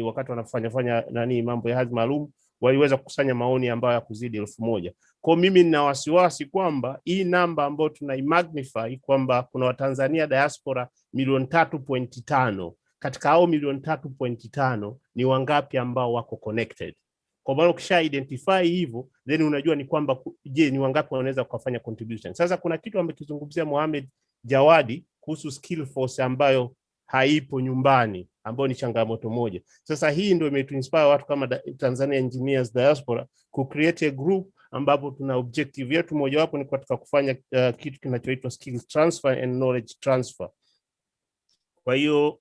wakati wanafanya mambo ya hadhi maalum waliweza kukusanya maoni ambayo yakuzidi 1000. Kwa mimi nina wasiwasi kwamba hii namba ambayo tunaimagnify kwamba kuna Watanzania diaspora 3.5 katika hao 3.5 ni wangapi ambao wako connected. Kwa maana ukisha identify hivyo then unajua ni kwamba je, ni wangapi wanaweza kufanya contribution. Sasa kuna kitu amekizungumzia Mohamed Jawadi kuhusu skill force ambayo haipo nyumbani, ambayo ni changamoto moja. Sasa hii ndio imetuinspire watu kama Tanzania Engineers Diaspora ku create a group ambapo tuna objective yetu mojawapo ni katika kufanya kitu kinachoitwa skill transfer and knowledge transfer. Kwa hiyo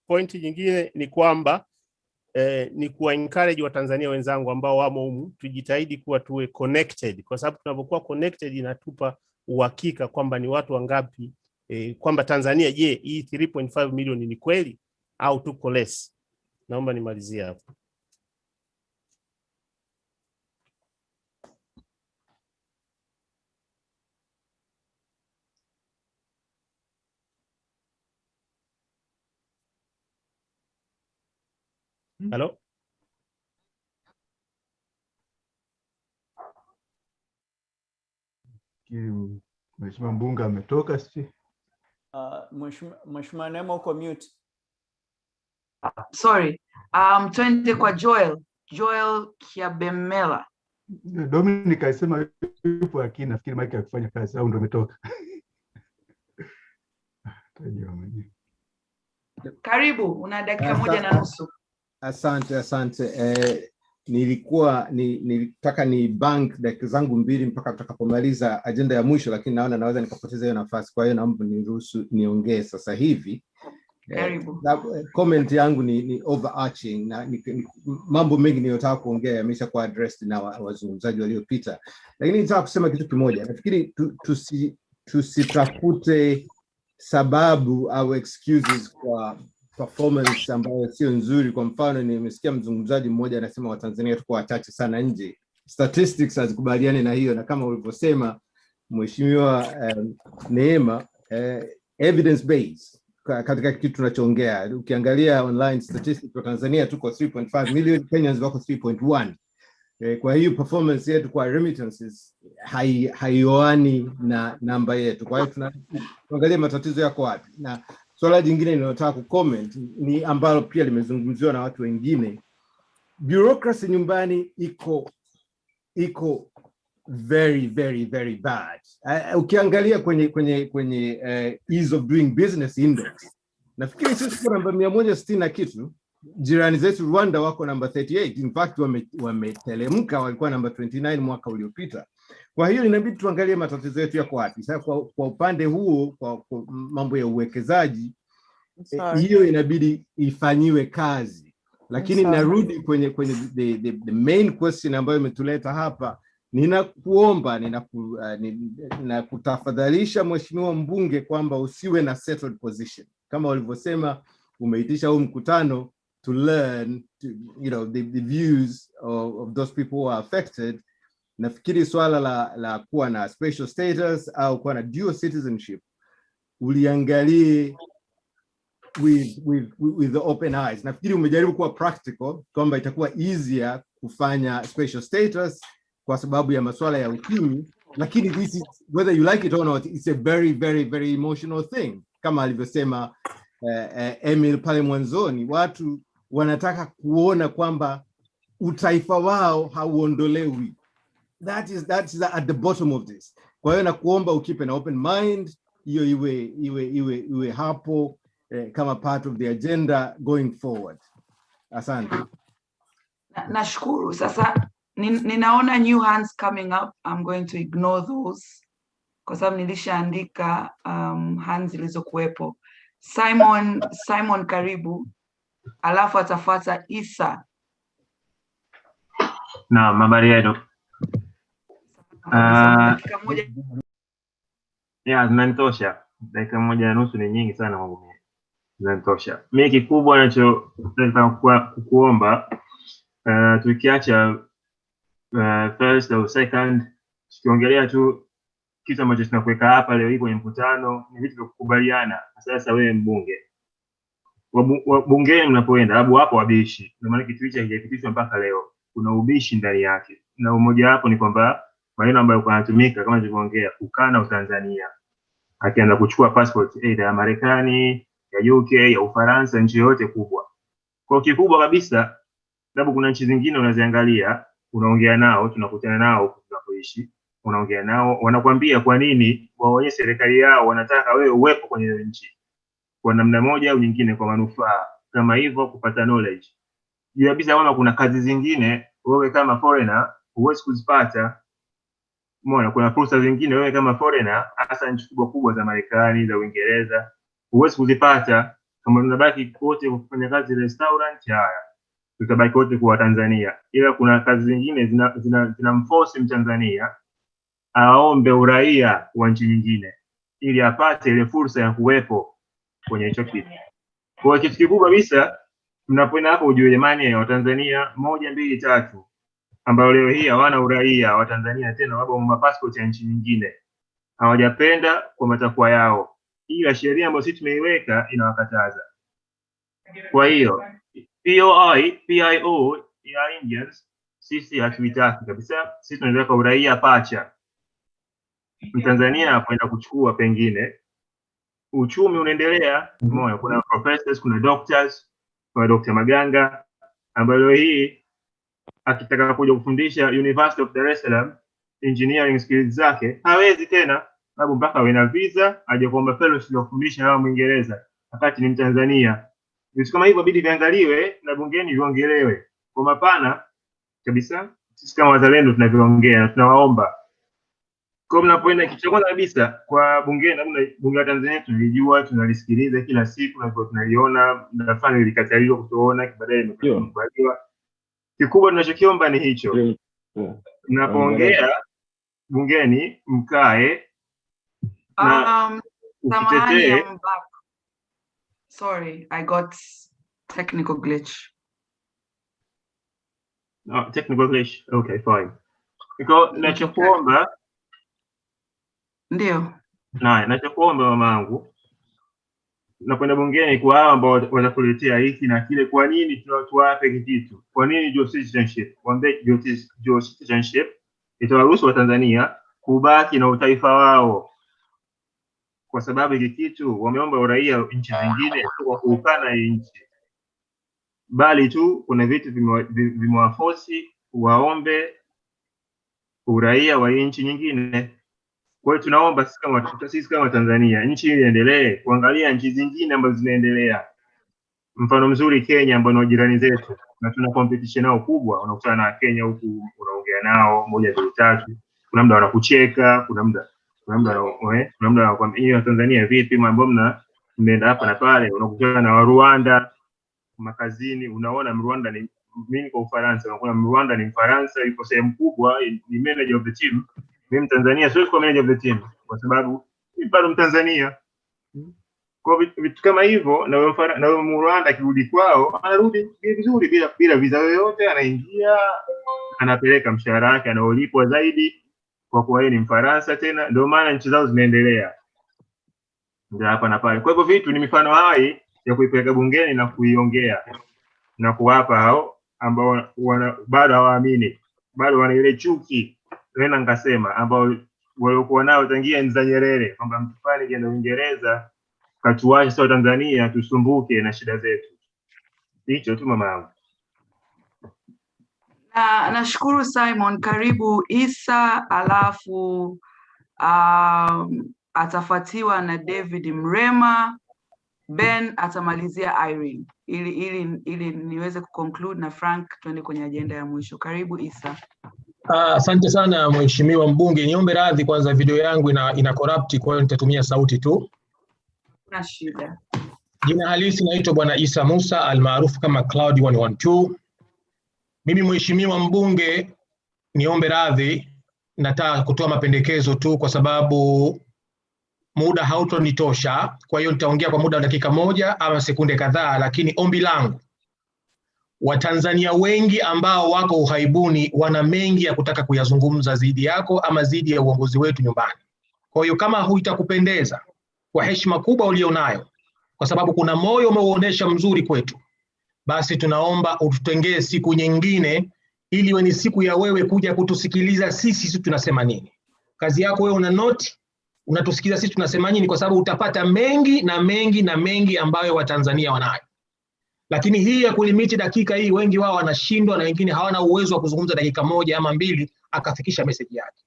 point nyingine ni kwamba ni kuwa encourage Watanzania wenzangu ambao wamo humu tujitahidi kuwa tuwe connected, kwa sababu tunapokuwa connected inatupa uhakika kwamba ni watu wangapi kwamba Tanzania je hii 3.5 milioni ni kweli au tuko less. Naomba nimalizie hapo. Hello? Mheshimiwa Mbunge ametoka sisi. Mheshimiwa Neema uko mute. Sorry. Twende kwa Joel Kiabemela. Dominic alisema yupo lakini nafikiri mic akifanya kazi au ndio umetoka. Karibu, una dakika 1.5. Asante. Nilitaka ni bank dakika zangu 2 mpaka tutakapomaliza agenda ya mwisho, lakini naona naweza nikapoteza hiyo nafasi, kwa hiyo naomba niruhusu niongee sasa hivi. Comment yangu ni overarching na mambo mengi niliyotaka kuongea yameshakuwa addressed na wazungumzaji waliopita, lakini nitaka kusema kitu kimoja. Nafikiri tusitafute sababu au excuses kwa performance ambayo sio nzuri. Kwa mfano nimesikia mzungumzaji mmoja anasema Watanzania tuko wachache sana nje. Statistics hazikubaliani na hiyo, na kama ulivyosema Mheshimiwa Neema, evidence based katika kitu tunachoongea. Ukiangalia online statistics kwa Tanzania tuko 3.5 million, Kenyans wako 3.1. Kwa hiyo performance yetu kwa remittances haioani na namba yetu. Kwa hiyo tunaangalia matatizo yako wapi. Na swala jingine ninalotaka kucomment ni ambalo pia limezungumziwa na watu wengine. Bureaucracy nyumbani iko very very very bad. Ukiangalia kwenye ease of doing business index, nafikiri sisi kwa namba 160 na kitu, jirani zetu Rwanda wako namba 38. In fact wametelemka, walikuwa namba 29 mwaka uliopita. Kwa hiyo inabidi tuangalie matatizo yetu yako wapi. Sasa kwa upande huo kwa mambo ya uwekezaji hiyo inabidi ifanyiwe kazi. Lakini narudi kwenye the main question ambayo imetuleta hapa. Ninakuomba ninakutafadhalisha Mheshimiwa Mbunge kwamba usiwe na settled position. Kama walivyosema umeitisha huu mkutano to learn the views of those people who are affected. Nafikiri swala la kuwa na special status au kuwa na dual citizenship uliangalie with the open eyes. Nafikiri umejaribu kuwa practical kwamba itakuwa easier kufanya special status kwa sababu ya masuala ya uchumi, lakini this is, whether you like it or not, it's a very very very emotional thing. Kama alivyosema Emil pale mwanzoni, watu wanataka kuona kwamba utaifa wao hauondolewi. That is at the bottom of this. Kwa hiyo nakuomba ukeep an open mind, hiyo iwe hapo kama part of the agenda going forward. Asante. Nashukuru. Sasa ninaona new hands coming up. I'm going to ignore those kwa sababu nilishaandika hands zilizokuwepo. Simon karibu. Alafu atafuata Isa. Naam, habari yenu. Zinanitosha. Dakika 1.5 ni nyingi sana mambo mengi. Zinanitosha. Mimi kikubwa nataka kukuomba tukiacha first au second, tukiongelea tu kitu ambacho tunakuweka hapa leo hii kwenye mkutano ni vitu vya kukubaliana. Sasa wewe mbunge bungeni mnapoenda, sababu hapo wabishi, ndio maana kitu hichi hakijapitishwa mpaka leo. Kuna ubishi ndani yake, na umoja wapo ni kwamba maneno ambayo yanatumika kama nilivyoongea, ukana Utanzania, akianza kuchukua passport either ya Marekani, ya UK, ya Ufaransa, nchi yoyote kubwa. Kwa kikubwa kabisa, sababu kuna nchi zingine unaziangalia, unaongea nao, tunakutana nao tunapoishi, unaongea nao, wanakuambia kwa nini waonyeshe serikali yao wanataka wewe uwepo kwenye nchi kwa namna moja au nyingine, kwa manufaa kama hivyo, kupata knowledge. Jua kabisa kama kuna kazi zingine wewe kama foreigner huwezi kuzipata. Umeona, kuna fursa zingine wewe kama foreigner, hasa nchi kubwa za Marekani, za Uingereza, huwezi kuzipata. Kama tunabaki wote kufanya kazi restaurant, haya tutabaki wote kwa Tanzania, ila kuna kazi zingine zinamforce Mtanzania aombe uraia wa nchi nyingine ili apate ile fursa ya kuwepo kwenye hicho kitu. Kwa kitu kikubwa kabisa, mnapoenda hapo ujue jamani ya Watanzania 1, 2, 3 ambao leo hii hawana uraia wa Tanzania tena, wao wana passport ya nchi nyingine, hawajapenda kwa matakwa yao, ila sheria ambayo sisi tumeiweka inawakataza. Kwa hiyo PIO ya Indians sisi hatuitaki kabisa. Sisi tunataka uraia pacha. Mtanzania anapoenda kuchukua, pengine uchumi unaendelea, umeona, kuna professors, kuna doctors, kuna Dr. Maganga ambaye leo hii akitaka kuja kufundisha University of Dar es Salaam engineering skills zake hawezi tena, sababu mpaka awe na visa aje kuomba fellowship ya kufundisha hao Mwingereza wakati ni Mtanzania. Vitu kama hivyo bidi viangaliwe na bungeni viongelewe kwa mapana kabisa. Sisi kama wazalendo tunaviongea na tunawaomba kwa mnapoenda, kitu cha kwanza kabisa kwa bungeni, bunge la Tanzania tunalijua, tunalisikiliza kila siku na tunaliona, nafanya ilikataliwa kutoona, baadaye imekubaliwa. Kikubwa tunachokiomba ni hicho. Mnapoongea bungeni mkae na ukitetee. Sorry, I got technical glitch. No, technical glitch. Okay, fine. Iko nachokuomba. Ndio. Nachokuomba mamangu, nakwenda bungeni kwa hao ambao watakuletea hiki na kile, kwa nini tuwape kitu? Kwa nini dual citizenship? Waambie dual citizenship itawaruhusu Watanzania kubaki na utaifa wao, kwa sababu hiki kitu wameomba uraia nchi zingine kwa kuukana hii nchi, bali tu kuna vitu vimewaforce waombe uraia wa nchi nyingine. Kwa hiyo tunaomba sisi kama Tanzania, nchi hii iendelee kuangalia nchi zingine ambazo zinaendelea. Mfano mzuri Kenya, ambao ni jirani zetu na tuna competition nao kubwa. Unakutana na Kenya huku, unaongea nao 1, 2, 3, kuna muda wanakucheka, kuna muda wanakwambia Tanzania vipi, mambo mnaenda hapa na pale. Unakutana na Rwanda makazini, unaona Rwanda ni mimi kwa Ufaransa, unaona Rwanda ni Mfaransa, yuko sehemu kubwa, ni manager of the team. Mimi Tanzania siwezi kuwa manager of the team kwa sababu mimi bado Mtanzania. Kwa vitu kama hivyo, na Rwanda akirudi kwao anarudi vizuri bila visa yoyote, anaingia anapeleka mshahara wake anaolipwa zaidi kwa kuwa yeye ni Mfaransa tena. Ndio maana nchi zao zinaendelea ndio hapa na pale. Kwa hivyo vitu ni mifano hai ya kuipeleka bungeni na kuiongea na kuwapa hao ambao bado hawaamini, bado wana ile chuki tena ngasema, ambao walikuwa nao tangia enzi za Nyerere, kwamba mtu fulani kwenda Uingereza katuache sio Tanzania tusumbuke na shida zetu. Hicho tu mama yangu. Nashukuru Simon. Karibu Isa, alafu atafuatiwa na David Mrema, Ben atamalizia Irene, ili niweze kuconclude na Frank tuende kwenye agenda ya mwisho. Karibu Isa. Asante sana mheshimiwa mbunge. Niombe radhi kwanza, video yangu ina corrupt, kwa hiyo nitatumia sauti tu. Na shida. Jina halisi naitwa Bwana Isa Musa almaarufu kama Cloud 112. Mimi mheshimiwa mbunge, niombe radhi, nataka kutoa mapendekezo tu kwa sababu muda hautonitosha. Kwa hiyo nitaongea kwa muda wa dakika 1 ama sekunde kadhaa, lakini ombi langu, Watanzania wengi ambao wako uhaibuni wana mengi ya kutaka kuyazungumza zidi yako ama zidi ya uongozi wetu nyumbani. Kwa hiyo kama huitakupendeza, kwa heshima kubwa ulionayo, kwa sababu kuna moyo umeuonesha mzuri kwetu, basi tunaomba ututengee siku nyingine ili iwe ni siku ya wewe kuja kutusikiliza sisi tunasema nini. Kazi yako wewe una note, unatusikiliza sisi tunasema nini, kwa sababu utapata mengi na mengi na mengi ambayo Watanzania wanayo. Lakini hii ya kulimiti dakika hii, wengi wao wanashindwa na wengine hawana uwezo wa kuzungumza dakika moja ama mbili akafikisha message yake.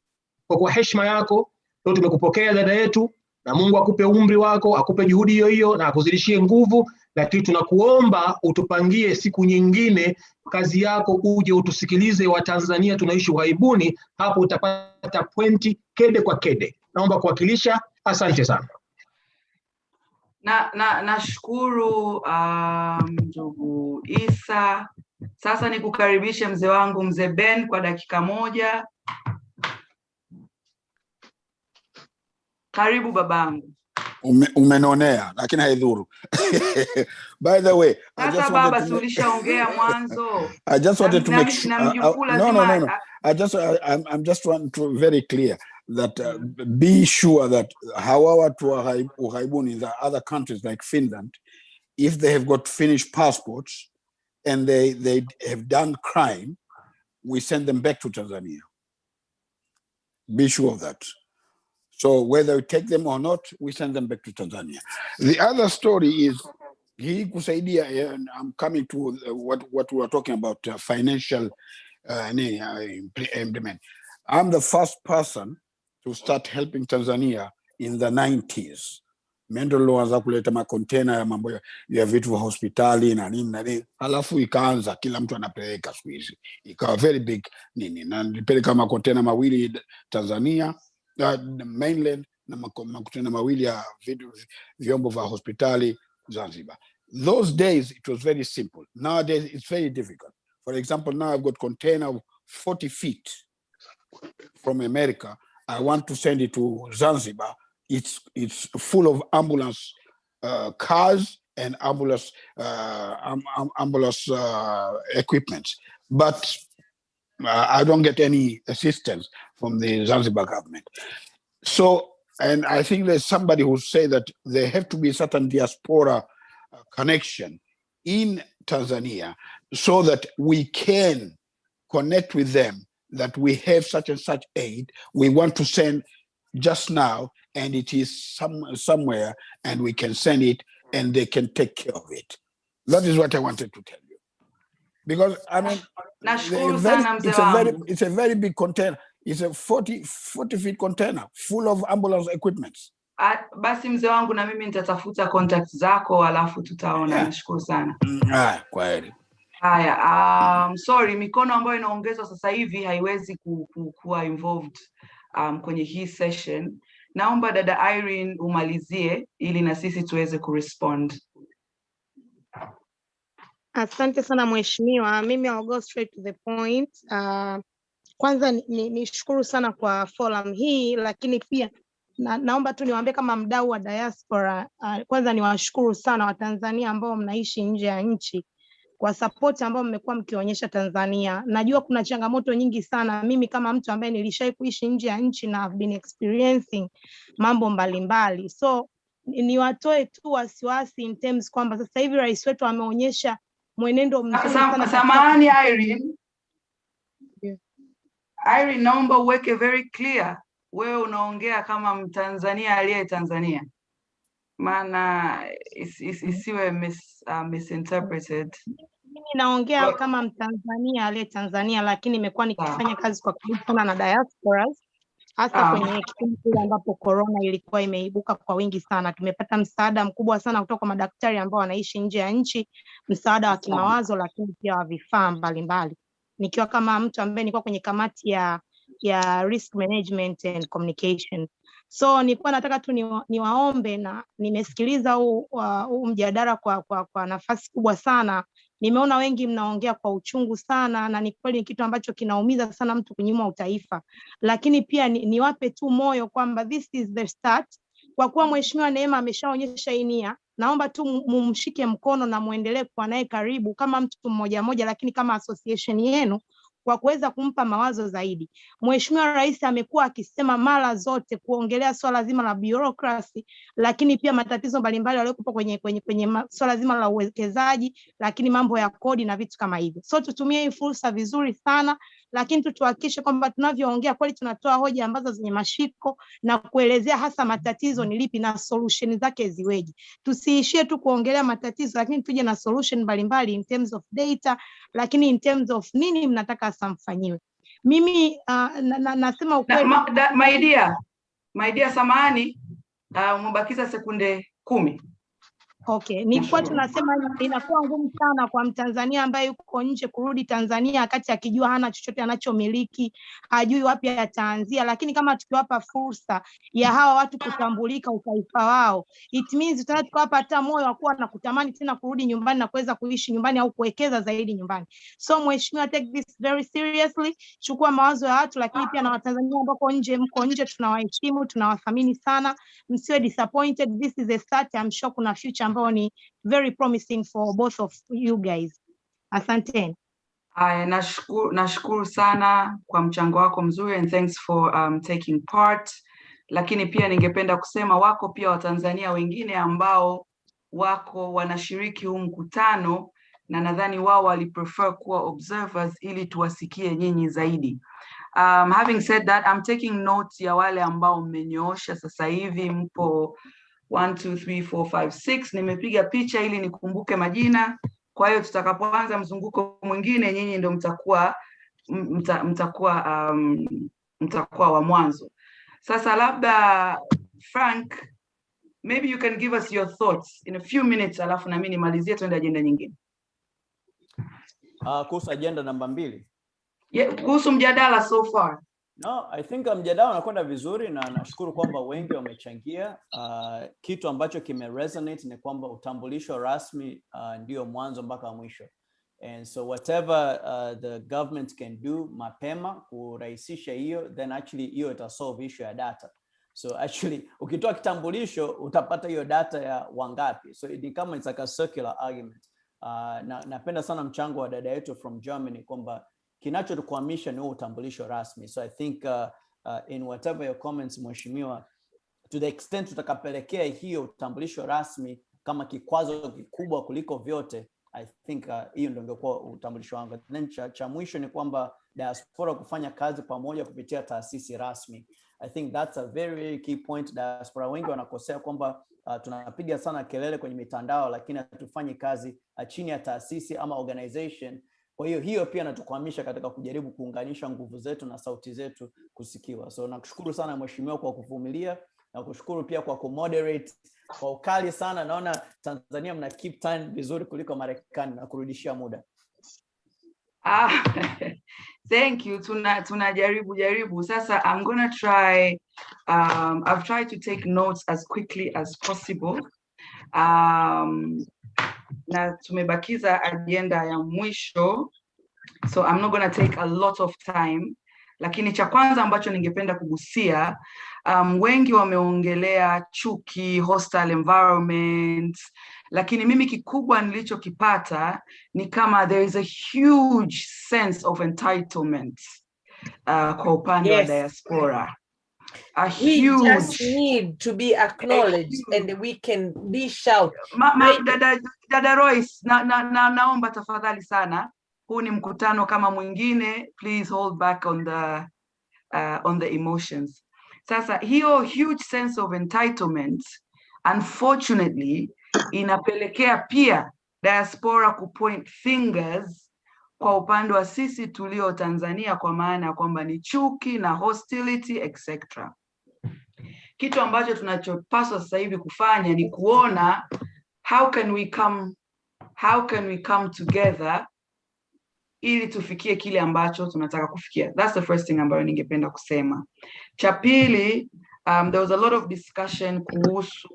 Kwa heshima yako leo tumekupokea dada yetu, na Mungu akupe umri wako, akupe juhudi hiyo hiyo na akuzidishie nguvu, lakini tunakuomba utupangie siku nyingine kazi yako uje utusikilize Watanzania tunaishi ughaibuni, hapo utapata pointi kede kwa kede. Naomba kuwakilisha, asante sana. Nashukuru ndugu Isa. Sasa nikukaribishe mzee wangu mzee Ben kwa dakika moja. Karibu babangu. Umenonea lakini haidhuru. By the way, sasa baba si ulishaongea mwanzo. I just wanted to make sure I'm just want to very clear that be sure that however to ughaibuni in the other countries like Finland, if they have got Finnish passports and they have done crime, we send them back to Tanzania. Be sure of that. So whether we take them or not, we send them back to Tanzania. The other story is, I'm coming to what we were talking about, financial implement. I'm the first person to start helping Tanzania in the 90s. Mendolo waza kuleta makontena ya mambo ya vitu vya hospitali na nini na nini. Halafu ikaanza kila mtu anapeleka siku hizi. Ikawa very big nini. Na nilipeleka makontena mawili Tanzania, mainland, na makontena mawili ya vyombo vya hospitali Zanzibar. Those days it was very simple. Nowadays it's very difficult. For example, now I've got container of 40 feet from America. I want to send it to Zanzibar. It's full of ambulance cars and ambulance equipment, but I don't get any assistance from the Zanzibar government. So, and I think there's somebody who say that there have to be certain diaspora connection in Tanzania so that we can connect with them, that we have such and such aid we want to send just now, and it is somewhere, and we can send it and they can take care of it. That is what I wanted to tell you. Because I mean, it's a very big container. It's a 40 feet container full of ambulance equipments. Basi mzee wangu na mimi nitatafuta contact zako alafu tutaona. Yeah. Nashukuru sana. Kwaheri. Haya, sorry, mikono ambayo inaongezwa sasa hivi haiwezi kuwa involved kwenye hii session. Naomba dada Irene umalizie ili na sisi tuweze kurespond. Asante sana mheshimiwa. Mimi I'll go straight to the point. Kwanza nishukuru sana kwa forum hii, lakini pia naomba tu niwaambie kama mdau wa diaspora, kwanza niwashukuru sana Watanzania ambao mnaishi nje ya nchi kwa support ambao mmekuwa mkionyesha Tanzania. Najua kuna changamoto nyingi sana. Mimi kama mtu ambaye nilishai kuishi nje ya nchi na have been experiencing mambo mbalimbali. So niwatoe tu wasiwasi in terms kwamba sasa hivi rais wetu ameonyesha mwenendo mzuri sana. Samahani Irene. Yeah. Irene, naomba uweke very clear. Wewe unaongea kama Mtanzania aliye Tanzania. Maana isiwe misinterpreted. Mimi naongea kama Mtanzania aliye Tanzania, lakini nimekuwa nikifanya kazi kwa karibu sana na diasporas, hasa kwenye kipindi kile ambapo corona ilikuwa imeibuka kwa wingi sana. Tumepata msaada mkubwa sana kutoka kwa madaktari ambao wanaishi nje ya nchi, msaada wa kimawazo, lakini pia wa vifaa mbalimbali. Nikiwa kama mtu ambaye nilikuwa kwenye kamati ya risk management and communication. So nilikuwa nataka tu niwaombe, na nimesikiliza huu mjadala kwa nafasi kubwa sana. Nimeona wengi mnaongea kwa uchungu sana, na ni kweli kitu ambacho kinaumiza sana mtu kunyimwa utaifa. Lakini pia niwape tu moyo kwamba this is the start. Kwa kuwa mheshimiwa Neema ameshaonyesha nia, naomba tu mumshike mkono na muendelee kuwa naye karibu kama mtu mmoja mmoja, lakini kama association yenu kwa kuweza kumpa mawazo zaidi. Mheshimiwa Rais amekuwa akisema mara zote kuongelea swala zima la bureaucracy, lakini pia matatizo mbalimbali yaliyokuwa kwenye swala zima la uwekezaji, lakini mambo ya kodi na vitu kama hivyo. So tutumie hii fursa vizuri sana, lakini tuhakikishe kwamba tunavyoongea kweli tunatoa hoja ambazo zenye mashiko na kuelezea hasa matatizo ni lipi na solution zake ziweje. Tusiishie tu kuongelea matatizo, lakini tuje na solution mbalimbali in terms of data, lakini in terms of nini mnataka asamfanyiwe. Mimi nasema ukweli. My dear samahani, umebakiza sekunde 10. Okay, nilikuwa tunasema inakuwa ngumu sana kwa Mtanzania ambaye yuko nje kurudi Tanzania wakati akijua hana chochote anachomiliki, hajui wapi ataanzia, lakini kama tukiwapa fursa ya hawa watu kutambulika utaifa wao, it means tunataka tukawapa hata moyo wa kuwa na kutamani tena kurudi nyumbani na kuweza kuishi nyumbani au kuwekeza zaidi nyumbani. So mheshimiwa, take this very seriously, chukua mawazo ya watu, lakini pia na Watanzania ambao mko nje tunawaheshimu, tunawathamini sana, msiwe disappointed. This is a start, I'm sure kuna future ambao ni very promising for both of you guys. Asanteni. Nashukuru sana kwa mchango wako mzuri, and thanks for taking part. Lakini pia ningependa kusema wako pia Watanzania wengine ambao wako wanashiriki huu mkutano, na nadhani wao waliprefer kuwa observers ili tuwasikie nyinyi zaidi. Having said that, I'm taking notes ya wale ambao mmenyoosha sasa hivi, mpo 1 2 3 4 5 6. Nimepiga picha ili nikumbuke majina. Kwa hiyo tutakapoanza mzunguko mwingine nyinyi ndio mtakuwa wa mwanzo. Sasa labda Frank, maybe you can give us your thoughts in a few minutes, alafu na mimi nimalizie tuende agenda nyingine. Kuhusu agenda namba 2. Yeah, kuhusu mjadala so far. No, I think mjadala unakwenda vizuri na nashukuru kwamba wengi wamechangia. Kitu ambacho resonate ni kwamba utambulisho rasmi ndio mwanzo mpaka mwisho. And so whatever the government can do mapema kurahisisha hiyo, then actually hiyo itasolve issue ya data. So actually ukitoa kitambulisho utapata hiyo data ya wangapi. So ni kama it's like a circular argument. Napenda sana mchango wa dada yetu from Germany kwamba kinachotukwamisha ni utambulisho rasmi. So I think in whatever your comments mheshimiwa, to the extent tutakapelekea hiyo utambulisho rasmi kama kikwazo kikubwa kuliko vyote, I think hiyo ndio ingekuwa utambulisho wangu. Then cha mwisho ni kwamba diaspora kufanya kazi pamoja kupitia taasisi rasmi. I think that's a very, very key point. Diaspora wengi wanakosea kwamba tunapiga sana kelele kwenye mitandao lakini hatufanyi kazi chini ya taasisi ama organization. Kwa hiyo pia natukwamisha katika kujaribu kuunganisha nguvu zetu na sauti zetu kusikiwa. So nakushukuru sana mheshimiwa kwa kuvumilia, na kushukuru pia kwa kumoderate kwa ukali sana. Naona Tanzania mna keep time vizuri kuliko Marekani na kurudishia muda. Thank you. Tunajaribu. Sasa I'm going to try, I've tried to take notes as quickly as possible. Na tumebakiza agenda ya mwisho, so I'm not going to take a lot of time. Lakini cha kwanza ambacho ningependa kugusia, wengi wameongelea chuki, hostile environment, lakini mimi kikubwa nilichokipata ni kama there is a huge sense of entitlement kwa upande wa diaspora. We just need to be acknowledged and we can dish out. Dada Royce, naomba tafadhali sana, huu ni mkutano kama mwingine, please hold back on the emotions. Sasa hiyo huge sense of entitlement unfortunately inapelekea pia diaspora kupoint fingers kwa upande wa sisi tulio Tanzania, kwa maana ya kwamba ni chuki na hostility etc. Kitu ambacho tunachopaswa sasa hivi kufanya ni kuona how can we come together ili tufikie kile ambacho tunataka kufikia. That's the first thing ambayo ningependa kusema. Cha pili, there was a lot of discussion kuhusu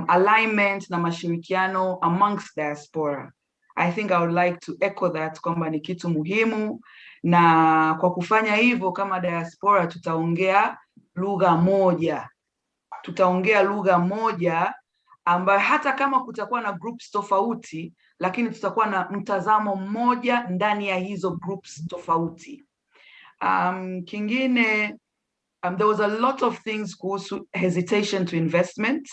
alignment na mashirikiano amongst diaspora. I think I would like to echo that kwamba ni kitu muhimu, na kwa kufanya hivyo kama diaspora tutaongea lugha moja. ambayo hata kama kutakuwa na groups tofauti, lakini tutakuwa na mtazamo mmoja ndani ya hizo groups tofauti. Kingine, there was a lot of things kuhusu hesitation to investment,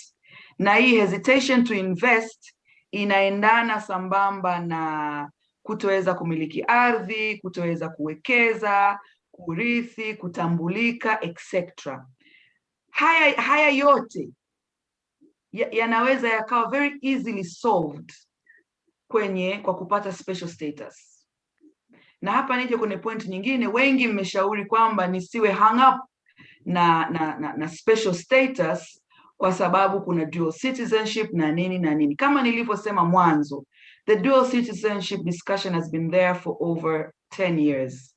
na hii hesitation to invest inaendana sambamba na kutoweza kumiliki ardhi, kutoweza kuwekeza, kurithi, kutambulika, etc. Haya yote yanaweza yakawa very easily solved kwa kupata special status. Na hapa nije kwenye point nyingine, wengi mmeshauri kwamba nisiwe hung up na special status kwa sababu kuna dual citizenship na nini. Kama nilivyosema mwanzo, the dual citizenship discussion has been there for over 10 years.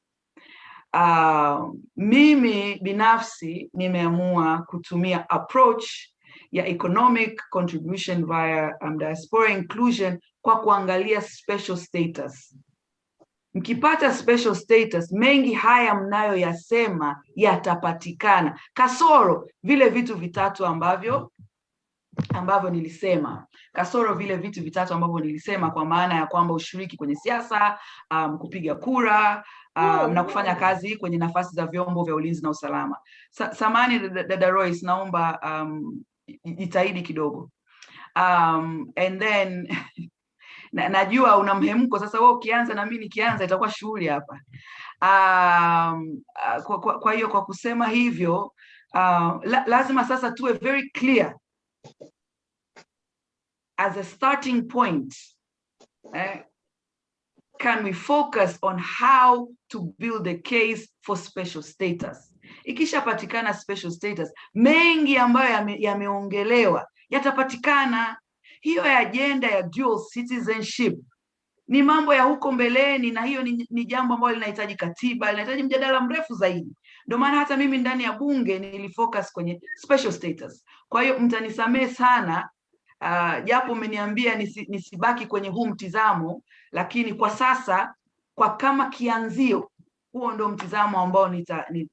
Mimi binafsi nimeamua kutumia approach ya economic contribution via diaspora inclusion kwa kuangalia special status. Mkipata special status, mengi haya mnayo yasema yatapatikana, kasoro vile vitu vitatu ambavyo nilisema. Kwa maana ya kwamba ushiriki kwenye siasa, kupiga kura, na kufanya kazi kwenye nafasi za vyombo vya ulinzi na usalama. Samani dada Royce, naomba jitahidi kidogo. And then najua una mhemko sasa, wewe ukianza na mimi nikianza itakuwa shughuli hapa. Kwa hiyo kwa kusema hivyo, lazima sasa tuwe very clear as a starting point. Can we focus on how to build a case for special status? Ikishapatikana special status, mengi ambayo yameongelewa yatapatikana. Hiyo ya agenda ya dual citizenship ni mambo ya huko mbeleni, na hiyo ni jambo ambalo linahitaji katiba, linahitaji mjadala mrefu zaidi. Ndio maana hata mimi ndani ya bunge nilifocus kwenye special status. Kwa hiyo mtanisamehe sana, japo umeniambia nisibaki kwenye huu mtizamo, lakini kwa sasa, kwa kama kianzio, huo ndio mtizamo ambao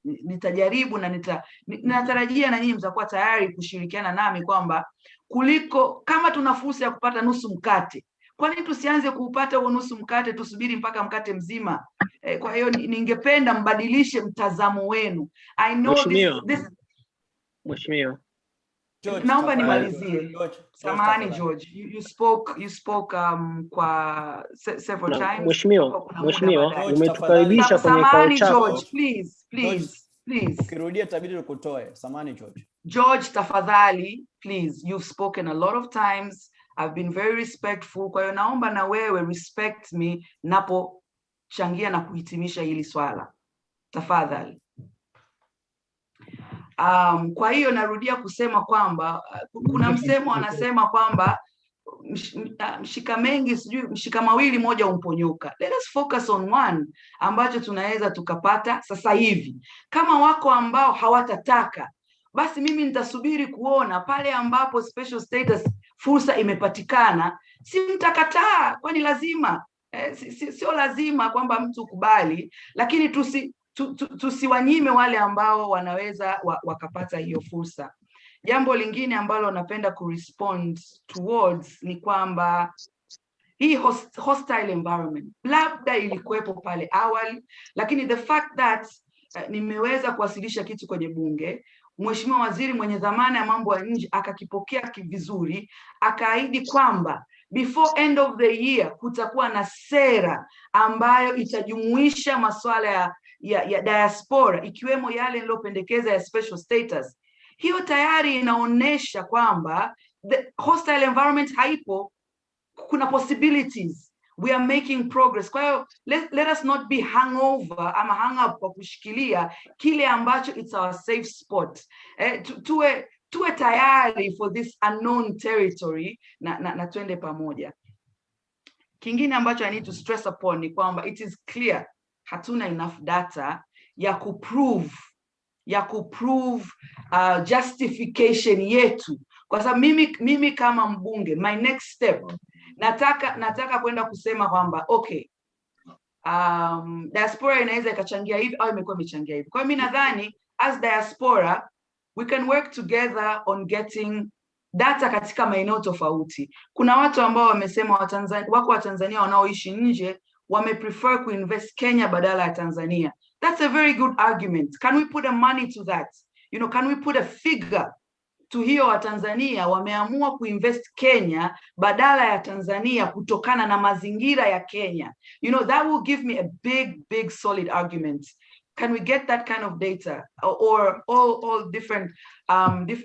nitajaribu, na natarajia na nyinyi mtakuwa tayari kushirikiana nami kwamba kuliko kama tuna fursa ya kupata nusu mkate, kwa nini tusianze kuupata huo nusu mkate, tusubiri mpaka mkate mzima? Kwa hiyo ningependa mbadilishe mtazamo wenu. I know Mheshimiwa. Naomba nimalizie. Samahani George, you spoke kwa several times. Mheshimiwa, umetukaribisha kwenye kikao chako. George, please. Ukirudia tabidi tukutoe. Samahani George. George, tafadhali, please. You've spoken a lot of times. I've been very respectful. Kwa hiyo naomba na wewe respect me napochangia na kuhitimisha hili swala. Tafadhali. Kwa hiyo narudia kusema kwamba kuna msemo anasema kwamba mshika mengi sijui mshika mawili moja umponyoka. Let us focus on one ambacho tunaweza tukapata sasa hivi. Kama wako ambao hawatataka, basi mimi nitasubiri kuona pale ambapo special status fursa imepatikana, si mtakataa, kwani lazima sio lazima kwamba mtu kubali, lakini tusiwanyime wale ambao wanaweza wakapata hiyo fursa. Jambo lingine ambalo napenda kurespond towards ni kwamba hii hostile environment labda ilikuwepo pale awali, lakini the fact that nimeweza kuwasilisha kitu kwenye bunge, Mheshimiwa Waziri mwenye dhamana ya mambo ya nje akakipokea vizuri, akaahidi kwamba before end of the year kutakuwa na sera ambayo itajumuisha masuala ya diaspora, ikiwemo yale niliyopendekeza ya special status. Hiyo tayari inaonesha kwamba the hostile environment haipo, kuna possibilities. We are making progress. Kwa hiyo let us not be hangover ama hang up kwa kushikilia kile ambacho it's our safe spot. Tuwe tayari for this unknown territory na twende pamoja. Kingine ambacho I need to stress upon ni kwamba it is clear hatuna enough data ya kuprove justification yetu. Kwa sababu mimi kama mbunge, my next step, nataka kwenda kusema kwamba okay, diaspora inaweza ikachangia hivi au imekuwa imechangia hivi. Kwa hiyo mimi nadhani as diaspora we can work together on getting data katika maeneo tofauti. Kuna watu ambao wamesema wako Watanzania wanaoishi nje wameprefer kuinvest Kenya badala ya Tanzania. That's a very good argument. Can we put a money to that? You know, can we put a figure to hiyo Watanzania wameamua kuinvest Kenya badala ya Tanzania kutokana na mazingira ya Kenya? You know, that will give me a big solid argument. Can we get that kind of data, or all different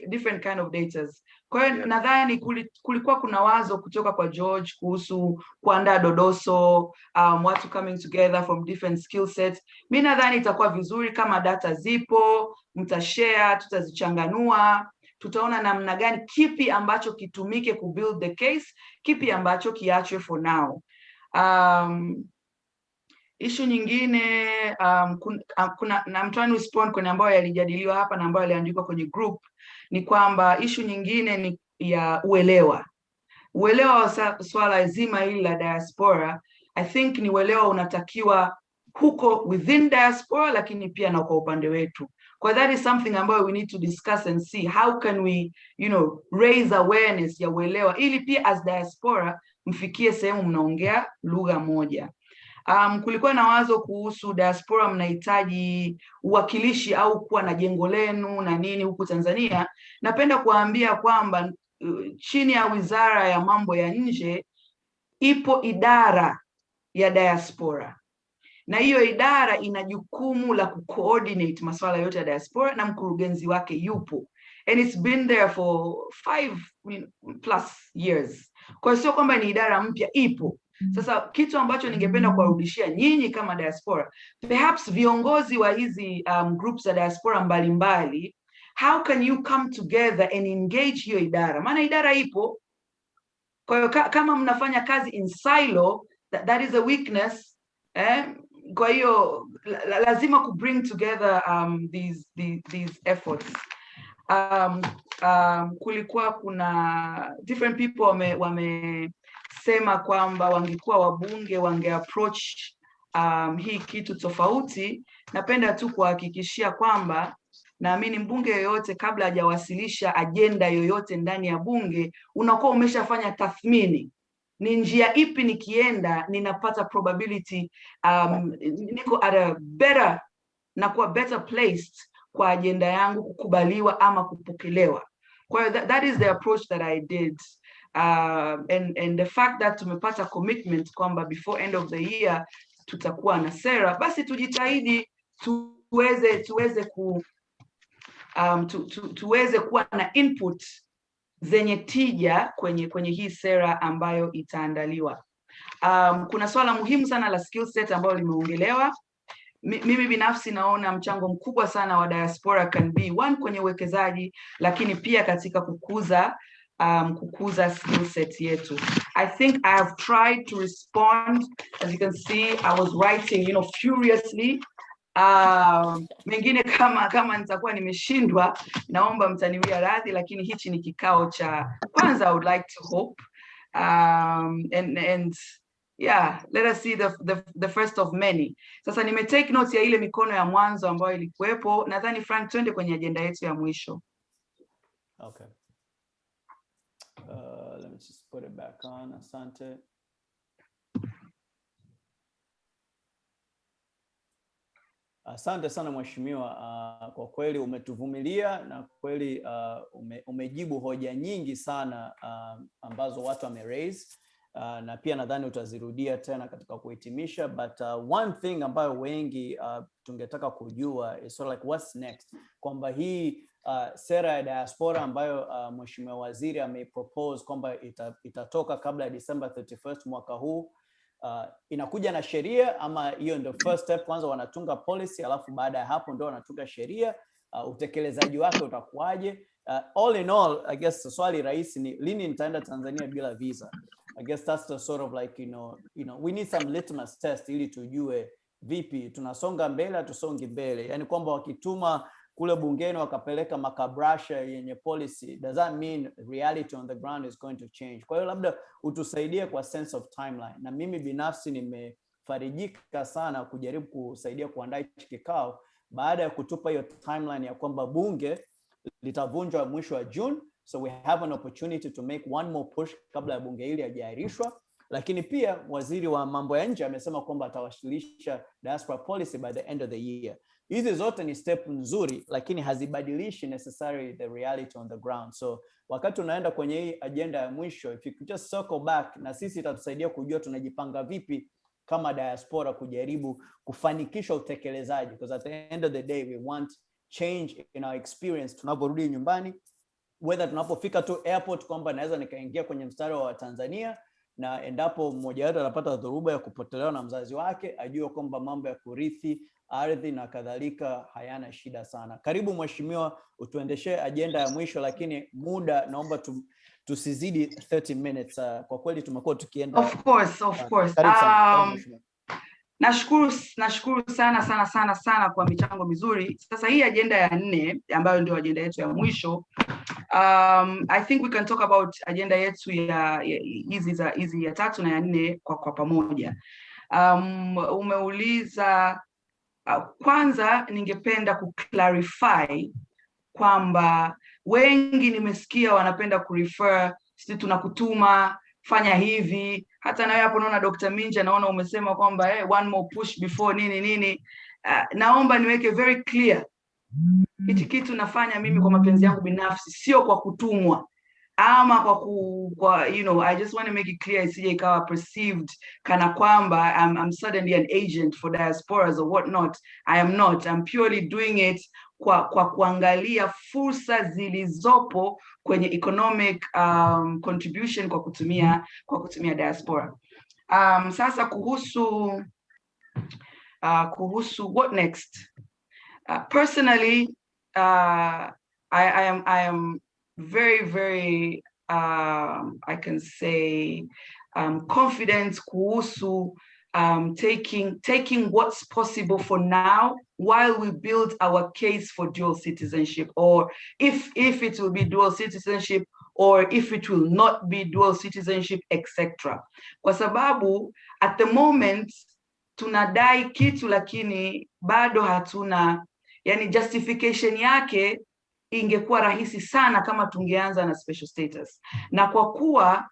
different kind of data? Kwa hiyo nadhani kulikuwa kuna wazo kutoka kwa George kuhusu kuandaa dodoso, watu coming together from different skill sets. Mimi nadhani itakuwa vizuri kama data zipo, mtashare, tutazichanganua, tutaona namna gani kipi ambacho kitumike ku build the case, kipi ambacho kiachwe for now. Issue nyingine na I'm trying to respond kwenye ambayo yalijadiliwa hapa na ambayo yaliandikwa kwenye group, ni kwamba issue nyingine ni ya uelewa wa swala zima hili la diaspora. I think ni uelewa unatakiwa huko within diaspora, lakini pia na kwa upande wetu. Kwa that is something ambayo we need to discuss and see how can we, you know, raise awareness ya uelewa ili pia as diaspora mfikie sehemu mnaongea lugha moja. Kulikuwa na wazo kuhusu diaspora mnahitaji uwakilishi au kuwa na jengo lenu na nini huku Tanzania. Napenda kuambia kwamba chini ya Wizara ya Mambo ya Nje ipo idara ya diaspora. Na hiyo idara ina jukumu la kucoordinate masuala yote ya diaspora na mkurugenzi wake yupo. And it's been there for 5+ years. Kwa sio kwamba ni idara mpya, ipo. Sasa kitu ambacho ningependa kuwarudishia nyinyi kama diaspora, perhaps viongozi wa hizi groups za diaspora mbalimbali, how can you come together and engage hiyo idara? Maana idara ipo. Kwa hiyo kama mnafanya kazi in silo, that is a weakness. Kwa hiyo lazima ku bring together these efforts. Kulikuwa kuna different people wamesema kwamba wangekuwa wabunge wangeapproach hii kitu tofauti. Napenda tu kuhakikishia kwamba naamini mbunge yoyote kabla hajawasilisha agenda yoyote ndani ya bunge unakuwa umeshafanya tathmini. Ni njia ipi nikienda ninapata probability niko at a better na kuwa better placed kwa agenda yangu kukubaliwa ama kupokelewa. Kwa hiyo that is the approach that I did. And the fact that tumepata commitment kwamba before end of the year tutakuwa na sera, basi tujitahidi tuweze kuwa na input zenye tija kwenye hii sera ambayo itaandaliwa. Kuna swala muhimu sana la skill set ambayo limeongelewa. Mimi binafsi naona mchango mkubwa sana wa diaspora can be one kwenye uwekezaji, lakini pia katika kukuza skill set yetu. I think I have tried to respond. As you can see, I was writing, you know, furiously. Mengine kama nitakuwa nimeshindwa, naomba mtaniwia radhi, lakini hichi ni kikao cha kwanza. I would like to hope and yeah, let us see the first of many. Sasa take note ya ile mikono ya mwanzo ambayo ilikuwepo. Nadhani Frank, twende kwenye agenda yetu ya mwisho. Okay. Let me just put it back on. Asante. Asante sana mheshimiwa, kwa kweli umetuvumilia na kweli umejibu hoja nyingi sana ambazo watu wameraise, na pia nadhani utazirudia tena katika kuhitimisha, but one thing ambayo wengi tungetaka kujua is sort of like what's next, kwamba hii sera ya diaspora ambayo mheshimiwa waziri amepropose kwamba itatoka kabla ya December 31st mwaka huu, inakuja na sheria ama hiyo ndio first step? Kwanza wanatunga policy alafu baada ya hapo ndio wanatunga sheria, utekelezaji wake utakuwaje? All in all, I guess swali rahisi ni lini nitaenda Tanzania bila visa? I guess that's the sort of like, you know, we need some litmus test ili tujue vipi tunasonga mbele tusonge mbele. Yani kwamba wakituma kule bungeni wakapeleka makabrasha yenye policy, does that mean reality on the ground is going to change? Kwa hiyo labda utusaidie kwa sense of timeline. Na mimi binafsi nimefarijika sana kujaribu kusaidia kuandaa hiki kikao baada ya kutupa hiyo timeline ya kwamba bunge litavunjwa mwisho wa June So we have an opportunity to make one more push kabla ya bunge hili hajaahirishwa. Lakini pia waziri wa mambo ya nje amesema kwamba atawasilisha diaspora policy by the end of the year. Hizi zote ni step nzuri, lakini hazibadilishi necessarily the reality on the ground. So wakati unaenda kwenye hii agenda ya mwisho, if you could just circle back, na sisi itatusaidia kujua tunajipanga vipi kama diaspora kujaribu kufanikisha utekelezaji, because at the end of the day we want change in our experience tunaporudi nyumbani, whether tunapofika tu airport kwamba naweza nikaingia kwenye mstari wa Tanzania, na endapo mmoja wetu anapata dhoruba ya kupotelewa na mzazi wake, ajue kwamba mambo ya kurithi ardhi na kadhalika hayana shida sana. Karibu mheshimiwa, utuendeshe agenda ya mwisho, lakini muda naomba tusizidi 30 minutes. Kwa kweli tumekuwa tukienda. Of course. Nashukuru sana kwa michango mizuri. Sasa hii agenda ya 4 ambayo ndio agenda yetu ya mwisho, I think we can talk about agenda yetu ya hizi ya 3 na ya 4 kwa pamoja. Umeuliza, kwanza ningependa kuclarify kwamba wengi nimesikia wanapenda kurefer, sisi tunakutuma fanya hivi. Hata nawe hapo naona Dr. Minja, naona umesema kwamba one more push before nini. Naomba niweke very clear, hichi kitu nafanya mimi kwa mapenzi yangu binafsi, sio kwa kutumwa ama kwa you know, I just want to make it clear isije ikawa perceived kana kwamba I'm suddenly an agent for diasporas or what not. I am not. I'm purely doing it kwa kuangalia fursa zilizopo kwenye economic contribution kwa kutumia diaspora. Sasa kuhusu what next? Personally, I am very I can say confident kuhusu taking what's possible for now while we build our case for dual citizenship, or if it will be dual citizenship, or if it will not be dual citizenship, etc. Kwa sababu at the moment tunadai kitu lakini bado hatuna, yani justification yake ingekuwa rahisi sana kama tungeanza na special status. Na kwa kuwa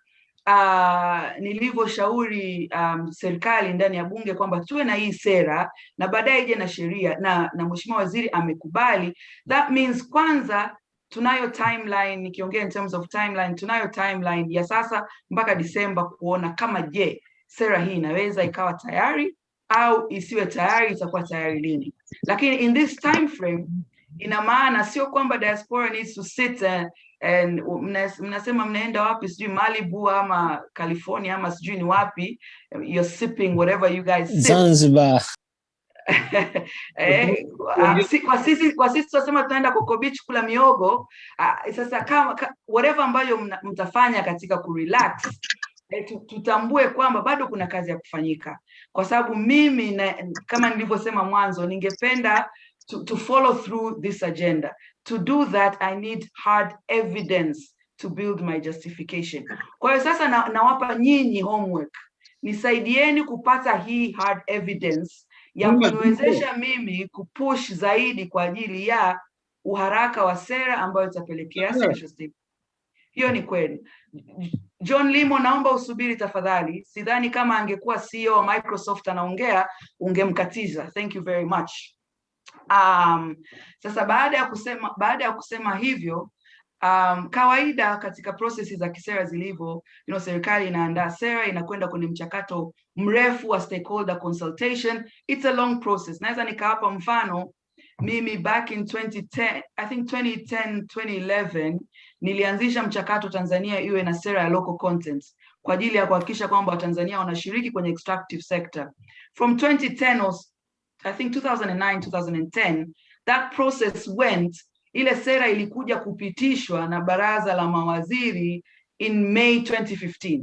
nilivyoshauri serikali ndani ya bunge kwamba tuwe na hii sera na baadaye ije na sheria, na mheshimiwa waziri amekubali, that means kwanza tunayo timeline, nikiongea in terms of timeline, tunayo timeline ya sasa mpaka Disemba kuona kama je, sera hii inaweza ikawa tayari au isiwe tayari, itakuwa tayari lini. Lakini in this time frame ina maana sio kwamba diaspora needs to sit and mnasema mnaenda wapi, sijui Malibu ama California ama sijui ni wapi, you're sipping whatever you guys sip. Zanzibar. Kwa sisi tunasema tunaenda Coco Beach kula miogo. Sasa kama whatever ambayo mtafanya katika kurelax, tutambue kwamba bado kuna kazi ya kufanyika, kwa sababu mimi kama nilivyosema mwanzo, ningependa to follow through this agenda. To do that, I need hard evidence to build my justification. Kwa hiyo sasa nawapa nyinyi homework, nisaidieni kupata hii hard evidence ya kuniwezesha mimi kupush zaidi kwa ajili ya uharaka wa sera ambayo itapelekea special state. Hiyo ni kweli. John Limo, naomba usubiri tafadhali. Sidhani kama angekuwa CEO wa Microsoft anaongea ungemkatiza. Thank you very much. Sasa baada ya kusema hivyo, kawaida katika processes za kisera zilivyo, serikali inaandaa sera, inakwenda kwenye mchakato mrefu wa stakeholder consultation. It's a long process. Naweza nikawapa mfano, mimi back in 2010, I think 2011, nilianzisha mchakato Tanzania iwe na sera ya local content kwa ajili ya kuhakikisha kwamba Watanzania wanashiriki kwenye extractive sector. From 2010 or I think 2009, 2010, that process went, ile sera ilikuja kupitishwa na baraza la mawaziri in May 2015.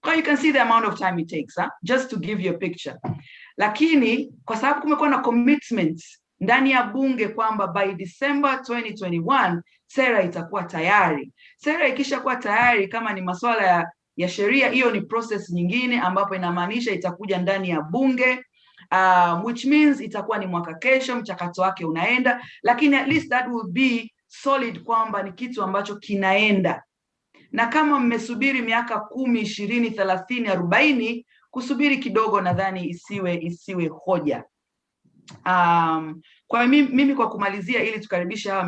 So you can see the amount of time it takes, just to give you a picture. Lakini kwa sababu kumekuwa na commitments ndani ya bunge kwamba by December 2021 sera itakuwa tayari. Sera ikishakuwa tayari, kama ni masuala ya sheria, hiyo ni process nyingine ambapo inamaanisha itakuja ndani ya bunge, which means itakuwa ni mwaka kesho mchakato wake unaenda, lakini at least that will be solid kwamba ni kitu ambacho kinaenda. Na kama mmesubiri miaka 10, 20, 30, 40, kusubiri kidogo nadhani isiwe hoja. Kwa mimi kwa kumalizia, ili tukaribisha hawa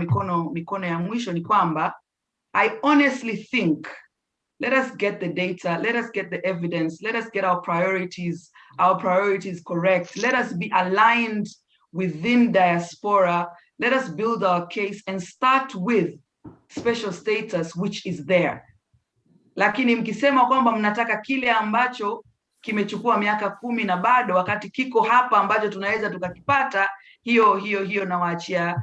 mikono ya mwisho, ni kwamba I honestly think let us get the data, let us get the evidence, let us get our priorities correct, let us be aligned within diaspora, let us build our case and start with special status which is there. Lakini mkisema kwamba mnataka kile ambacho kimechukua miaka 10 na bado wakati kiko hapa ambacho tunaweza tukakipata, hiyo nawaachia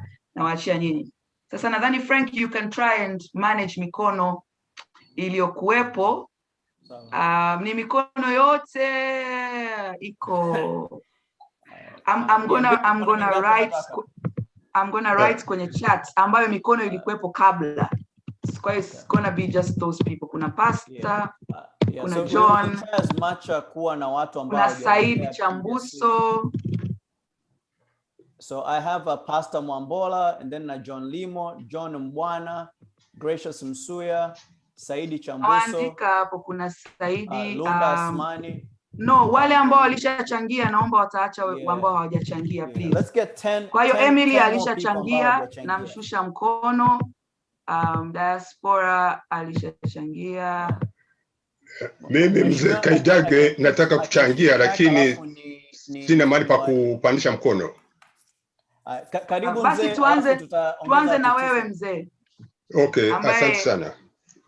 nyinyi. Sasa nadhani Frank, you can try and manage mikono iliyokuwepo. Ni mikono yote iko. I'm gonna write kwenye chat ambayo mikono ilikuwepo kabla. It's gonna be just those people. Kuna Pastor, kuna so John, as much kuwa na watu ambao kuna Said Chambuso. So I have a Pastor Mwambola, and then John Limo, John Mbwana, Gracious Msuya, Saidi Chambuso. Andika hapo kuna Saidi, Lunda Asmani. No, wale ambao walishachangia naomba wataacha ambao hawajachangia please. Let's get 10. Kwa hiyo Emily 10 alishachangia, namshusha mkono. Diaspora alishachangia. Mimi mzee Kaijage nataka kuchangia, lakini sina mahali pa kupandisha mkono. Karibu basi mzee, tuanze na wewe mzee. Okay, asante sana.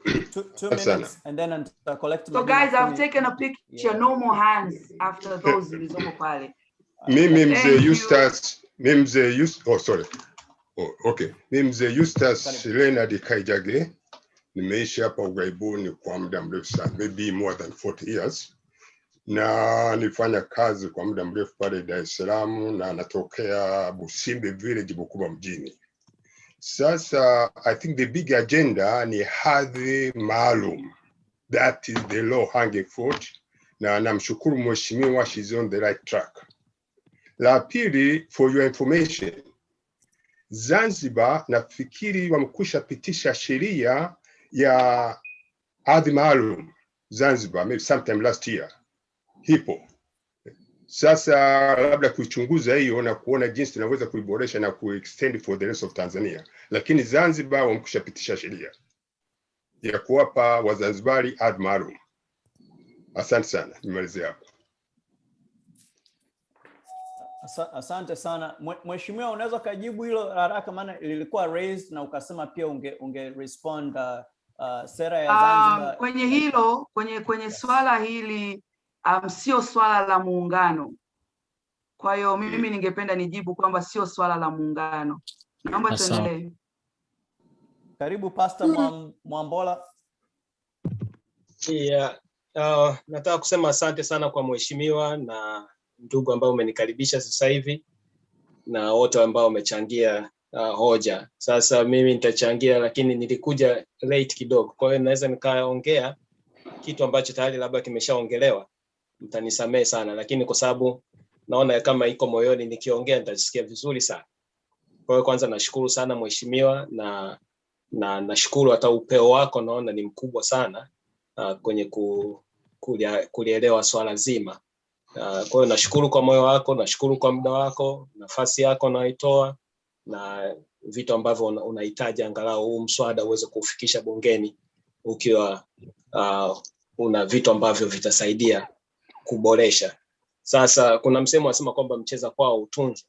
2 minutes and then I'll collect. So guys, I've taken a picture, no more hands after those zilizomo pale. Mimi mzee Eustace, Mimi mzee Eustace Leonard Kaijage, nimeishi hapa ughaibuni kwa muda mrefu sana, maybe more than 40 years. Na nilifanya kazi kwa muda mrefu pale Dar es Salaam, na natokea Busimbe village Bukoba mjini. Sasa I think the big agenda ni hadhi maalum. That is the low hanging fruit, na namshukuru mheshimiwa, she's on the right track. La pili, for your information, Zanzibar nafikiri wamekwisha pitisha sheria ya hadhi maalum Zanzibar, maybe sometime last year. Hipo. Sasa labda kuichunguza hiyo na kuona jinsi tunaweza kuiboresha na kuextend for the rest of Tanzania. Lakini Zanzibar wamekwisha pitisha sheria ya kuwapa Wazanzibari hadhi maalum. Asante sana, nimalizia hapo. Asante sana. Mheshimiwa, unaweza kujibu hilo haraka, maana lilikuwa raised na ukasema pia unge respond sera ya Zanzibar. Kwenye hilo, kwenye swala hili sio swala la muungano. Kwa hiyo mimi ningependa nijibu kwamba sio swala la muungano. Naomba tuendelee. Karibu Pastor Mwambola. Yeah, nataka kusema asante sana kwa mheshimiwa na ndugu ambao umenikaribisha sasa hivi na wote ambao wamechangia hoja. Sasa mimi nitachangia, lakini nilikuja late kidogo. Kwa hiyo naweza nikaongea kitu ambacho tayari labda kimeshaongelewa. Mtanisamehe sana, lakini kwa sababu naona kama iko moyoni nikiongea nitajisikia vizuri sana. Kwa hiyo kwanza nashukuru sana mheshimiwa, na nashukuru hata upeo wako naona ni mkubwa sana kwenye kulielewa swala zima. Kwa hiyo nashukuru kwa moyo wako, nashukuru kwa muda wako, nafasi yako unaitoa na vitu ambavyo unahitaji angalau huu mswada uweze kufikisha bungeni ukiwa una vitu ambavyo vitasaidia kuboresha. Sasa kuna msemo unasema kwamba mcheza kwao utunzwa.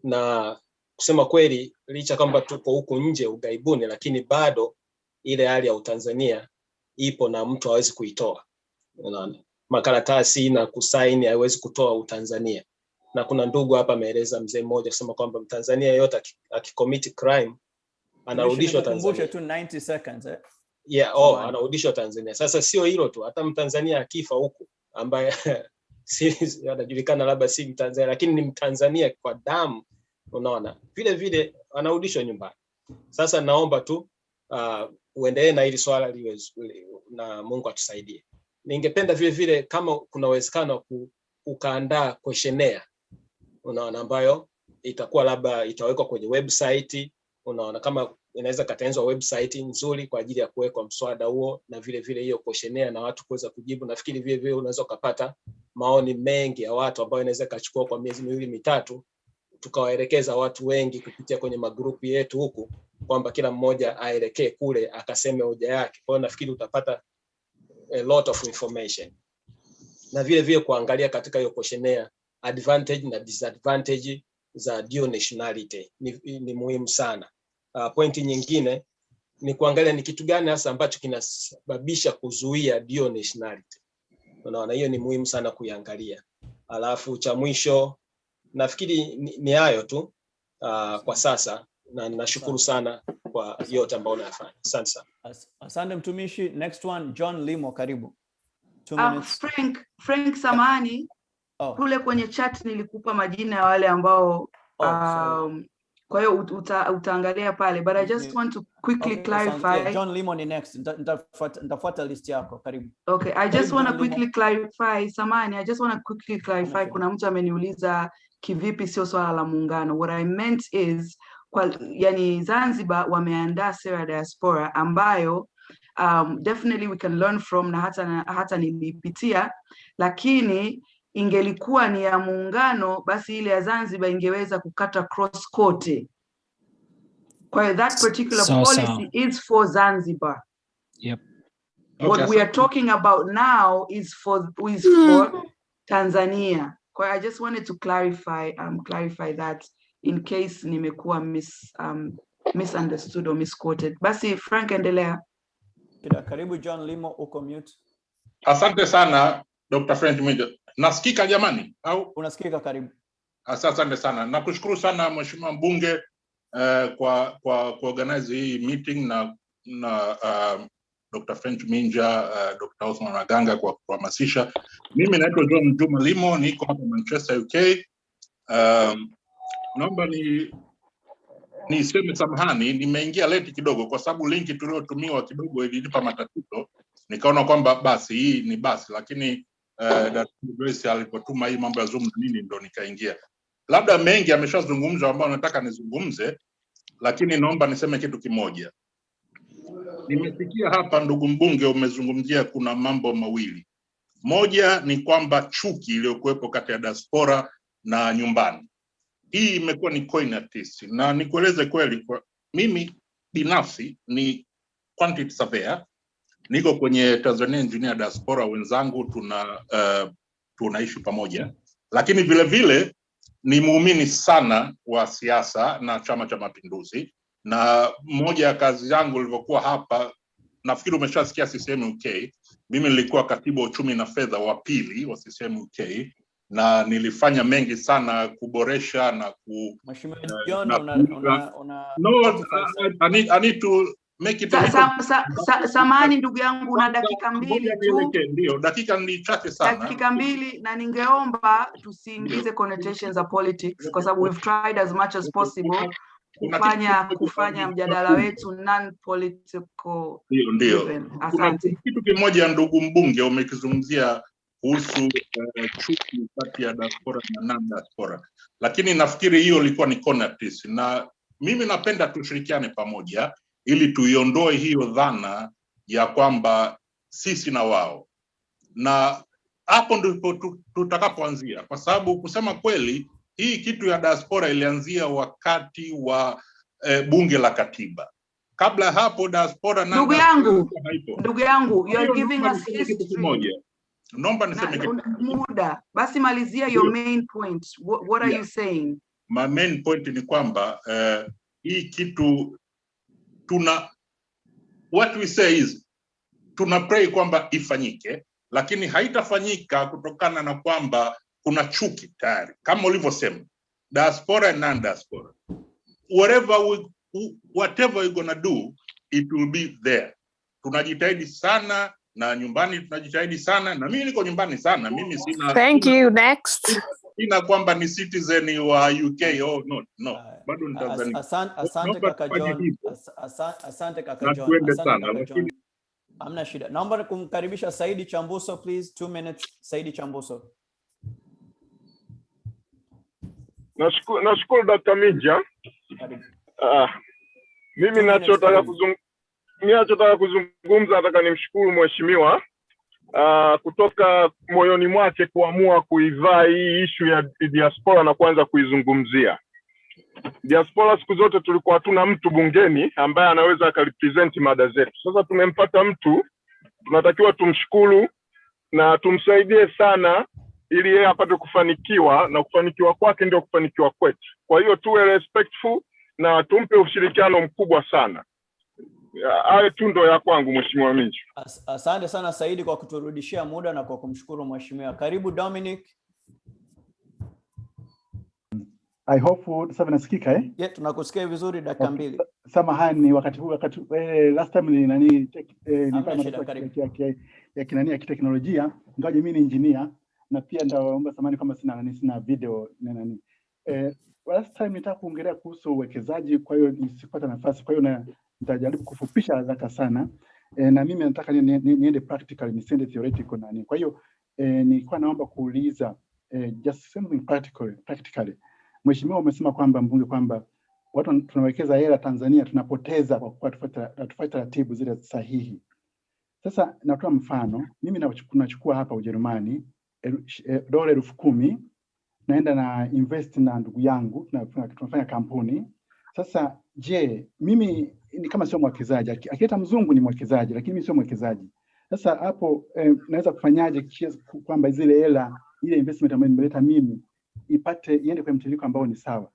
Na kusema kweli, licha kwamba tuko huku nje ugaibuni, lakini bado ile hali ya Utanzania ipo na mtu hawezi kuitoa. Unaona? Makaratasi na kusaini haiwezi kutoa Utanzania. Na kuna ndugu hapa ameeleza, mzee mmoja kusema kwamba Mtanzania yote akicommit crime anarudishwa Tanzania. Tu 90 seconds Yeah, anarudishwa Tanzania. Sasa sio hilo tu, hata Mtanzania akifa huku ambaye si anajulikana labda si Mtanzania lakini ni Mtanzania kwa damu, unaona, vile vile anarudishwa nyumbani. Sasa naomba tu uendelee na hili swala liwe na Mungu atusaidie. Ningependa vile vile kama kuna uwezekano ukaandaa questionnaire, unaona, ambayo itakuwa labda itawekwa kwenye website, Unaona kama inaweza katengenezwa website nzuri kwa ajili ya kuwekwa mswada huo, na vile vile hiyo questionnaire na watu kuweza kujibu. Nafikiri vile vile unaweza kupata maoni mengi ya watu ambao inaweza kachukua kwa miezi 2-3, tukawaelekeza watu wengi kupitia kwenye magrupu yetu huku, kwamba kila mmoja aelekee kule akaseme hoja yake. Kwa hiyo nafikiri utapata a lot of information, na vile vile kuangalia katika hiyo questionnaire advantage na disadvantage za dual nationality ni muhimu sana. Pointi nyingine ni kuangalia ni kitu gani hasa ambacho kinasababisha kuzuia dual nationality. Unaona hiyo ni muhimu sana kuiangalia. Alafu cha mwisho nafikiri ni hayo tu kwa sasa, na ninashukuru sana kwa yote ambayo unayafanya. Asante sana. Asante mtumishi. Next one, John Limo, karibu. 2 minutes. Frank samani, kule kwenye chat nilikupa majina ya wale ambao kwa hiyo utaangalia pale, but I just want to quickly clarify. Yeah, John Limo ni next. Nitafuata list yako, karibu. Okay, I just want to quickly clarify. Samani, I just want to quickly clarify. Kuna mtu ameniuliza kivipi sio swala la muungano. What I meant is yani Zanzibar wameandaa sera diaspora ambayo definitely we can learn from, na hata nilipitia, lakini ingelikuwa ni ya muungano basi ile ya Zanzibar ingeweza kukata cross kote. Kwa hiyo that particular policy is for Zanzibar. Yep. What we are talking about now is for Tanzania. Kwa I just wanted to clarify that in case nimekuwa misunderstood or misquoted. Basi Frank, endelea. Karibu John Limo, uko mute. Asante sana Dr. Frank Minja. Nasikika jamani au? Unasikika, karibu. Asante sana. Nakushukuru sana Mheshimiwa Mbunge kwa organize hii meeting na Dr. Frank Minja, Dr. Osman Maganga kwa kuhamasisha. Mimi naitwa John Juma Limo, niko hapa Manchester, UK. Naomba niseme samahani, nimeingia late kidogo kwa sababu linki tuliotumiwa kidogo ilinipa matatizo. Nikaona kwamba basi hii ni basi, lakini Grace alipotuma hii mambo ya Zoom nini ndo nikaingia. Labda mengi ameshazungumza ambao nataka nizungumze, lakini naomba niseme kitu kimoja. Nimesikia hapa ndugu mbunge umezungumzia kuna mambo mawili. Moja ni kwamba chuki iliyokuwepo kati ya diaspora na nyumbani. Hii imekuwa ni coinatis, na nikueleze kweli, kwa mimi binafsi ni quantity surveyor, niko kwenye Tanzania Engineer Diaspora, wenzangu tunaishi pamoja, lakini vile vile ni muumini sana wa siasa na Chama cha Mapinduzi, na moja ya kazi yangu ilivyokuwa hapa, nafikiri umeshasikia CCM UK, mimi nilikuwa katibu wa uchumi na fedha wa pili wa CCM UK, na nilifanya mengi sana kuboresha na Mheshimiwa John, I need to make it samani ndugu yangu, una dakika 2 tu. Ndio, dakika ni chache sana. Dakika 2, na ningeomba tusiingize connotations za politics kwa sababu we've tried as much as possible kufanya mjadala wetu non-political. Ndio. Asante. Kitu kimoja ndugu mbunge umekizungumzia kuhusu chuki kati ya diaspora na non-diaspora, lakini nafikiri hiyo ilikuwa ni conatis, na mimi napenda tushirikiane pamoja ili tuiondoe hiyo dhana ya kwamba sisi na wao, na hapo ndipo tutakapoanzia, kwa sababu kusema kweli hii kitu ya diaspora ilianzia wakati wa bunge la katiba. Kabla hapo diaspora na ndugu yangu you are giving us history. Naomba niseme kitu. Muda. Basi malizia your main point. What are you saying? My main point ni kwamba hii kitu what we say is tuna pray kwamba ifanyike, lakini haitafanyika kutokana na kwamba kuna chuki tayari. Kama ulivyosema, diaspora and non-diaspora, whatever we're gonna do, it will be there. Tunajitahidi sana, na nyumbani tunajitahidi sana, na mimi niko nyumbani sana. Mimi sina next. Sina kwamba ni citizen wa UK no. Bado ni Tanzania. Asante kaka John. Asante kaka John. Hamna shida. Naomba kumkaribisha Saidi Chambuso please, 2 minutes. Saidi Chambuso. Nashukuru Dr. Minja. Mimi nachotaka kuzungumza, nataka nimshukuru mheshimiwa kutoka moyoni mwake kuamua kuivaa hii issue ya diaspora na kuanza kuizungumzia. Diaspora siku zote tulikuwa hatuna mtu bungeni ambaye anaweza akarepresent mada zetu. Sasa tumempata mtu, tunatakiwa tumshukuru na tumsaidie sana ili yeye apate kufanikiwa, na kufanikiwa kwake ndio kufanikiwa kwetu. Kwa hiyo tuwe respectful na tumpe ushirikiano mkubwa sana. Hayo tu ndo ya kwangu mheshimiwa Minji. Asante sana Saidi kwa kuturudishia muda na kwa kumshukuru mheshimiwa. Karibu Dominic. I hope sasa nasikika eh? Yeah, tunakusikia vizuri dakika mbili. Samahani wakati last time ni nani ya kinani ya kiteknolojia, ingawaje mimi ni engineer na pia ndaomba samahani kama sina video nani. Last time nitaka kuongelea kuhusu uwekezaji, kwa hiyo nisipata nafasi, kwa hiyo nitajaribu kufupisha haraka sana. Na mimi nataka niende practical, nisiende theoretical nani. Kwa hiyo nilikuwa naomba kuuliza just something practically. Mheshimiwa umesema kwamba mbunge kwamba watu tunawekeza hela Tanzania tunapoteza kwa kufuata taratibu zile sahihi. Sasa natoa mfano, mimi nachukua hapa Ujerumani dola 10,000, naenda na invest na ndugu yangu, tunafanya kampuni. Sasa je, mimi ni kama sio mwekezaji, akileta mzungu ni mwekezaji lakini mimi sio mwekezaji. Sasa hapo naweza kufanyaje kwamba zile hela, ile investment ambayo nimeleta mimi iende kwa mtiririko ambao ni sawa?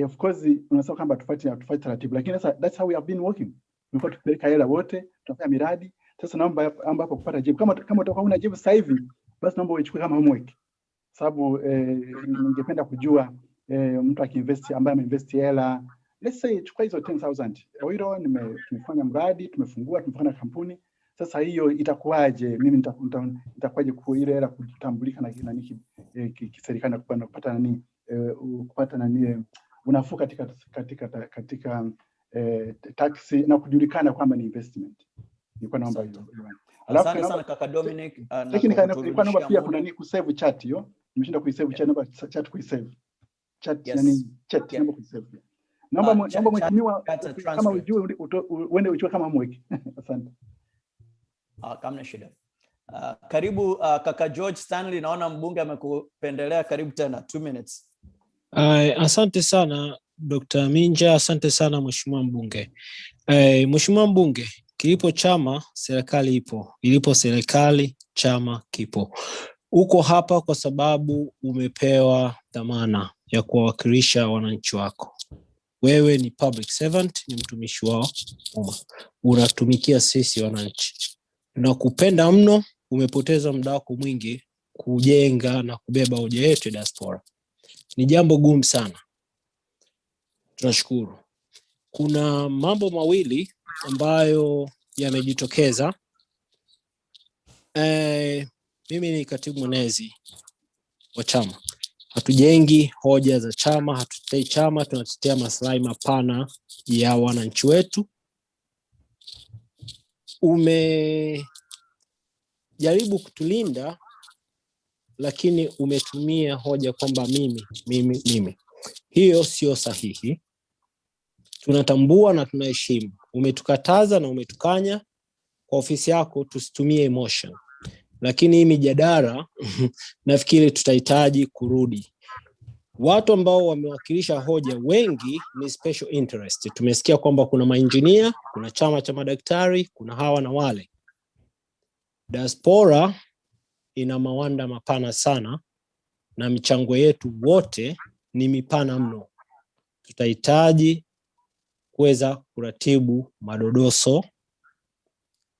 Of course unasema kwamba tufuate taratibu, lakini sasa that's how we have been working. Tumekuwa tukipeleka hela wote, tunafanya miradi. Sasa naomba ambapo kupata jibu, kama utakuwa una jibu sasa hivi, basi naomba uichukue kama homework, sababu ningependa kujua mtu akiinvest ambaye ameinvest hela, let's say chukua hizo 10,000 euro, tumefanya mradi, tumefanya kampuni. Sasa hiyo itakuwaje? Mimi nitakuwaje kwa ile hela kutambulika na kiserikali na kupata unafuu katika tax na kujulikana kwamba ni investment. Nilikuwa naomba hiyo. Asante sana kaka Dominic. Lakini nilikuwa naomba pia kuna kusave chat hiyo. Nimeshinda kuisave chat, naomba chat kuisave. Chat naomba kuisave. Naomba mheshimiwa kama ujue uende uchukue kama homework. Asante. Kama shida. Karibu kaka George Stanley, naona mbunge amekupendelea, karibu tena 2 minutes. Asante sana Dr. Minja, asante sana mheshimiwa mbunge. Mheshimiwa mbunge, kilipo chama serikali ipo, ilipo serikali chama kipo. Uko hapa kwa sababu umepewa dhamana ya kuwakilisha wananchi wako. Wewe ni public servant, ni mtumishi wao umma. Unatumikia sisi wananchi. Tunakupenda mno, umepoteza muda wako mwingi kujenga na kubeba hoja yetu ya diaspora. Ni jambo gumu sana. Tunashukuru. Kuna mambo mawili ambayo yamejitokeza. Mimi ni katibu mwenezi wa chama. Hatujengi hoja za chama, hatutetei chama, tunatetea maslahi mapana ya wananchi wetu. Umejaribu kutulinda, lakini umetumia hoja kwamba mimi. Hiyo sio sahihi. Tunatambua na tunaheshimu. Umetukataza na umetukanya kwa ofisi yako tusitumie emotion. Lakini hii mijadala nafikiri tutahitaji kurudi. Watu ambao wamewakilisha hoja wengi ni special interest. Tumesikia kwamba kuna maengineer, kuna chama cha madaktari, kuna hawa na wale. Diaspora ina mawanda mapana sana na michango yetu wote ni mipana mno. Tutahitaji kuweza kuratibu madodoso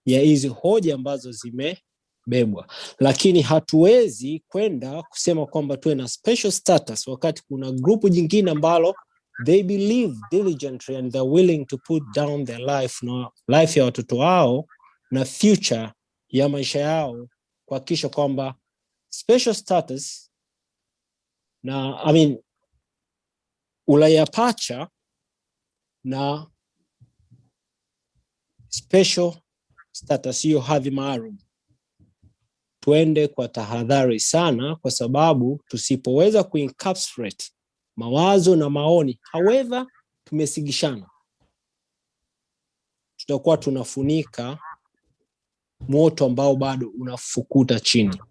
ya hizi hoja ambazo zimebebwa. Lakini hatuwezi kwenda kusema kwamba tuwe na special status wakati kuna grupu jingine ambalo they believe diligently and they're willing to put down their life na life ya watoto wao na future ya maisha yao kuhakikisha kwamba special status na Ulaya pacha na special status hiyo hadhi maalum. Tuende kwa tahadhari sana, kwa sababu tusipoweza kuencapsulate mawazo na maoni, however tumesigishana, tutakuwa tunafunika moto ambao bado unafukuta chini.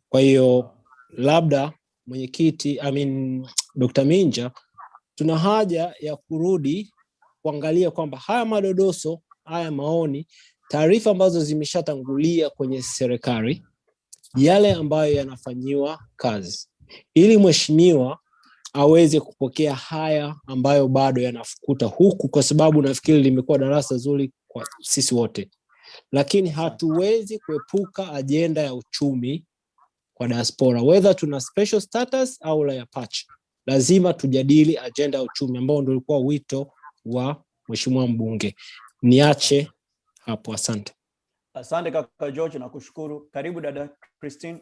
Kwa hiyo labda mwenyekiti, Dr. Minja, tuna haja ya kurudi kuangalia kwamba haya madodoso, haya maoni, taarifa ambazo zimeshatangulia kwenye serikali, yale ambayo yanafanyiwa kazi, ili mheshimiwa aweze kupokea haya ambayo bado yanafukuta huku, kwa sababu nafikiri limekuwa darasa zuri kwa sisi wote. Lakini hatuwezi kuepuka ajenda ya uchumi kwa diaspora, whether tuna special status au la ya patch. Lazima tujadili ajenda ya uchumi ambao ndio ulikuwa wito wa mheshimiwa mbunge. Niache hapo, asante. Asante kaka George, na kushukuru. Karibu dada Christine.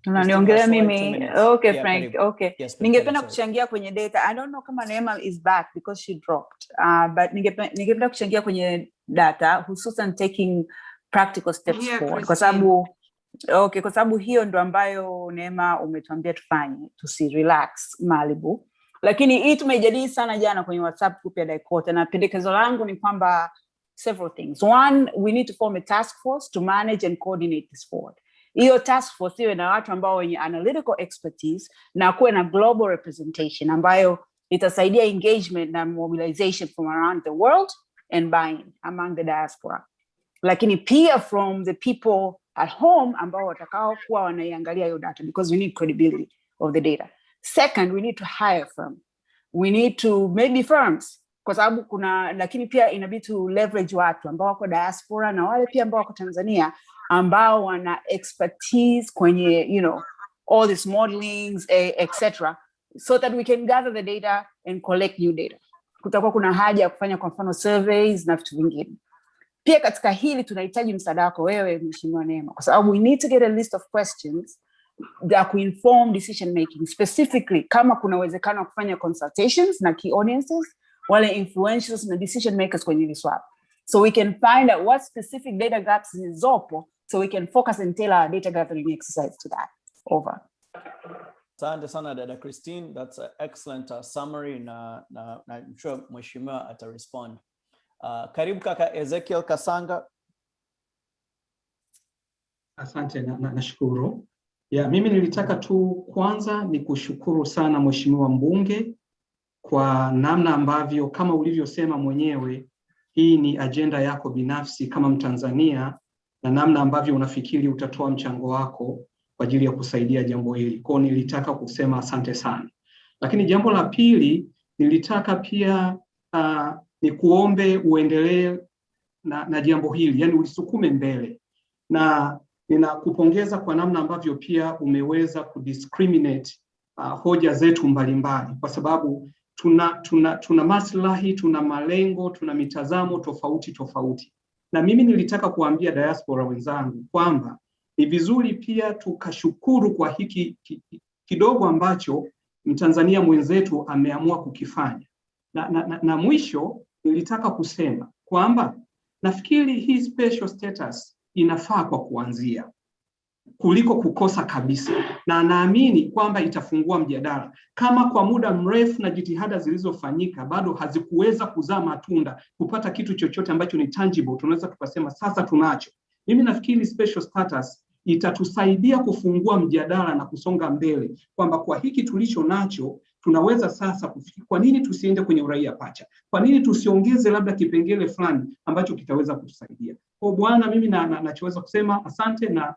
Unaniongelea mimi? Okay, Yeah, Frank. karibu. Okay. Yes, Ningependa kuchangia kwenye data. I don't know kama Neema is back because she dropped. But ningependa kuchangia kwenye data, hususan taking practical steps forward. Kwa sababu hiyo ndo ambayo Neema umetuambia tufanye, relax Malibu. Lakini hii tumejadili sana jana kwenye WhatsApp group ya Daikota, na pendekezo langu ni kwamba several things. One, we need to form a task force to manage and coordinate this forward. Hiyo task force iwe na watu ambao wenye analytical expertise na kuwe na global representation ambayo itasaidia engagement na mobilization from around the world and buying among the diaspora. Lakini pia from the people at home ambao watakao kuwa wanaiangalia hiyo data, because we need credibility of the data. Second, we need to hire firm. We need to maybe firms, kwa sababu lakini pia inabidi to leverage watu ambao wako diaspora na wale pia ambao wako Tanzania ambao wana expertise kwenye, all these modelings, etc. so that we can gather the data and collect new data. Kutakuwa kuna haja ya kufanya kwa mfano surveys na vitu vingine. Pia katika hili tunahitaji msaada wako wewe Mheshimiwa Neema, kwa sababu we need to get a list of questions that will inform decision making, specifically kama kuna uwezekano wa kufanya consultations na key audiences, wale influentials na decision makers kwenye hili swala. So we can find out what specific data gaps zilizopo, so we can focus and tailor our data gathering exercise to that. Over. Asante sana dada Christine, that's an excellent summary na I'm sure mheshimiwa ata respond. Karibu kaka Ezekiel Kasanga. Asante nashukuru. Mimi nilitaka tu kwanza ni kushukuru sana mheshimiwa mbunge kwa namna ambavyo kama ulivyosema mwenyewe, hii ni agenda yako binafsi kama Mtanzania, na namna ambavyo unafikiri utatoa mchango wako kwa ajili ya kusaidia jambo hili. Kwa nilitaka kusema asante sana. Lakini jambo la pili nilitaka pia ni kuombe uendelee na jambo hili, yani ulisukume mbele. Na ninakupongeza kwa namna ambavyo pia umeweza kudiscriminate hoja zetu mbalimbali, kwa sababu tuna maslahi, tuna malengo, tuna mitazamo tofauti. Na mimi nilitaka kuambia diaspora wenzangu kwamba ni vizuri pia tukashukuru kwa hiki kidogo ambacho Mtanzania mwenzetu ameamua kukifanya. Na mwisho nilitaka kusema kwamba nafikiri hii special status inafaa kwa kuanzia kuliko kukosa kabisa, na naamini kwamba itafungua mjadala. Kama kwa muda mrefu na jitihada zilizofanyika bado hazikuweza kuzaa matunda, kupata kitu chochote ambacho ni tangible, tunaweza tukasema sasa tunacho. Mimi nafikiri special status itatusaidia kufungua mjadala na kusonga mbele, kwamba kwa hiki tulicho nacho tunaweza sasa kufikiri kwa nini tusiende kwenye uraia pacha, kwa nini tusiongeze labda kipengele fulani ambacho kitaweza kutusaidia. Kwa bwana, mimi nachoweza kusema asante na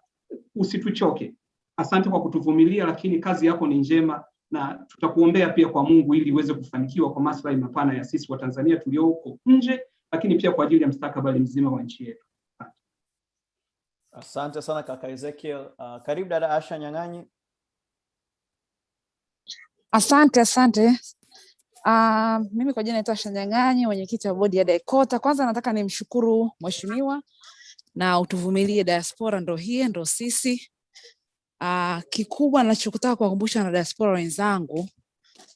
usituchoke. Asante kwa kutuvumilia, lakini kazi yako ni njema na tutakuombea pia kwa Mungu ili uweze kufanikiwa kwa maslahi mapana ya sisi wa Tanzania tulioko nje, lakini pia kwa ajili ya mustakabali mzima wa nchi yetu. Asante sana kaka Ezekiel. Karibu dada Asha Nyang'anyi. Asante. Mimi kwa jina naitwa Asha Nyang'anyi, mwenyekiti wa bodi ya Daikota. Kwanza nataka nimshukuru mheshimiwa na utuvumilie diaspora, ndo sisi. Kikubwa ninachotaka kuwakumbusha na diaspora wenzangu,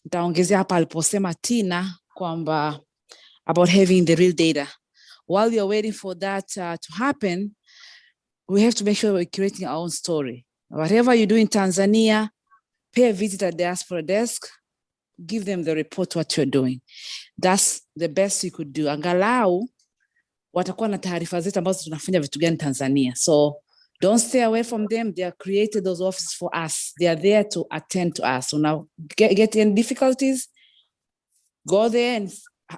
nitaongezea hapa aliposema Tina kwamba about having the real data. While you're waiting for that to happen, we have to make sure we're creating our own story. Whatever you do in Tanzania, pay a visit at Diaspora Desk, give them the report what you're doing. That's the best you could do. Angalau watakuwa na taarifa zetu ambazo tunafanya vitu gani Tanzania. So don't stay away from them. They have created those offices for us. They are there to attend to us. So now get in difficulties, go there and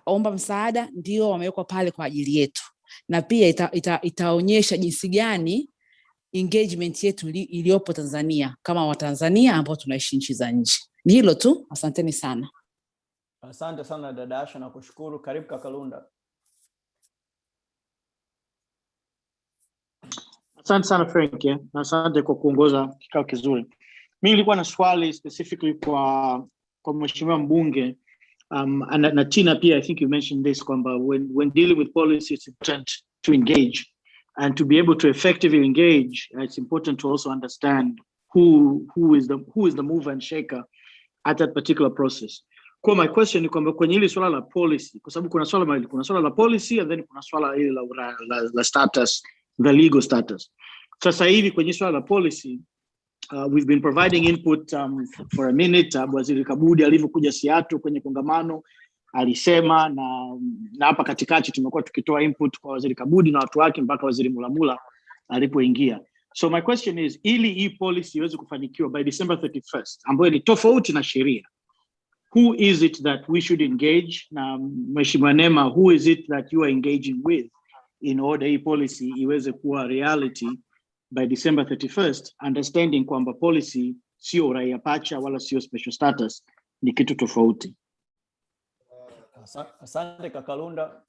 omba msaada, ndio wamewekwa pale kwa ajili yetu. Na pia itaonyesha jinsi gani engagement yetu iliyopo Tanzania kama Watanzania ambao tunaishi nchi za nje. Ni hilo tu. Asanteni sana. Asante sana dada Asha, na kushukuru. Karibu Kakalunda. Asante sana Frank, na asante kwa kuongoza kikao kizuri. Mimi nilikuwa na swali specifically kwa mheshimiwa mbunge na Tina pia, I think you mentioned this kwamba when dealing with policy it's important to engage, and to be able to effectively engage it's important to also understand who is the mover and shaker at that particular process. Kwa my question ni kwamba kwenye ile swala la policy, kwa sababu kuna swala la policy and then kuna swala ile la status, the legal status. Sasa hivi kwenye swala la policy we've been providing input for a minute. Waziri Kabudi alivyokuja Seattle kwenye kongamano alisema, na hapa katikati tumekuwa tukitoa input kwa Waziri Kabudi na watu wake mpaka Waziri Mulamula alipoingia. So my question is, ili hii policy iweze kufanikiwa by December 31st, ambayo ni tofauti na sheria, who is it that we should engage? Na Mheshimiwa Neema, who is it that you are engaging with in order hii policy iweze kuwa reality by December 31st, understanding kwamba policy sio raia pacha wala sio special status, ni kitu tofauti. Asante Kakalunda.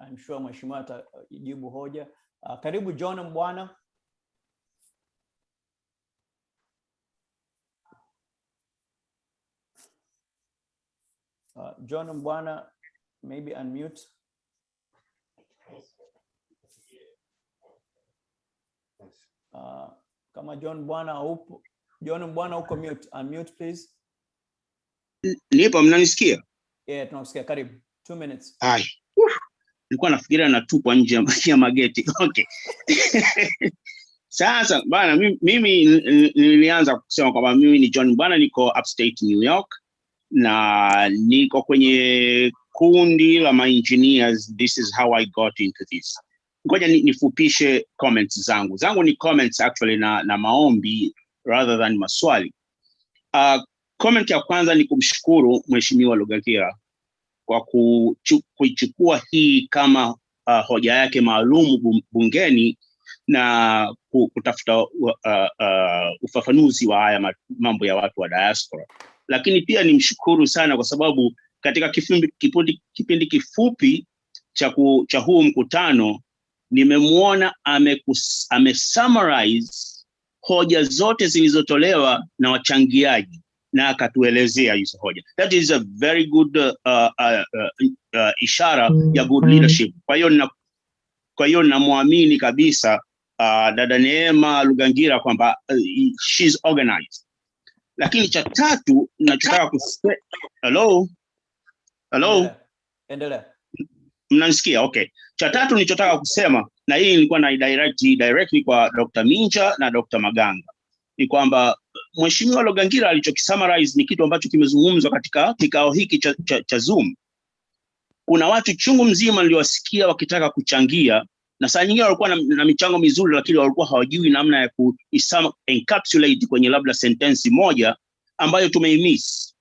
I'm sure Mheshimiwa atajibu hoja. Karibu John Mbwana. John Mbwana, maybe unmute. Kama John Mbwana uko mute, unmute please. Nipo, mnanisikia? Yeah, tunakusikia. Karibu. 2 minutes. Hai. Nilikuwa nafikiria natupwa nje ya mageti. Okay. Sasa bana, mimi nilianza kusema kwamba mimi ni John Mbwana, niko upstate New York na niko kwenye kundi la engineers. This is how I got into this. Ngoja nifupishe comments zangu ni comments actually na maombi rather than maswali. Comment ya kwanza ni kumshukuru Mheshimiwa Lugangira kwa kuichukua hii kama hoja yake maalum bungeni na kutafuta ufafanuzi wa haya mambo ya watu wa diaspora. Lakini pia nimshukuru sana kwa sababu katika kipindi kifupi cha huu mkutano nimemuona amesummarize hoja zote zilizotolewa na wachangiaji na akatuelezea hizo hoja. That is a very good ishara ya good leadership. Kwa hiyo namwamini kabisa dada Neema Lugangira kwamba she's organized. Lakini cha tatu ninachotaka kusema, hello? Endelea. Mnanisikia? Okay. Cha tatu nilichotaka kusema, na hii nilikuwa na directly kwa Dr. Minja na Dr. Maganga, ni kwamba Mheshimiwa Lugangira alichokisummarize ni kitu ambacho kimezungumzwa katika kikao hiki cha Zoom. Kuna watu chungu mzima niliwasikia wakitaka kuchangia, na saa nyingine walikuwa na michango mizuri, lakini walikuwa hawajui namna ya encapsulate kwenye labda sentence moja ambayo tumeimiss.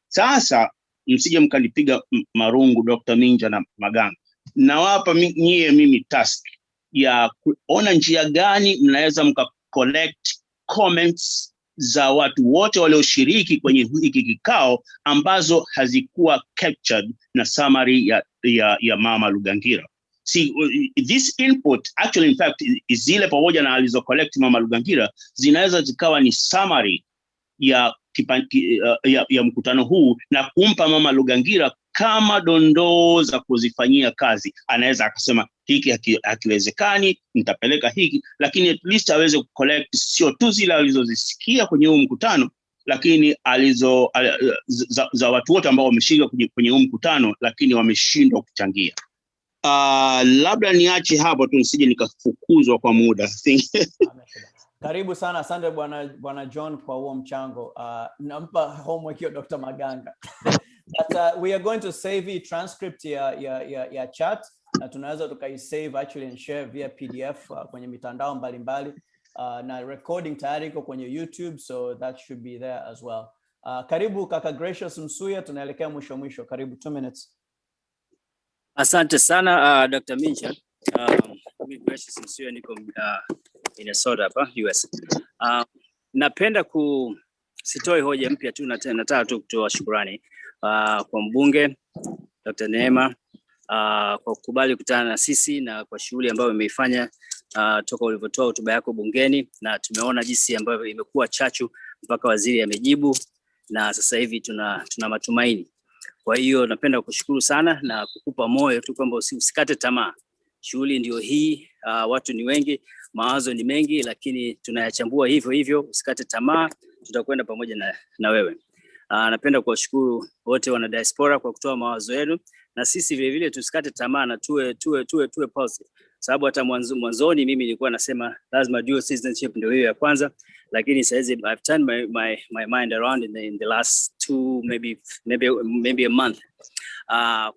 Sasa msije mkanipiga marungu Dr. Minja na Maganga. Nawapa mimi task ya kuona njia gani mnaweza mkacollect comments za watu wote walioshiriki kwenye hiki kikao ambazo hazikuwa captured na summary ya Mama Lugangira. See, this input actually in fact zile pamoja na alizo collect Mama Lugangira zinaweza zikawa ni summary ya mkutano huu na kumpa Mama Lugangira kama dondoo za kuzifanyia kazi. Anaweza akasema hiki hakiwezekani, nitapeleka hiki, lakini at least aweze kucollect sio tu zile alizozisikia kwenye huu mkutano, lakini za watu wote ambao wameshiriki kwenye huu mkutano lakini wameshindwa kuchangia. Labda niache hapo tu nisije nikafukuzwa kwa muda. Karibu sana, asante bwana John kwa huo mchango. Nampa homework ya Dr. Maganga. But we are going to save the transcript ya chat na tunaweza tukaisave actually and share via PDF kwenye mitandao mbalimbali. Na recording tayari iko kwenye YouTube, so that should be there as well. Karibu kaka Gracious Msuya, tunaelekea mwisho. Karibu 2 minutes. Asante sana Dr. Minja. Mimi Gracious Msuya niko Minnesota hapa US. Napenda sitoi hoja mpya tu, nataka tu kutoa shukrani kwa mbunge Dr. Neema kwa kukubali kukutana na sisi na kwa shughuli ambayo umeifanya toka ulivyotoa hotuba yako bungeni, na tumeona jinsi ambavyo imekuwa chachu mpaka waziri amejibu na sasa hivi tuna matumaini. Kwa hiyo napenda kushukuru sana na kukupa moyo tu kwamba usikate tamaa. Shughuli ndio hii, watu ni wengi, mawazo ni mengi, lakini tunayachambua hivyo, usikate tamaa, tutakwenda pamoja na wewe. Napenda kuwashukuru wote wana Diaspora kwa kutoa mawazo yenu, na sisi vile vile tusikate tamaa na tuwe positive. Sababu hata mwanzoni mimi nilikuwa nasema lazima dual citizenship ndio hiyo ya kwanza, lakini sasa hivi I've turned my mind around in the last 2 maybe a month.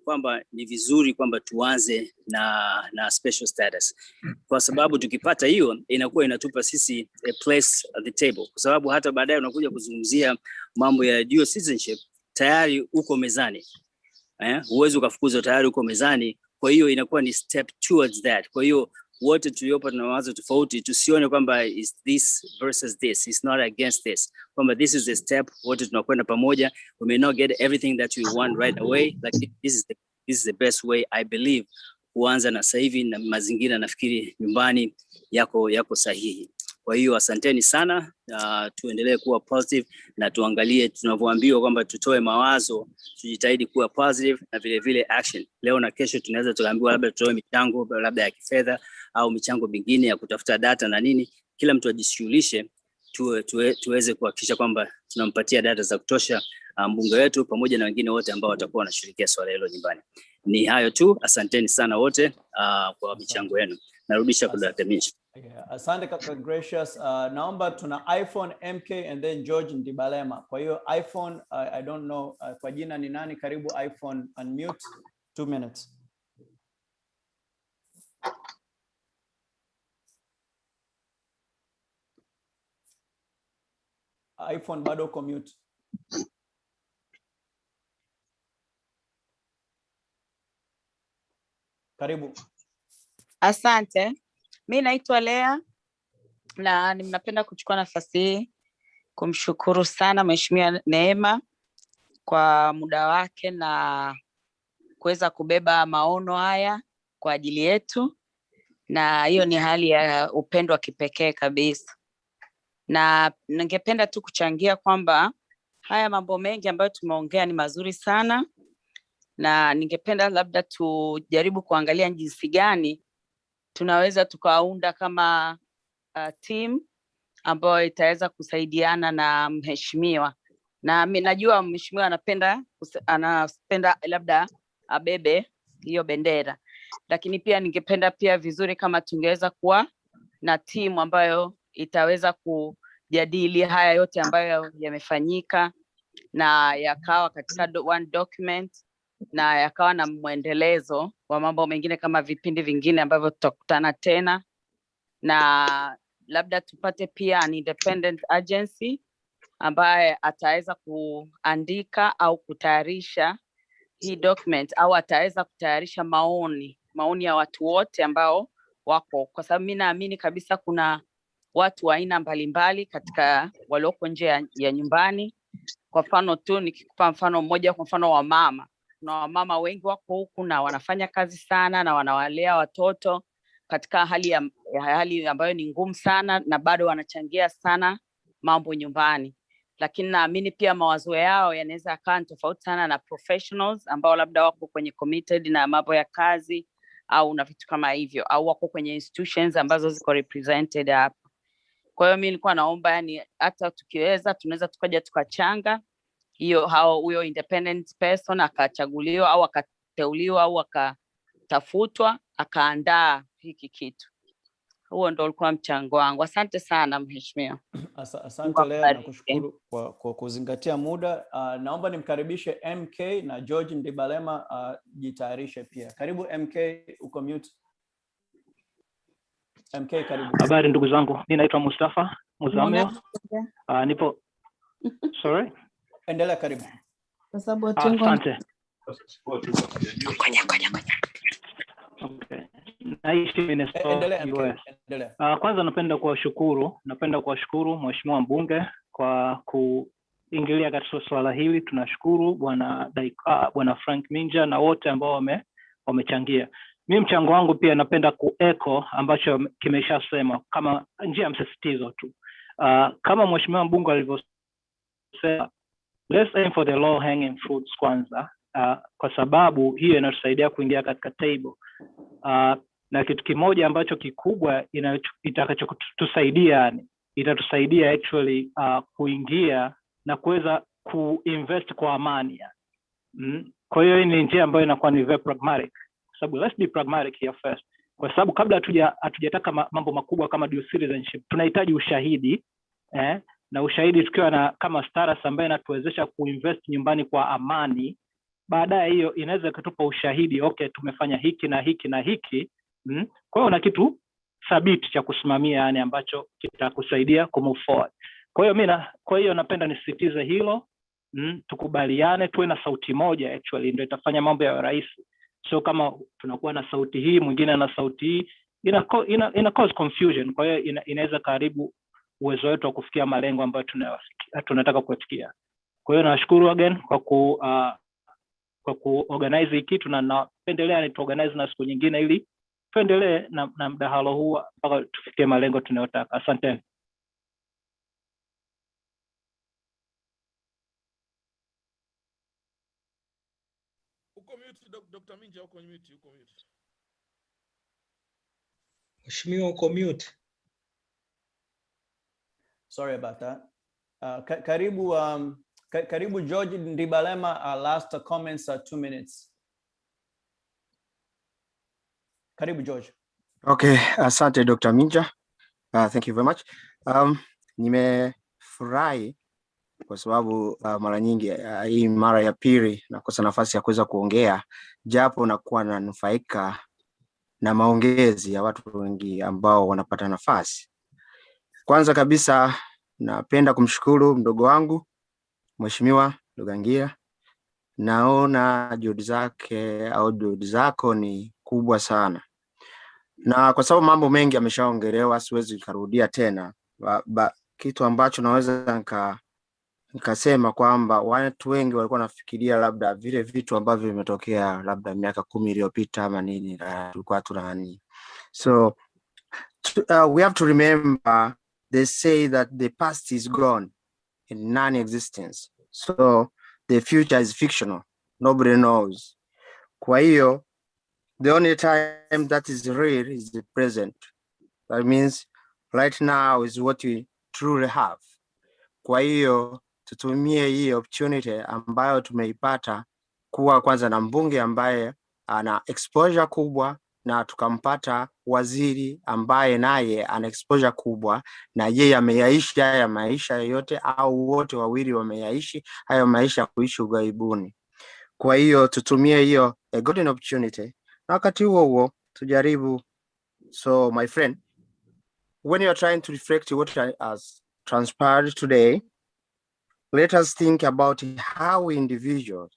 Kwamba ni vizuri kwamba tuanze na special status, kwa sababu tukipata hiyo inakuwa inatupa sisi a place at the table, kwa sababu hata baadaye unakuja kuzungumzia mambo ya dual citizenship tayari uko mezani. Uwezo ukafukuzwa tayari uko mezani, kwa hiyo inakuwa ni step towards that. Kwa hiyo wote tuliopo tuna mawazo tofauti, tusione kwamba is this versus this, it's not against this, kwamba this is a step, wote tunakwenda pamoja. We may not get everything that we want right away, like this is the best way I believe kuanza na sasa hivi, na mazingira nafikiri nyumbani yako sahihi. Kwa hiyo asanteni sana, tuendelee kuwa positive na tuangalie tunavyoambiwa kwamba tutoe mawazo, tujitahidi kuwa positive na vile vile action. Leo na kesho tunaweza tukaambiwa labda tutoe michango labda ya kifedha au michango mingine ya kutafuta data na nini. Kila mtu ajishughulishe, tuweze kuhakikisha kwamba tunampatia data za kutosha mbunge wetu pamoja na wengine wote ambao watakuwa wanashirikia swala hilo nyumbani. Ni hayo tu, asanteni sana wote kwa michango yenu. Narudisha kwa Dr. Minja. Asante kaka Gracious. Naomba tuna iPhone MK and then George Ndibalema. Kwa hiyo iPhone, I don't know kwa jina ni nani, karibu iPhone, unmute, 2 minutes. iPhone bado uko mute. Karibu. Asante. Mimi naitwa Lea na ninapenda kuchukua nafasi hii kumshukuru sana Mheshimiwa Neema kwa muda wake na kuweza kubeba maono haya kwa ajili yetu, na hiyo ni hali ya upendo wa kipekee kabisa. Na ningependa tu kuchangia kwamba haya mambo mengi ambayo tumeongea ni mazuri sana, na ningependa labda tujaribu kuangalia jinsi gani tunaweza tukaunda kama team ambayo itaweza kusaidiana na mheshimiwa. Na mimi najua mheshimiwa anapenda labda abebe hiyo bendera, lakini pia ningependa pia vizuri kama tungeweza kuwa na team ambayo itaweza kujadili haya yote ambayo yamefanyika na yakawa katika one document, na yakawa na mwendelezo wa mambo mengine kama vipindi vingine ambavyo tutakutana tena, na labda tupate pia an independent agency ambaye ataweza kuandika au kutayarisha hii document, au ataweza kutayarisha maoni ya watu wote ambao wako, kwa sababu mimi naamini kabisa kuna watu wa aina mbalimbali katika walioko nje ya nyumbani. Kwa mfano tu nikikupa mfano mmoja, kwa mfano wa mama, kuna wamama wengi wako huku na wanafanya kazi sana na wanawalea watoto katika hali ambayo ni ngumu sana, na bado wanachangia sana mambo nyumbani. Lakini naamini pia mawazo yao yanaweza yakawa tofauti sana na professionals ambao labda wako kwenye committed na mambo ya kazi au na vitu kama hivyo, au wako kwenye institutions ambazo ziko represented hapa. Kwa hiyo mimi nilikuwa naomba yani hata tukiweza tunaweza tukaja tukachanga huyo independent person akachaguliwa au akateuliwa au akatafutwa akaandaa hiki kitu. Huo ndo ulikuwa mchango wangu. Asante sana mheshimiwa. Asante Lea, na kushukuru kwa kuzingatia muda. Naomba nimkaribishe MK na George Ndibalema jitayarishe pia. Karibu MK, uko mute. MK, karibu. Habari ndugu zangu, mimi naitwa Mustafa Muzamil. Nipo sorry. Endelea, karibu. Kwa sababu asante. Okay. Naishi Minnesota, US. Kwanza napenda kuwashukuru mheshimiwa mbunge kwa kuingilia katika swala hili. Tunashukuru bwana Frank Minja na wote ambao wamechangia. Mimi mchango wangu pia napenda kuecho ambacho kimeshasema kama njia ya msisitizo tu. Kama mheshimiwa mbunge alivyosema, let's aim for the low hanging fruits kwanza, kwa sababu hiyo inatusaidia kuingia katika table. Na kitu kimoja ambacho kikubwa itakachotusaidia itatusaidia actually kuingia na kuweza kuinvest kwa amani. Kwa hiyo ni njia ambayo inakuwa ni very pragmatic. Sababu let's be pragmatic here first. Kwa sababu kabla hatujataka mambo makubwa kama dual citizenship, tunahitaji ushahidi, na ushahidi tukiwa na kama status ambaye inatuwezesha kuinvest nyumbani kwa amani. Baadaye hiyo inaweza kutupa ushahidi, okay, tumefanya hiki na hiki na hiki. Kwa hiyo una kitu thabiti cha kusimamia, yani ambacho kitakusaidia kumove forward. Kwa hiyo napenda nisisitize hilo. Tukubaliane, tuwe na sauti moja, actually ndio itafanya mambo ya rahisi. So kama tunakuwa na sauti hii, mwingine na sauti hii, ina cause confusion. Kwa hiyo inaweza karibu uwezo wetu wa kufikia malengo ambayo tunataka kufikia. Kwa hiyo nashukuru again kwa kuorganize hiki kitu, na napendelea organize na siku nyingine ili tuendelee na mdahalo huu mpaka tufikie malengo tunayotaka. Asante. Uko mute Dr. Minja, uko mute. Mheshimiwa, uko mute. Sorry about that. Karibu George Ndibalema, last comments 2 minutes. Karibu George. Okay, asante Dr. Minja. Thank you very much. Nimefurahi kwa sababu mara nyingi hii mara ya pili nakosa nafasi ya kuweza kuongea, japo nakuwa nanufaika na maongezi ya watu wengi ambao wanapata nafasi. Kwanza kabisa napenda kumshukuru mdogo wangu Mheshimiwa Lugangira. Naona juhudi zake au juhudi zako ni kubwa sana, na kwa sababu mambo mengi yameshaongelewa siwezi kurudia tena. Kitu ambacho naweza nikasema kwamba watu wengi walikuwa nafikiria labda vile vitu ambavyo vimetokea labda miaka 10 iliyopita ama nini, tulikuwa tunani. So we have to remember, they say that the past is gone in non-existence, so the future is fictional, nobody knows. Kwa hiyo the only time that is real is the present. That means right now is what we truly have. Kwa hiyo tutumie hii opportunity ambayo tumeipata kuwa kwanza na mbunge ambaye ana exposure kubwa, na tukampata waziri ambaye naye ana exposure kubwa, na yeye ameyaishi haya maisha yote, au wote wawili wameyaishi hayo maisha kuishi ughaibuni. Kwa hiyo tutumie hiyo a golden opportunity, na wakati huo tujaribu. So my friend, when you are trying to reflect what has transpired today, let us think about how individuals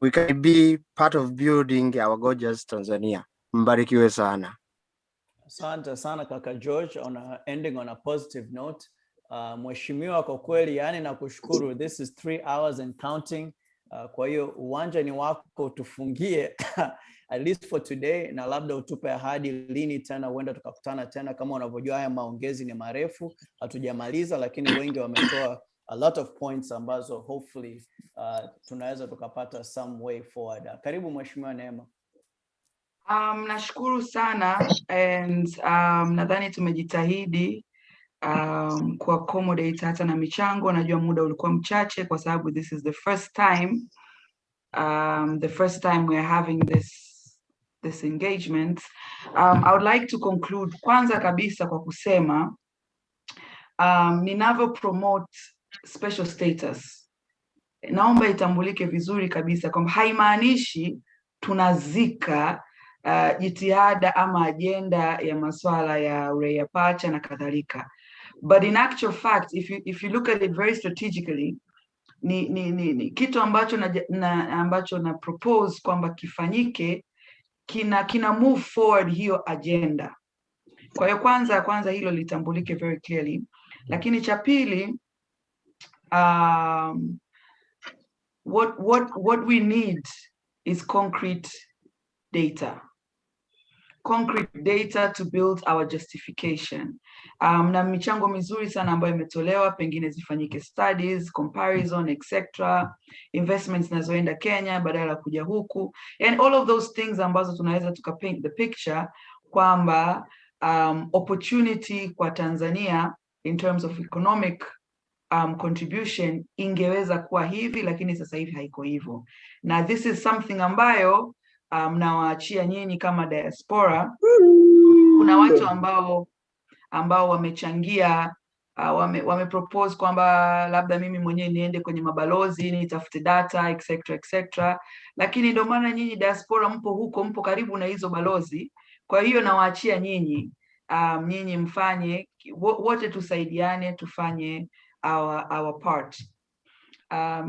we can be part of building our gorgeous Tanzania. Mbarikiwe sana. Asante sana kaka George, ending on a positive note. Mheshimiwa, kwa kweli yani nakushukuru. This is 3 hours and counting. Kwa hiyo uwanja ni wako, tufungie at least for today, na labda utupe ahadi lini tena huenda tukakutana tena. Kama unavyojua haya maongezi ni marefu, hatujamaliza, lakini wengi wametoa a lot of points ambazo hopefully tunaweza tukapata some way forward. Karibu Mheshimiwa Neema. Nashukuru sana, and nadhani tumejitahidi ku accommodate hata na michango. Najua muda ulikuwa mchache kwa sababu this is the first time we are having this this engagement. I would like to conclude kwanza kabisa kwa kusema ninavyo promote special status. Naomba itambulike vizuri kabisa kwamba haimaanishi tunazika jitihada ama agenda ya masuala ya uraia pacha na kadhalika. But in actual fact, if you look at it very strategically, ni kitu ambacho na propose kwamba kifanyike kina move forward hiyo agenda. Kwa hiyo kwanza hilo litambulike very clearly. Lakini cha pili, what we need is concrete data. Concrete data to build our justification. Na michango mizuri sana ambayo imetolewa, pengine zifanyike studies, comparison, etc. Investments zinazoenda Kenya badala kuja huku. And all of those things ambazo tunaweza tukapaint the picture kwamba opportunity kwa Tanzania in terms of economic contribution ingeweza kuwa hivi, lakini sasa hivi haiko hivyo. Na this is something ambayo mnawaachia nyinyi kama diaspora. Kuna watu ambao wamechangia, wamepropose kwamba labda mimi mwenyewe niende kwenye mabalozi nitafute data etc. Lakini ndio maana nyinyi diaspora mpo huko, mpo karibu na hizo balozi. Kwa hiyo nawaachia nyinyi, nyinyi mfanye, wote tusaidiane tufanye our part.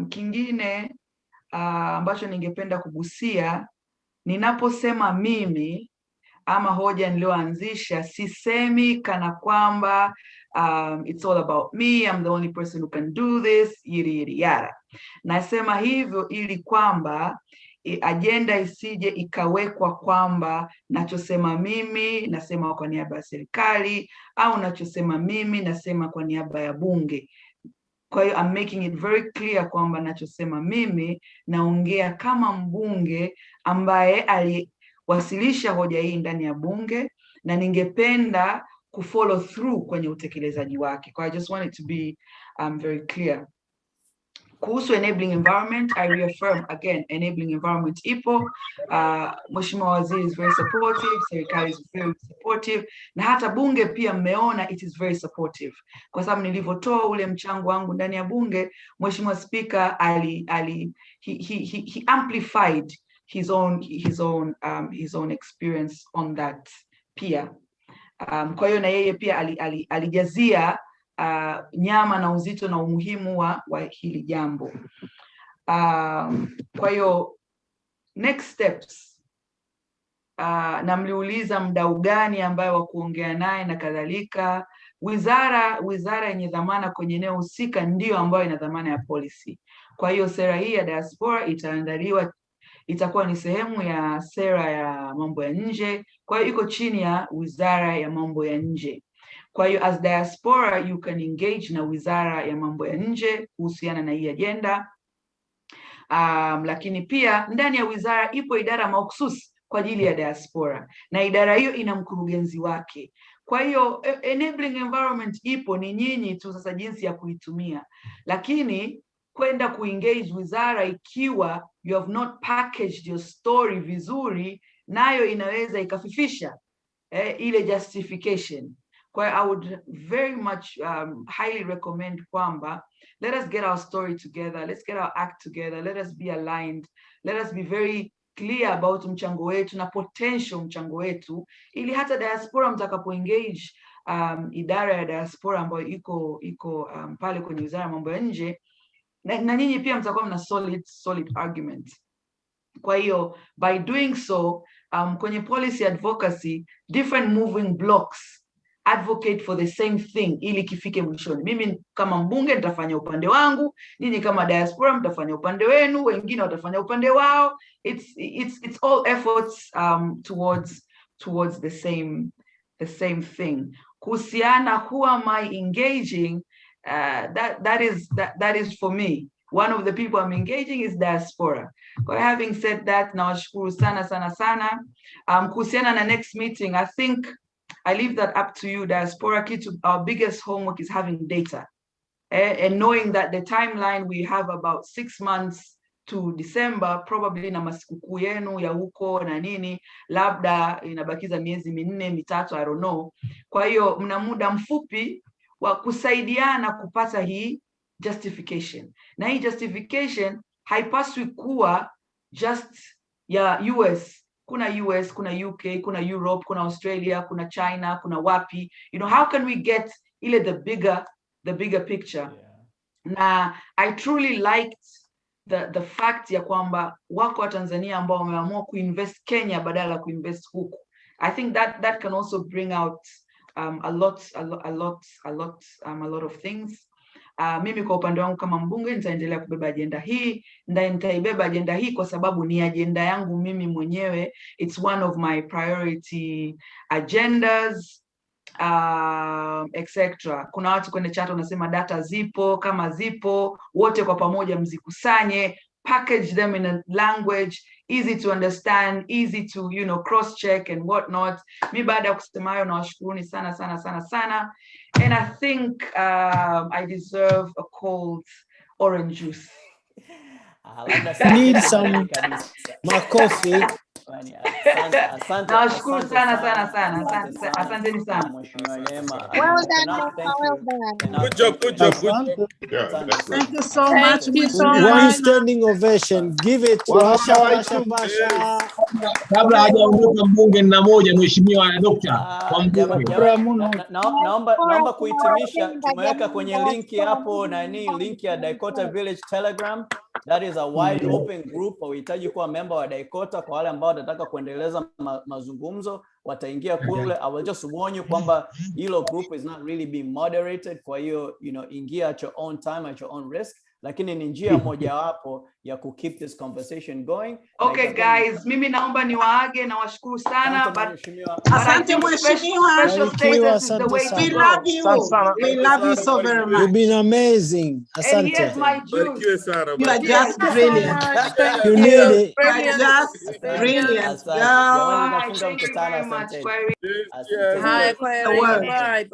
Kingine ambacho ningependa kugusia, ninaposema mimi ama hoja nilioanzisha, sisemi kana kwamba it's all about me, I'm the only person who can do this, yada. Nasema hivyo ili kwamba agenda isije ikawekwa kwamba nachosema mimi nasema kwa niaba ya serikali au nachosema mimi nasema kwa niaba ya bunge. Kwa hiyo I'm making it very clear kwamba nachosema mimi naongea kama mbunge ambaye aliwasilisha hoja hii ndani ya bunge na ningependa kufollow through kwenye utekelezaji wake. Kwa I just want it to be very clear. Kuhusu enabling environment, I reaffirm again, enabling environment ipo. Mheshimiwa Waziri is very supportive, serikali is very supportive, na hata bunge pia mmeona it is very supportive. Kwa sababu nilivyotoa ule mchango wangu ndani ya bunge, Mheshimiwa Speaker he amplified his own experience on that pia. Kwa hiyo na yeye pia alijazia nyama na uzito na umuhimu wa hili jambo. Kwa hiyo next steps, na mliuliza mdau gani ambayo wa kuongea naye na kadhalika. Wizara yenye dhamana kwenye eneo husika ndio ambayo ina dhamana ya policy. Kwa hiyo sera hii ya diaspora itaandaliwa, itakuwa ni sehemu ya sera ya mambo ya nje. Kwa hiyo iko chini ya wizara ya mambo ya nje. Kwa hiyo as diaspora you can engage na wizara ya mambo ya nje kuhusiana na hii agenda. Lakini pia ndani ya wizara ipo idara mahususi kwa ajili ya diaspora, na idara hiyo ina mkurugenzi wake. Kwa hiyo enabling environment ipo, ni nyinyi tu sasa jinsi ya kuitumia. Lakini kwenda kuengage wizara ikiwa you have not packaged your story vizuri, nayo inaweza ikafifisha ile justification. Kwa hiyo I would very much highly recommend kwamba let us get our story together, let's get our act together, let us be aligned, let us be very clear about mchango wetu na potential mchango wetu, ili hata diaspora mtakapo engage idara ya diaspora ambayo iko pale kwenye wizara ya mambo ya nje, na nyinyi pia mtakuwa mna solid argument. Kwa hiyo by doing so, kwenye policy advocacy, different moving blocks advocate for the same thing ili kifike mwishoni. Mimi kama mbunge nitafanya upande wangu, nyinyi kama diaspora mtafanya upande wenu, wengine watafanya upande wao. It's all efforts towards the same thing. Kuhusiana who am I engaging, that is for me. One of the people I'm engaging is diaspora. Kwa having said that, nawashukuru sana. Kuhusiana na next meeting, I think I leave that up to you, diaspora. Our biggest homework is having data, and knowing that the timeline we have about 6 months to December, probably na masikukuu yenu ya huko na nini, labda inabakiza miezi 4-3, I don't know. Kwa hiyo mna muda mfupi wa kusaidiana kupata hii justification. Na hii justification haipaswi kuwa just ya US. Kuna US, kuna UK, kuna Europe, kuna Australia, kuna China, kuna wapi. You know, how can we get ile the bigger picture? Na I truly liked the fact ya kwamba wako wa Tanzania ambao wameamua kuinvest Kenya badala kuinvest huku. I think that can also bring out a lot of things. Mimi kwa upande wangu kama mbunge nitaendelea kubeba agenda hii, nitaibeba agenda hii kwa sababu ni agenda yangu mimi mwenyewe. It's one of my priority agendas, etc. Kuna watu kwenye chat wanasema data zipo, kama zipo wote kwa pamoja mzikusanye, package them in a language easy to understand, easy to, you know, cross check and what not. Mi baada ya kusema hayo nawashukuruni sana. And I think I deserve a cold orange juice. Need some makofi. Nawashukuru sana. Asanteni sana. Well done. Good job. Thank you so much. One standing ovation. Give it to Pasha. Kabla hajaondoka mbunge na moja, mheshimiwa Dokta kwa mbunge. Naomba kuhitimisha, tumeweka kwenye linki hapo link ya Dakota Village Telegram. That is a wide open group. Wahitaji kuwa member wa Dakota. Kwa wale ambao watataka kuendeleza mazungumzo wataingia kule. I will just warn you kwamba hilo group is not really being moderated. Kwa hiyo, you know, ingia at your own time, at your own risk. Lakini ni njia mojawapo ya ku keep this conversation going. Okay guys, mimi naomba niwaage na washukuru sana. Asante mheshimiwa. We love you. We love you so very much. You've been amazing. Asante. And here's my juice. You are just brilliant. You need it. You are just brilliant. Thank you very much. Hi,